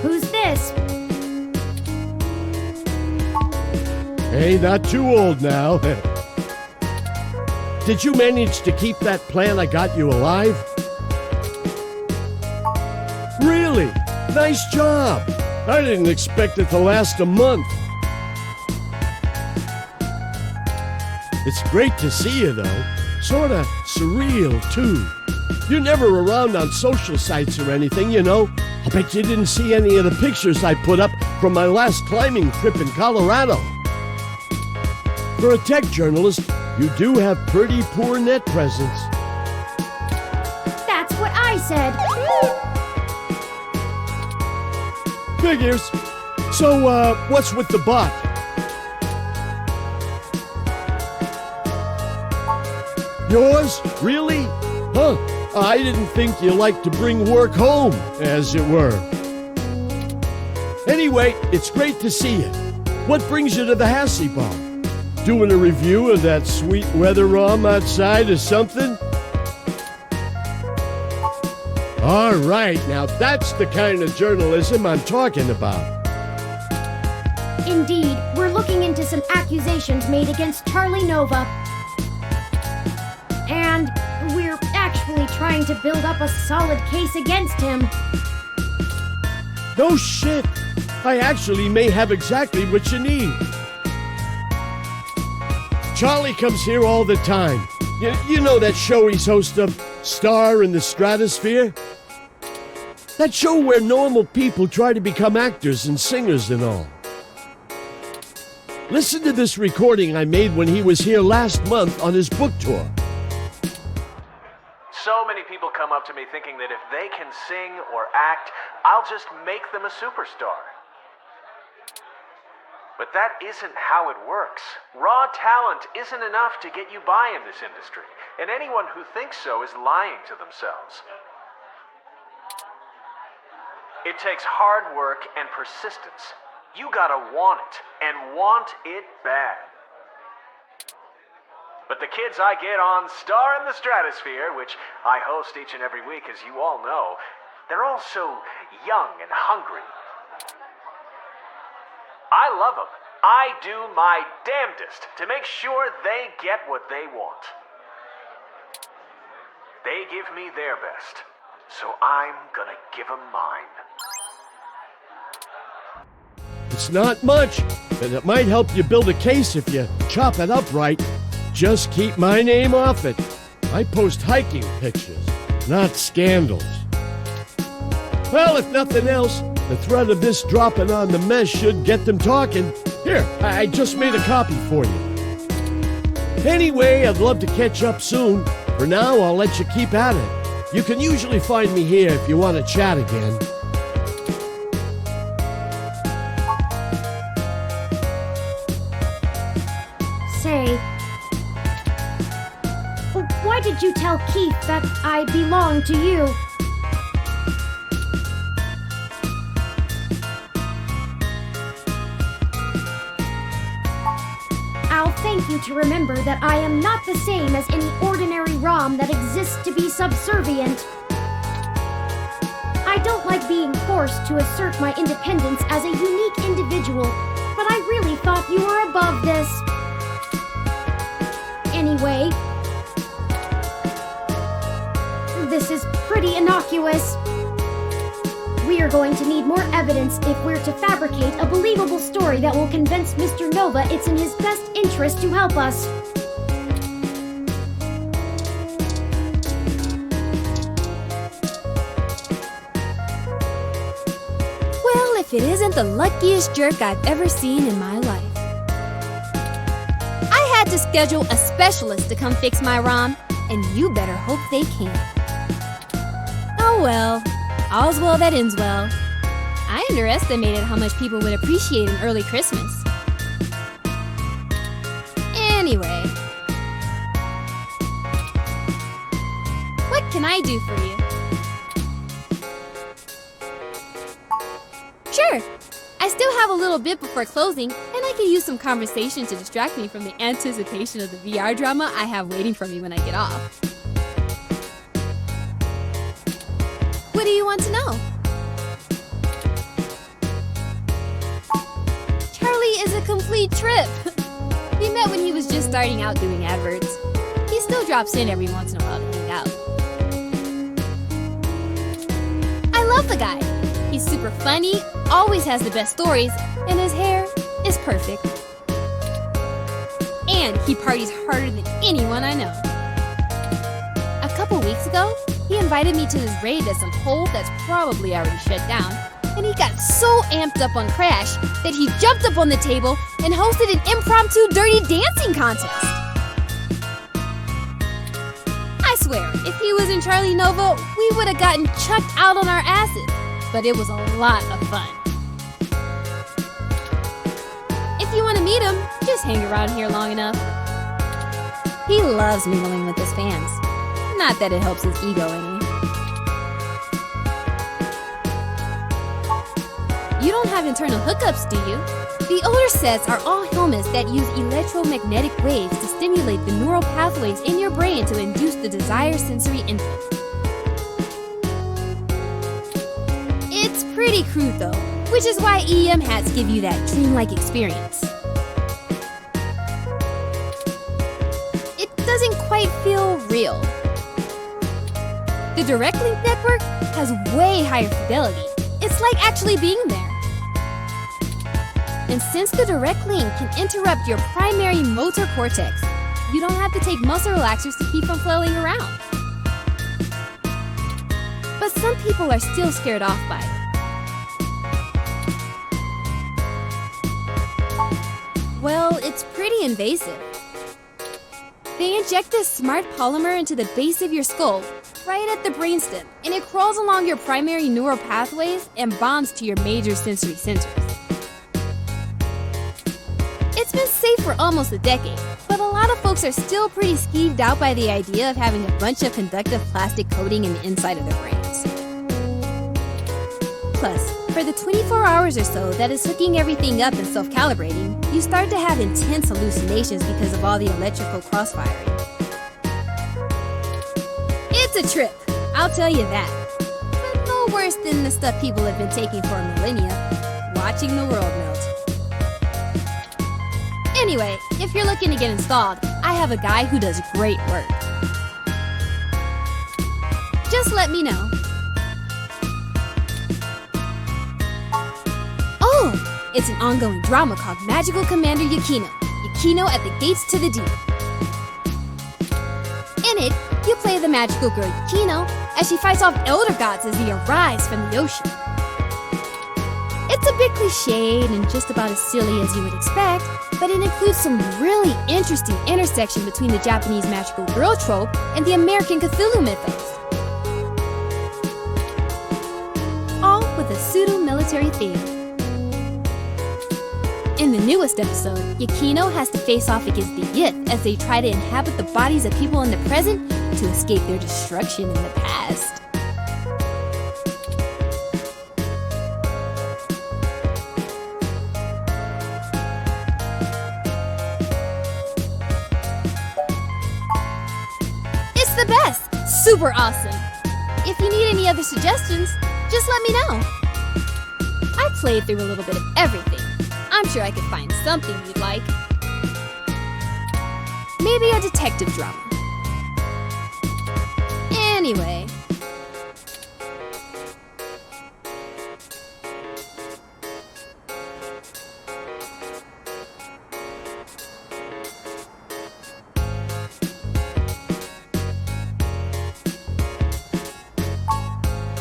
Who's this? Hey, not too old now. Did you manage to keep that plan I got you alive? Really? Nice job. I didn't expect it to last a month. It's great to see you, though. Sorta surreal, too. You're never around on social sites or anything, you know. I bet you didn't see any of the pictures I put up from my last climbing trip in Colorado. For a tech journalist, you do have pretty poor net presence. That's what I said. Figures. So, what's with the bot? Yours? Really? Huh. I didn't think you liked to bring work home, as it were. Anyway, it's great to see you. What brings you to the Hassie Bar? Doing a review of that sweet weather ROM outside or something? All right, now that's the kind of journalism I'm talking about. Indeed, we're looking into some accusations made against Charlie Nova. And we're actually trying to build up a solid case against him. No shit! I actually may have exactly what you need. Charlie comes here all the time. You know that show he's host of, Star in the Stratosphere? That show where normal people try to become actors and singers and all. Listen to this recording I made when he was here last month on his book tour. So many people come up to me thinking that if they can sing or act, I'll just make them a superstar. But that isn't how it works. Raw talent isn't enough to get you by in this industry, and anyone who thinks so is lying to themselves. It takes hard work and persistence. You gotta want it, and want it bad. But the kids I get on Star in the Stratosphere, which I host each and every week, as you all know, they're all so young and hungry. I love them. I do my damnedest to make sure they get what they want. They give me their best, so I'm gonna give them mine. It's not much, but it might help you build a case if you chop it up right. Just keep my name off it. I post hiking pictures, not scandals. Well, if nothing else, the threat of this dropping on the mesh should get them talking. Here, I just made a copy for you. Anyway, I'd love to catch up soon. For now, I'll let you keep at it. You can usually find me here if you want to chat again. Say, why did you tell Keith that I belong to you? I'll thank you to remember that I am not the same as any ordinary ROM that exists to be subservient. I don't like being forced to assert my independence as a unique individual, but I really thought you were above this. Anyway, this is pretty innocuous. We are going to need more evidence if we're to fabricate a believable story that will convince Mr. Nova it's in his best interest to help us. Well, if it isn't the luckiest jerk I've ever seen in my life. I had to schedule a specialist to come fix my ROM, and you better hope they can. Oh well, all's well that ends well. I underestimated how much people would appreciate an early Christmas. Anyway, what can I do for you? Sure, I still have a little bit before closing, and I could use some conversation to distract me from the anticipation of the VR drama I have waiting for me when I get off. What do you want to know? Charlie is a complete trip. We met when he was just starting out doing adverts. He still drops in every once in a while to hang out. I love the guy. He's super funny, always has the best stories, and his hair is perfect. And he parties harder than anyone I know. A couple weeks ago, he invited me to this raid at some hole that's probably already shut down, and he got so amped up on Crash that he jumped up on the table and hosted an impromptu dirty dancing contest. I swear, if he was in Charlie Nova, we would have gotten chucked out on our asses, but it was a lot of fun. If you want to meet him, just hang around here long enough. He loves mingling with his fans. Not that it helps his ego any. You don't have internal hookups, do you? The older sets are all helmets that use electromagnetic waves to stimulate the neural pathways in your brain to induce the desired sensory input. It's pretty crude though, which is why EM hats give you that dreamlike experience. It doesn't quite feel real. The Direct Link network has way higher fidelity. It's like actually being there. And since the Direct Link can interrupt your primary motor cortex, you don't have to take muscle relaxers to keep from flailing around. But some people are still scared off by it. Well, it's pretty invasive. They inject this smart polymer into the base of your skull, right at the brainstem, and it crawls along your primary neural pathways and bonds to your major sensory centers. It's been safe for almost a decade, but a lot of folks are still pretty skeeved out by the idea of having a bunch of conductive plastic coating in the inside of their brains. Plus, for the 24 hours or so that is hooking everything up and self-calibrating, you start to have intense hallucinations because of all the electrical crossfiring. It's a trip, I'll tell you that. But no worse than the stuff people have been taking for millennia, watching the world melt. Anyway, if you're looking to get installed, I have a guy who does great work. Just let me know. Oh, it's an ongoing drama called Magical Commander Yukino. Yukino at the Gates to the Deep. In it, you play the magical girl Yukino as she fights off elder gods as they arise from the ocean. It's a bit cliched and just about as silly as you would expect, but it includes some really interesting intersection between the Japanese magical girl trope and the American Cthulhu mythos. All with a pseudo-military theme. In the newest episode, Yukino has to face off against the Yith as they try to inhabit the bodies of people in the present to escape their destruction in the past. It's the best! Super awesome! If you need any other suggestions, just let me know. I played through a little bit of everything. I'm sure I could find something you'd like. Maybe a detective drama. Anyway.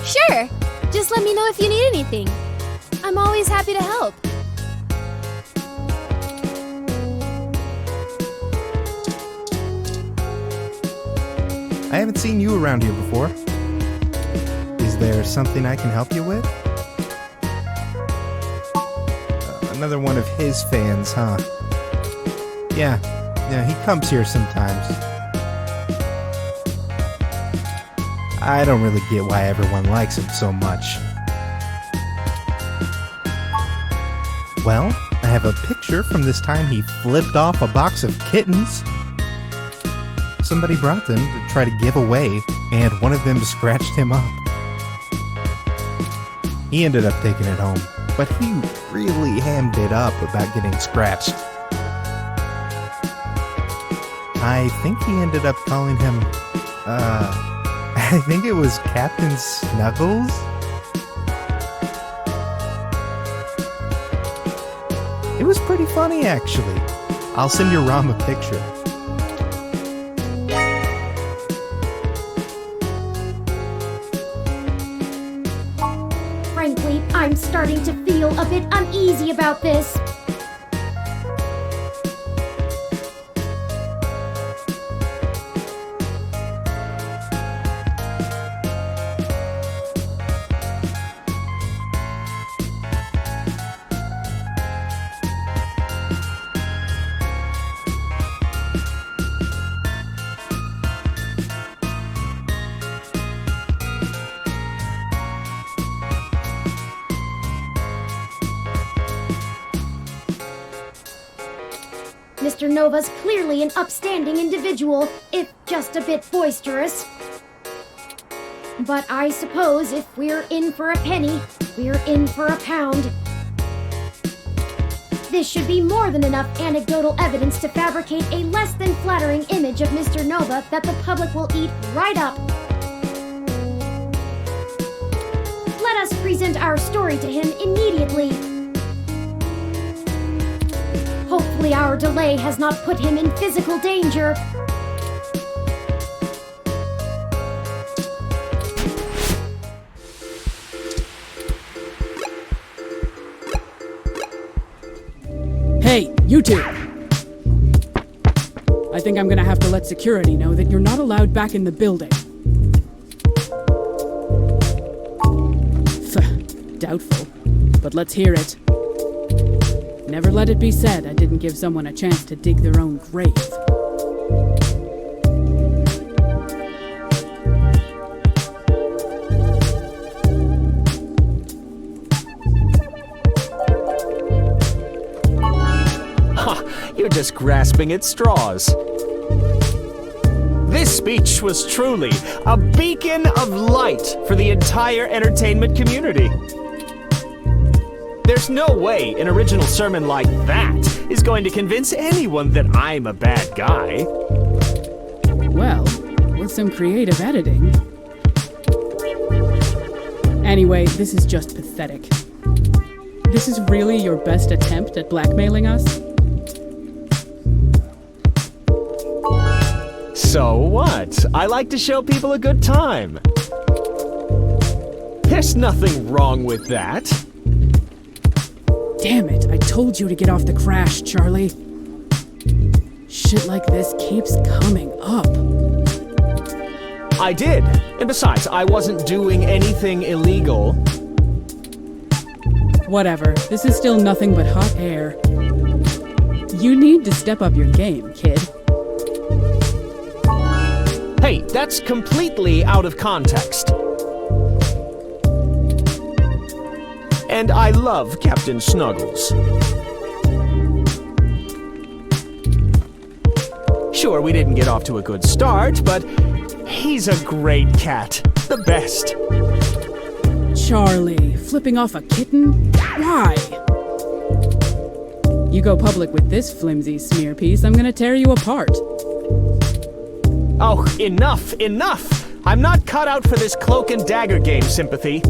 Sure! Just let me know if you need anything. I'm always happy to help. I haven't seen you around here before. Is there something I can help you with? Another one of his fans, huh? Yeah, he comes here sometimes. I don't really get why everyone likes him so much. Well, I have a picture from this time he flipped off a box of kittens. Somebody brought them to try to give away, and one of them scratched him up. He ended up taking it home, but he really hammed it up about getting scratched. I think he ended up calling him, I think it was Captain Snuggles? It was pretty funny, actually. I'll send your Rom a picture. Frankly, I'm starting to feel a bit uneasy about this. Mr. Nova's clearly an upstanding individual, if just a bit boisterous. But I suppose if we're in for a penny, we're in for a pound. This should be more than enough anecdotal evidence to fabricate a less than flattering image of Mr. Nova that the public will eat right up. Let us present our story to him immediately. Hopefully our delay has not put him in physical danger. Hey, you two! I think I'm gonna have to let security know that you're not allowed back in the building. Doubtful, but let's hear it. Never let it be said I didn't give someone a chance to dig their own grave. You're just grasping at straws. This speech was truly a beacon of light for the entire entertainment community. There's no way an original sermon like that is going to convince anyone that I'm a bad guy. Well, with some creative editing. Anyway, this is just pathetic. This is really your best attempt at blackmailing us? So what? I like to show people a good time. There's nothing wrong with that. Damn it, I told you to get off the crash, Charlie. Shit like this keeps coming up. I did. And besides, I wasn't doing anything illegal. Whatever, this is still nothing but hot air. You need to step up your game, kid. Hey, that's completely out of context. And I love Captain Snuggles. Sure, we didn't get off to a good start, but he's a great cat. The best. Charlie, flipping off a kitten? Why? You go public with this flimsy smear piece, I'm gonna tear you apart. Oh, enough, enough! I'm not cut out for this cloak and dagger game, Sympathy.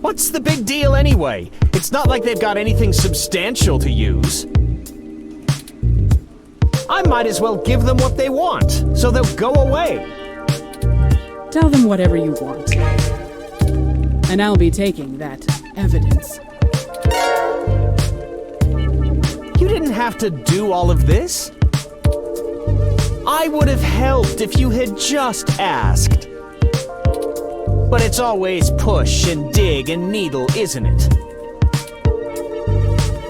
What's the big deal anyway? It's not like they've got anything substantial to use. I might as well give them what they want, so they'll go away. Tell them whatever you want. And I'll be taking that evidence. You didn't have to do all of this. I would have helped if you had just asked. But it's always push and dig and needle, isn't it?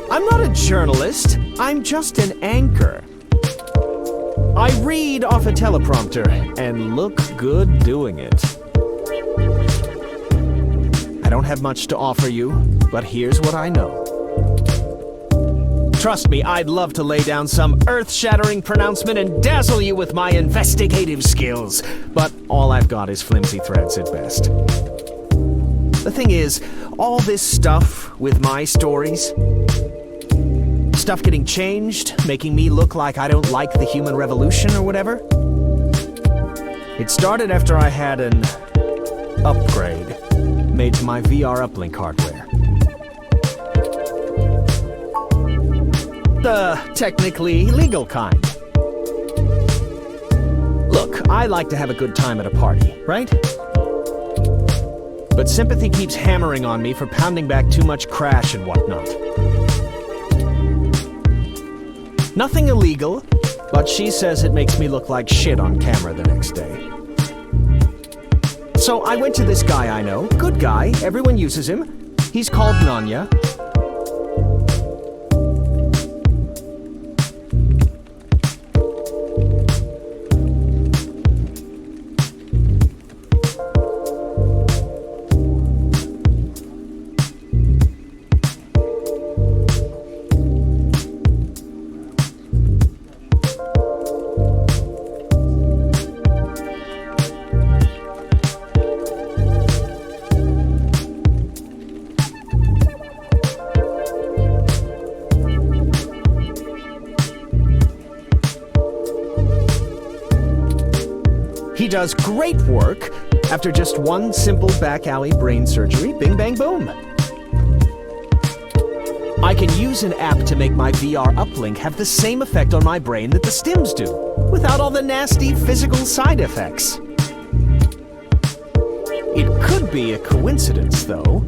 I'm not a journalist. I'm just an anchor. I read off a teleprompter and look good doing it. I don't have much to offer you, but here's what I know. Trust me, I'd love to lay down some earth-shattering pronouncement and dazzle you with my investigative skills, but all I've got is flimsy threads at best. The thing is, all this stuff with my stories, stuff getting changed, making me look like I don't like the human revolution or whatever, it started after I had an upgrade made to my VR uplink hardware. The technically legal kind. Look, I like to have a good time at a party, right? But sympathy keeps hammering on me for pounding back too much crash and whatnot. Nothing illegal, but she says it makes me look like shit on camera the next day. So I went to this guy I know, good guy, everyone uses him. He's called Nanya. He does great work after just one simple back alley brain surgery, bing bang boom. I can use an app to make my VR uplink have the same effect on my brain that the stims do, without all the nasty physical side effects. It could be a coincidence, though.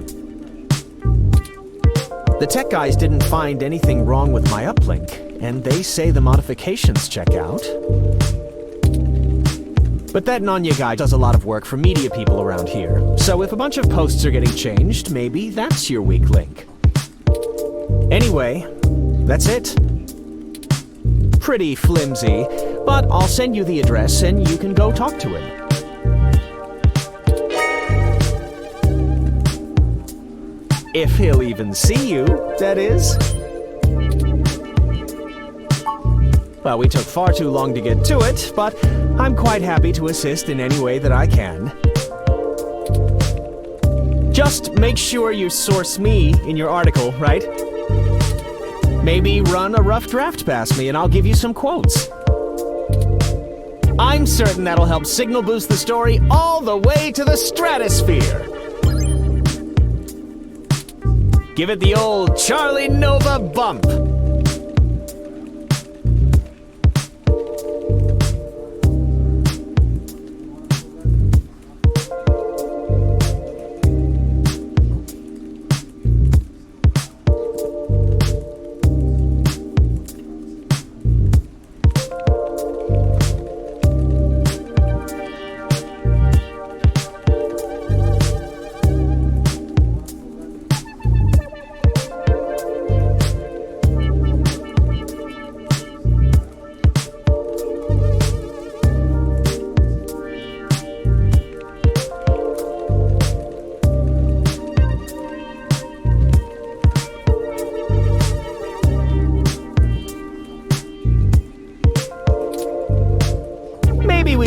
The tech guys didn't find anything wrong with my uplink, and they say the modifications check out. But that Nanya guy does a lot of work for media people around here, so if a bunch of posts are getting changed, maybe that's your weak link. Anyway, that's it. Pretty flimsy, but I'll send you the address and you can go talk to him. If he'll even see you, that is. Well, we took far too long to get to it, but I'm quite happy to assist in any way that I can. Just make sure you source me in your article, right? Maybe run a rough draft past me and I'll give you some quotes. I'm certain that'll help signal boost the story all the way to the stratosphere. Give it the old Charlie Nova bump.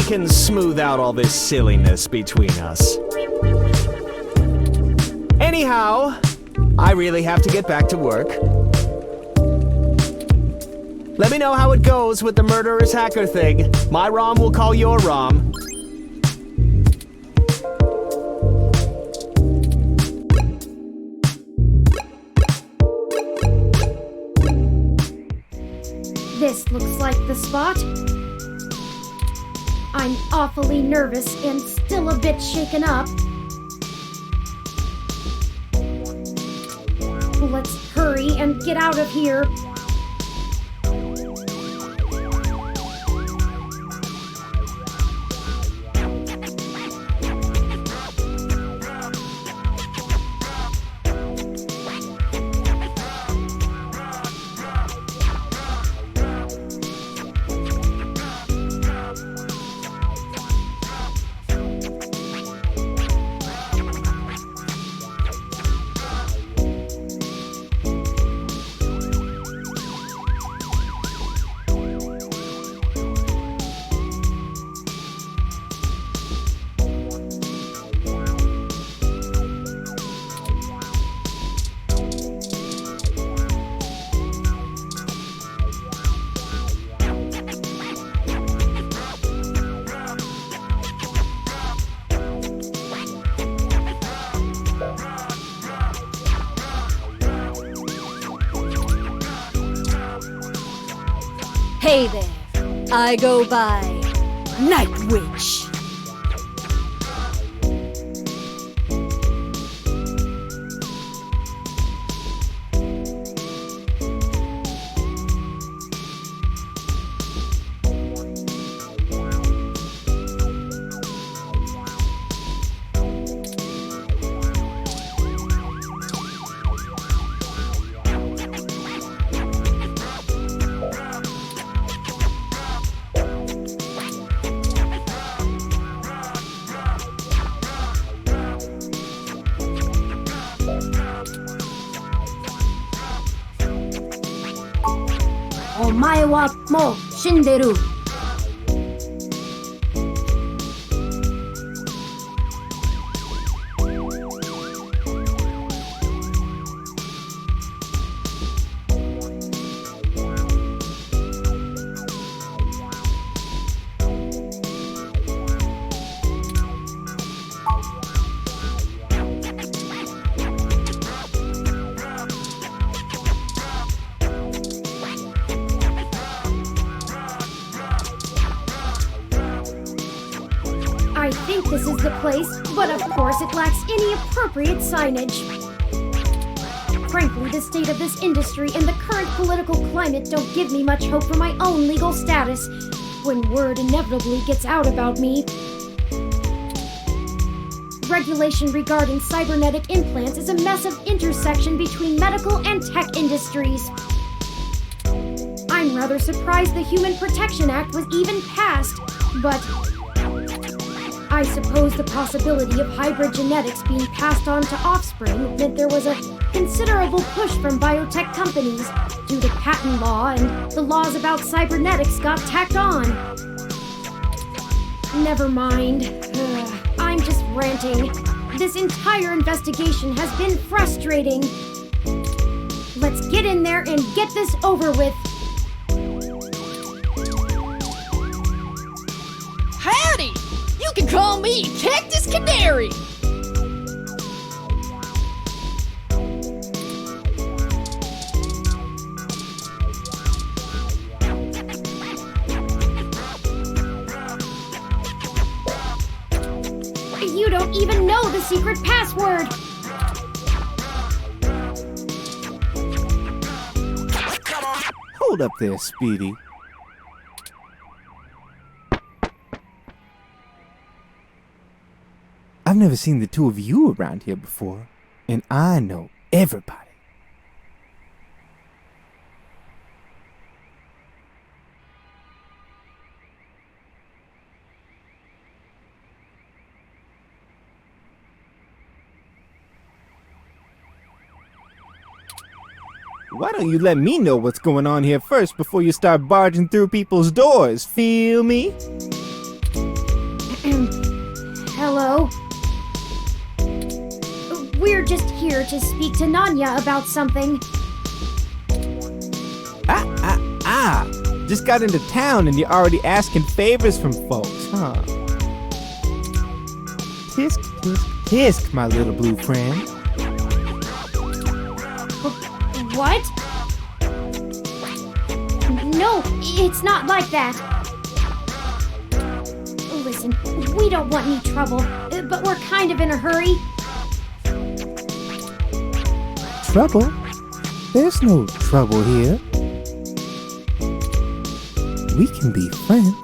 Can smooth out all this silliness between us. Anyhow, I really have to get back to work. Let me know how it goes with the murderous hacker thing. My ROM will call your ROM. This looks like the spot. I'm awfully nervous and still a bit shaken up. Let's hurry and get out of here. Hey there, I go by Night Witch. Omae wa mo shinderu. I think this is the place, but of course it lacks any appropriate signage. Frankly, the state of this industry and the current political climate don't give me much hope for my own legal status when word inevitably gets out about me. Regulation regarding cybernetic implants is a massive intersection between medical and tech industries. I'm rather surprised the Human Protection Act was even passed, but I suppose the possibility of hybrid genetics being passed on to offspring meant there was a considerable push from biotech companies due to patent law, and the laws about cybernetics got tacked on. Never mind. I'm just ranting. This entire investigation has been frustrating. Let's get in there and get this over with. Howdy! You can call me Cactus Canary! You don't even know the secret password! Hold up there, Speedy. I've never seen the two of you around here before, and I know everybody. Why don't you let me know what's going on here first before you start barging through people's doors? Feel me? Hello? We're just here to speak to Nanya about something. Just got into town and you're already asking favors from folks, huh? Tisk, tisk, tisk, my little blue friend. What? No, it's not like that. Listen, we don't want any trouble, but we're kind of in a hurry. Trouble? There's no trouble here. We can be friends.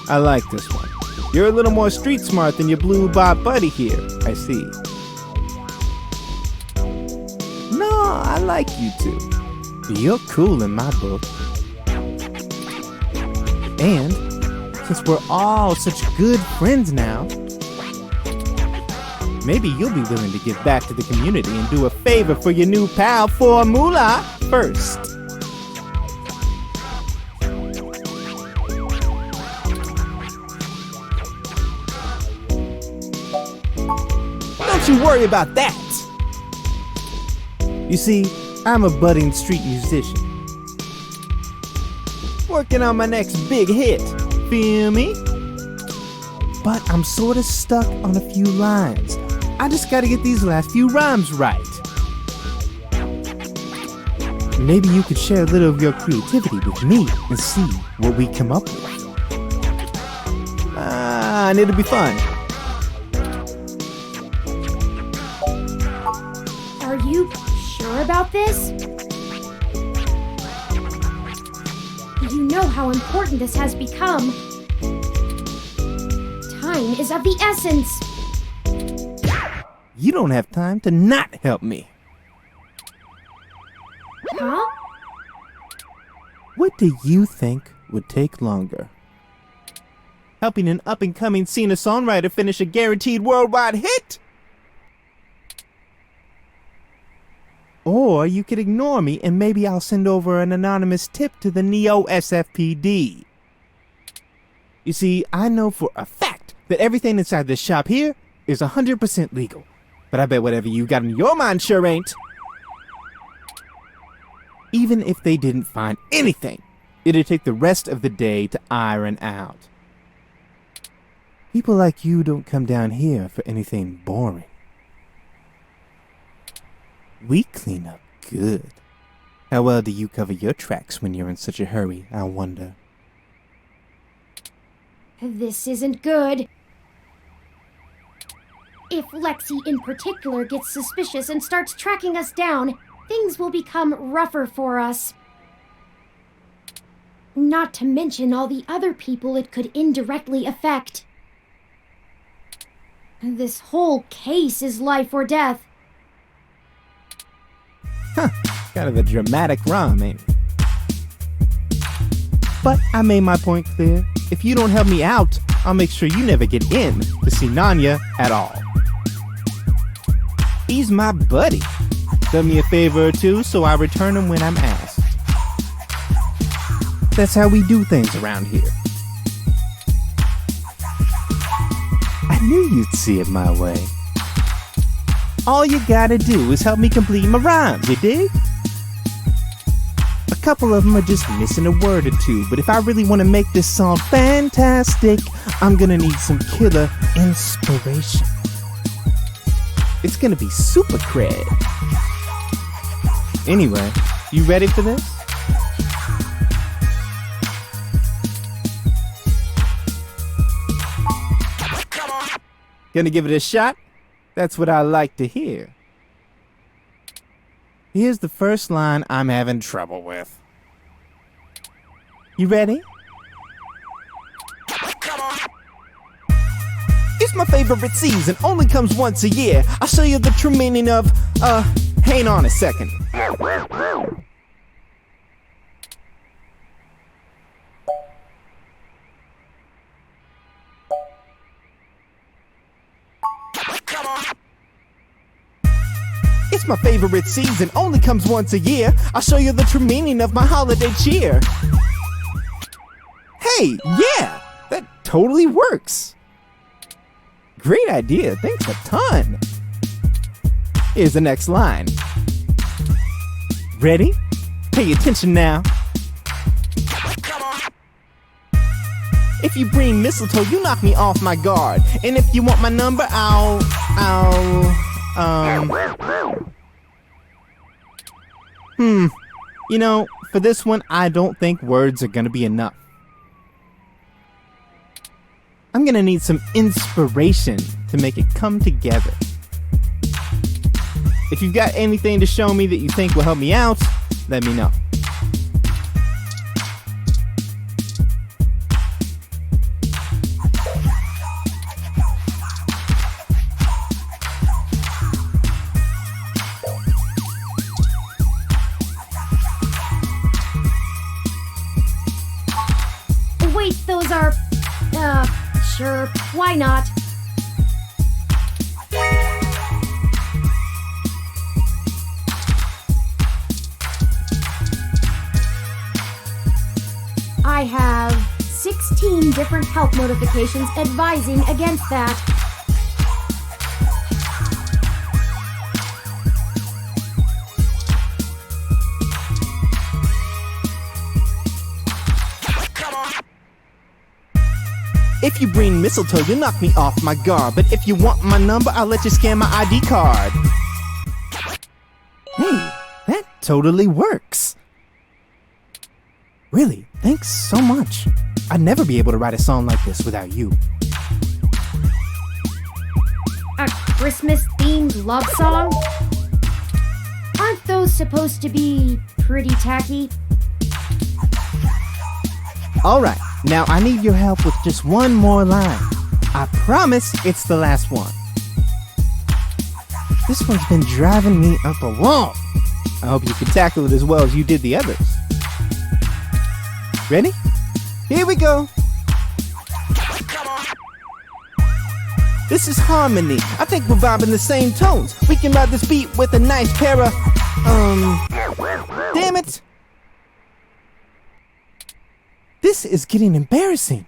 I like this one. You're a little more street smart than your blue bot buddy here, I see. No, I like you two. You're cool in my book. And since we're all such good friends now, maybe you'll be willing to give back to the community and do a favor for your new pal Formula first. Don't you worry about that. You see, I'm a budding street musician. Working on my next big hit. Feel me? But I'm sorta stuck on a few lines. I just gotta get these last few rhymes right. Maybe you could share a little of your creativity with me and see what we come up with. And it'll be fun. Are you sure about this? You know how important this has become. Time is of the essence. You don't have time to not help me. Huh? What do you think would take longer? Helping an up-and-coming singer-songwriter finish a guaranteed worldwide hit? Or you could ignore me and maybe I'll send over an anonymous tip to the Neo SFPD. You see, I know for a fact that everything inside this shop here is 100% legal. But I bet whatever you got in your mind sure ain't. Even if they didn't find anything, it'd take the rest of the day to iron out. People like you don't come down here for anything boring. We clean up good. How well do you cover your tracks when you're in such a hurry, I wonder? This isn't good. If Lexi in particular gets suspicious and starts tracking us down, things will become rougher for us. Not to mention all the other people it could indirectly affect. This whole case is life or death. Kind of a dramatic rhyme, ain't it? But I made my point clear. If you don't help me out, I'll make sure you never get in to see Nanya at all. He's my buddy. Done me a favor or two, so I return him when I'm asked. That's how we do things around here. I knew you'd see it my way. All you gotta do is help me complete my rhymes, you dig? A couple of them are just missing a word or two, but if I really want to make this song fantastic, I'm gonna need some killer inspiration. It's gonna be super cred. Anyway, you ready for this? Gonna give it a shot? That's what I like to hear. Here's the first line I'm having trouble with. You ready? It's my favorite season, only comes once a year. I'll show you the true meaning of, hang on a second. It's my favorite season, only comes once a year. I'll show you the true meaning of my holiday cheer. Hey, yeah, that totally works. Great idea, thanks a ton. Here's the next line. Ready? Pay attention now. If you bring mistletoe, you knock me off my guard. And if you want my number, You know, for this one, I don't think words are gonna be enough. I'm gonna need some inspiration to make it come together. If you've got anything to show me that you think will help me out, let me know. Wait, those are... sure, why not? I have 16 different help notifications advising against that. If you bring mistletoe, you knock me off my guard. But if you want my number, I'll let you scan my ID card. Hey, that totally works. Really, thanks so much. I'd never be able to write a song like this without you. A Christmas-themed love song? Aren't those supposed to be pretty tacky? Alright, now I need your help with just one more line. I promise it's the last one. This one's been driving me up a wall. I hope you can tackle it as well as you did the others. Ready? Here we go. This is harmony. I think we're vibing the same tones. We can ride this beat with a nice pair of... Damn it! This is getting embarrassing.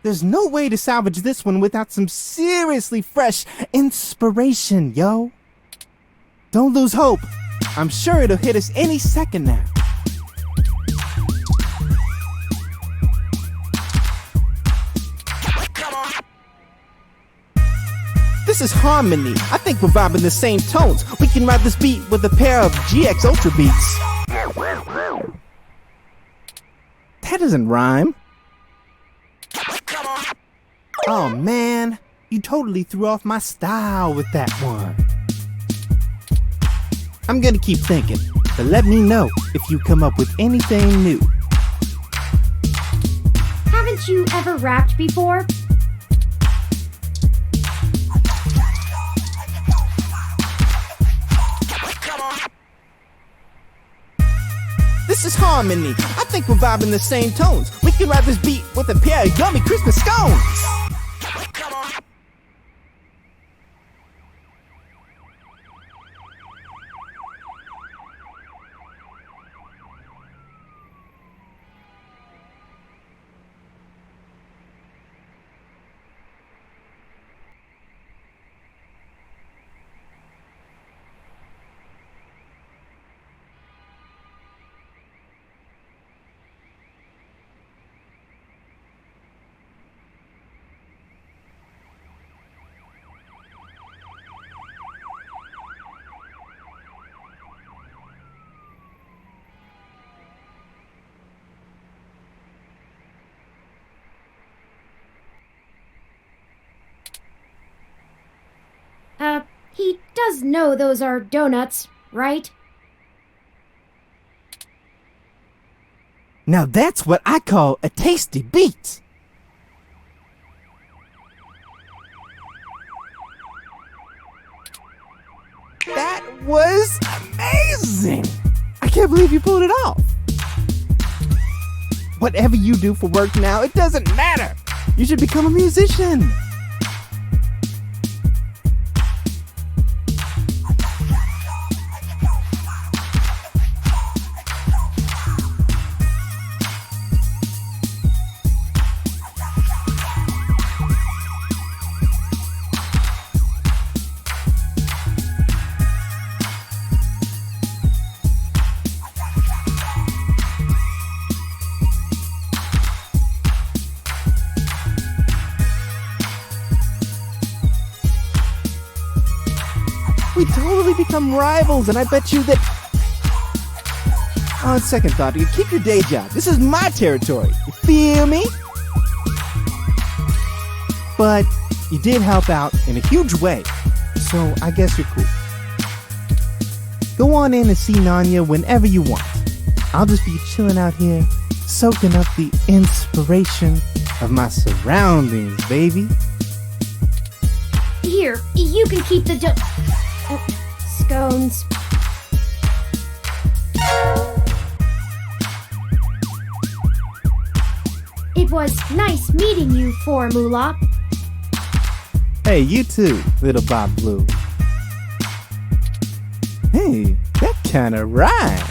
There's no way to salvage this one without some seriously fresh inspiration, yo. Don't lose hope. I'm sure it'll hit us any second now. This is harmony. I think we're vibing the same tones. We can ride this beat with a pair of GX Ultra beats. That doesn't rhyme. Oh man, you totally threw off my style with that one. I'm gonna keep thinking, but let me know if you come up with anything new. Haven't you ever rapped before? This is harmony. I think we're vibing the same tones. We can ride this beat with a pair of yummy Christmas scones. He does know those are donuts, right? Now that's what I call a tasty beat. That was amazing! I can't believe you pulled it off. Whatever you do for work now, it doesn't matter. You should become a musician. We totally become rivals, and I bet you that... On second thought, you keep your day job. This is my territory. You feel me? But you did help out in a huge way, so I guess you're cool. Go on in and see Nanya whenever you want. I'll just be chilling out here, soaking up the inspiration of my surroundings, baby. Here, you can keep the scones. It was nice meeting you, Formula. Hey, you too, little Bob Blue. Hey, that kinda rhymes.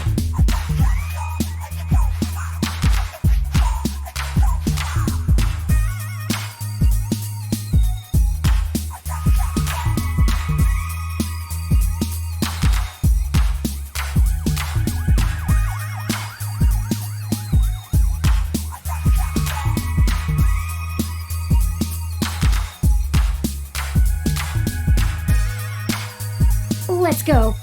Let's go.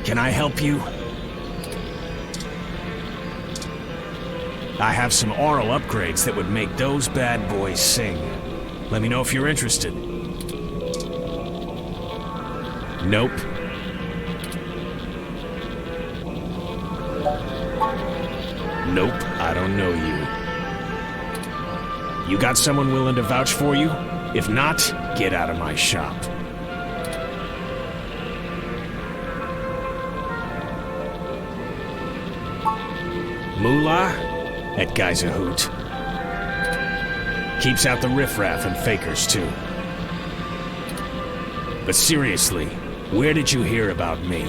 Can I help you? I have some oral upgrades that would make those bad boys sing. Let me know if you're interested. Nope. Nope, I don't know you. You got someone willing to vouch for you? If not, get out of my shop. Moolah? That guy's a hoot. Keeps out the riffraff and fakers, too. But seriously, where did you hear about me?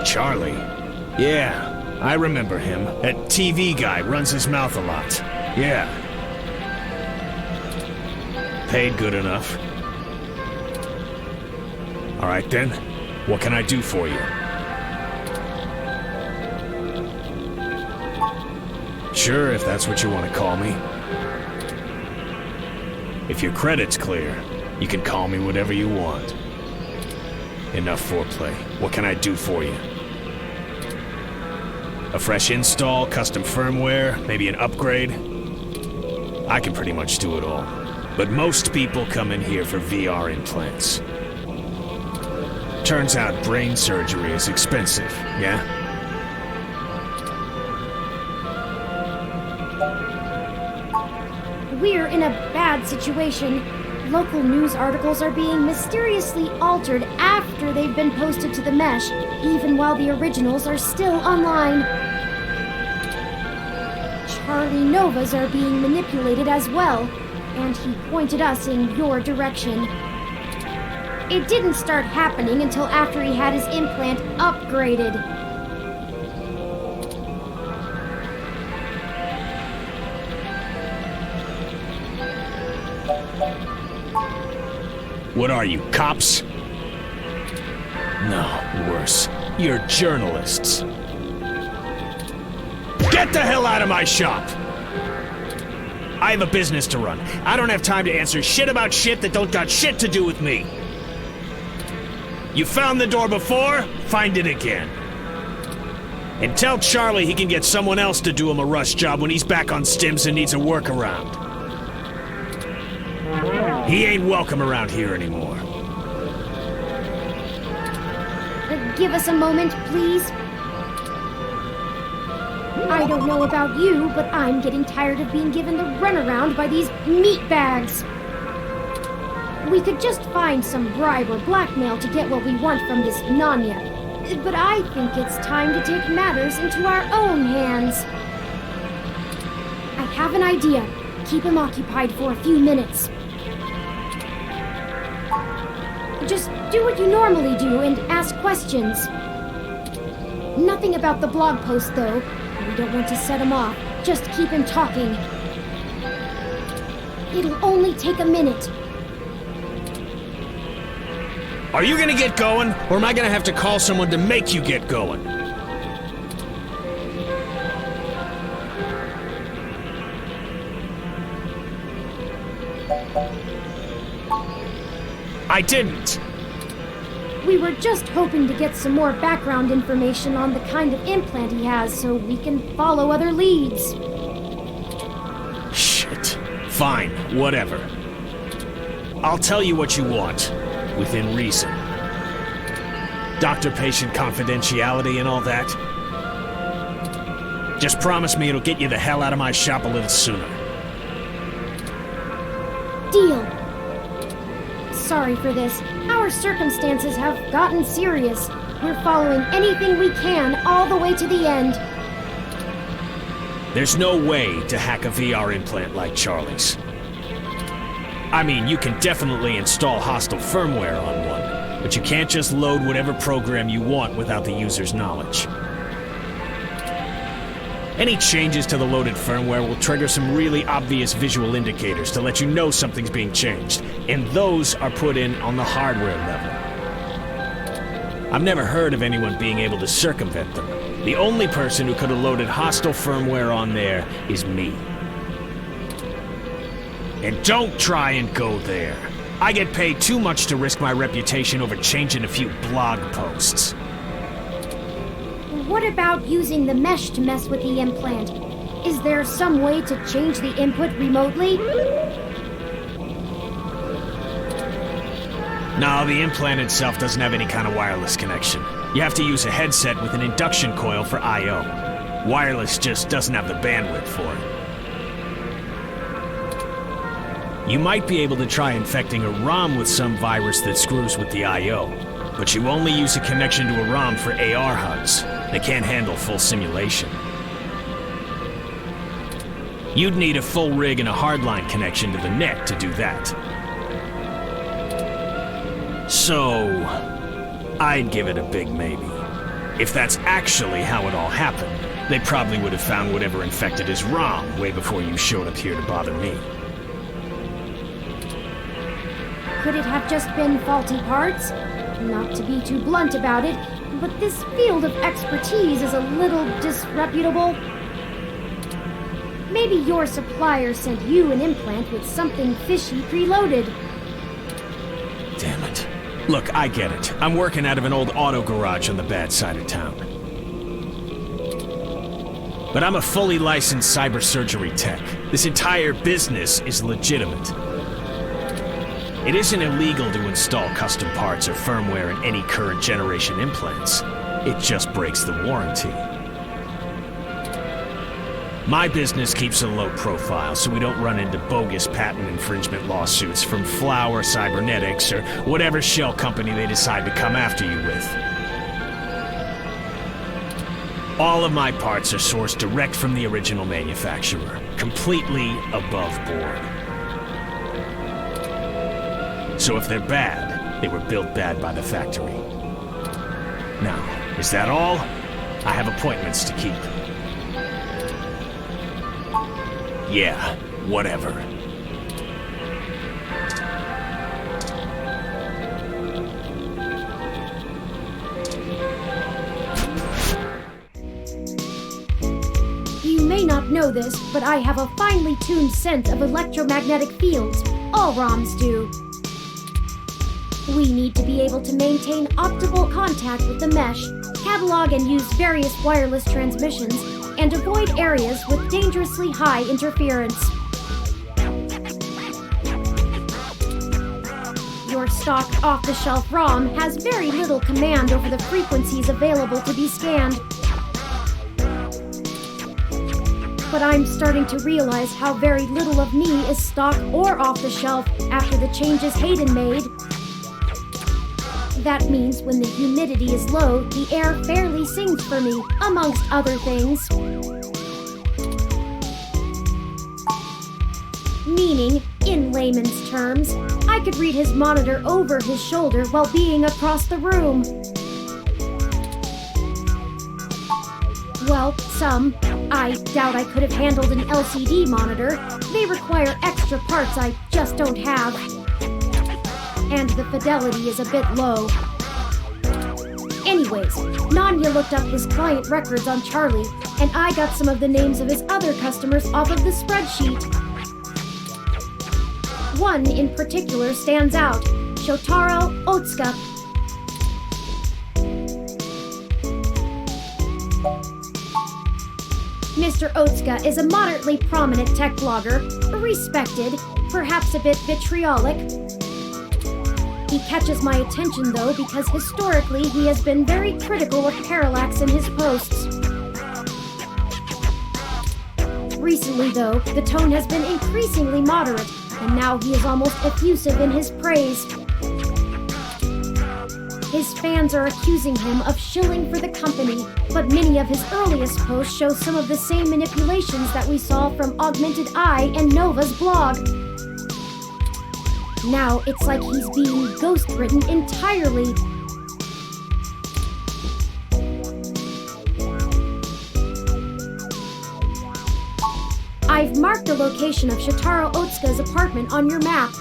Charlie? Yeah, I remember him. That TV guy runs his mouth a lot. Yeah. Paid good enough. All right then, what can I do for you? Sure, if that's what you want to call me. If your credit's clear, you can call me whatever you want. Enough foreplay. What can I do for you? A fresh install, custom firmware, maybe an upgrade? I can pretty much do it all. But most people come in here for VR implants. Turns out brain surgery is expensive, yeah? We're in a bad situation. Local news articles are being mysteriously altered after they've been posted to the mesh, even while the originals are still online. Charlie Novas are being manipulated as well, and he pointed us in your direction. It didn't start happening until after he had his implant upgraded. What are you, cops? No, worse. You're journalists. Get the hell out of my shop! I have a business to run. I don't have time to answer shit about shit that don't got shit to do with me. You found the door before, find it again. And tell Charlie he can get someone else to do him a rush job when he's back on stims and needs a workaround. He ain't welcome around here anymore. Give us a moment, please. I don't know about you, but I'm getting tired of being given the runaround by these meatbags. We could just find some bribe or blackmail to get what we want from this Nanya. But I think it's time to take matters into our own hands. I have an idea. Keep him occupied for a few minutes. Just do what you normally do and ask questions. Nothing about the blog post, though. We don't want to set him off. Just keep him talking. It'll only take a minute. Are you gonna get going, or am I gonna have to call someone to make you get going? I didn't. We were just hoping to get some more background information on the kind of implant he has so we can follow other leads. Shit. Fine, whatever. I'll tell you what you want, within reason. Doctor-patient confidentiality and all that. Just promise me it'll get you the hell out of my shop a little sooner. Deal. Sorry for this. Our circumstances have gotten serious. We're following anything we can all the way to the end. There's no way to hack a VR implant like Charlie's. I mean, you can definitely install hostile firmware on one, but you can't just load whatever program you want without the user's knowledge. Any changes to the loaded firmware will trigger some really obvious visual indicators to let you know something's being changed, and those are put in on the hardware level. I've never heard of anyone being able to circumvent them. The only person who could have loaded hostile firmware on there is me. And don't try and go there. I get paid too much to risk my reputation over changing a few blog posts. What about using the mesh to mess with the implant? Is there some way to change the input remotely? No, the implant itself doesn't have any kind of wireless connection. You have to use a headset with an induction coil for I/O. Wireless just doesn't have the bandwidth for it. You might be able to try infecting a ROM with some virus that screws with the I/O, but you only use a connection to a ROM for AR HUDs. They can't handle full simulation. You'd need a full rig and a hardline connection to the net to do that. So, I'd give it a big maybe. If that's actually how it all happened, they probably would have found whatever infected his ROM way before you showed up here to bother me. Could it have just been faulty parts? Not to be too blunt about it, but this field of expertise is a little disreputable. Maybe your supplier sent you an implant with something fishy preloaded. Damn it. Look, I get it. I'm working out of an old auto garage on the bad side of town. But I'm a fully licensed cyber surgery tech. This entire business is legitimate. It isn't illegal to install custom parts or firmware in any current generation implants. It just breaks the warranty. My business keeps a low profile so we don't run into bogus patent infringement lawsuits from Flower Cybernetics or whatever shell company they decide to come after you with. All of my parts are sourced direct from the original manufacturer, completely above board. So if they're bad, they were built bad by the factory. Now, is that all? I have appointments to keep. Yeah, whatever. You may not know this, but I have a finely tuned sense of electromagnetic fields. All ROMs do. We need to be able to maintain optimal contact with the mesh, catalog and use various wireless transmissions, and avoid areas with dangerously high interference. Your stock off-the-shelf ROM has very little command over the frequencies available to be scanned. But I'm starting to realize how very little of me is stock or off-the-shelf after the changes Hayden made. That means when the humidity is low, the air fairly sings for me, amongst other things. Meaning, in layman's terms, I could read his monitor over his shoulder while being across the room. Well, some. I doubt I could have handled an LCD monitor. They require extra parts I just don't have. And the fidelity is a bit low. Anyways, Nanya looked up his client records on Charlie, and I got some of the names of his other customers off of the spreadsheet. One in particular stands out, Shotaro Otsuka. Mr. Otsuka is a moderately prominent tech blogger, respected, perhaps a bit vitriolic. He catches my attention though because historically he has been very critical of Parallax in his posts. Recently though, the tone has been increasingly moderate, and now he is almost effusive in his praise. His fans are accusing him of shilling for the company, but many of his earliest posts show some of the same manipulations that we saw from Augmented Eye and Nova's blog. Now it's like he's being ghost-written entirely. I've marked the location of Shotaro Otsuka's apartment on your map.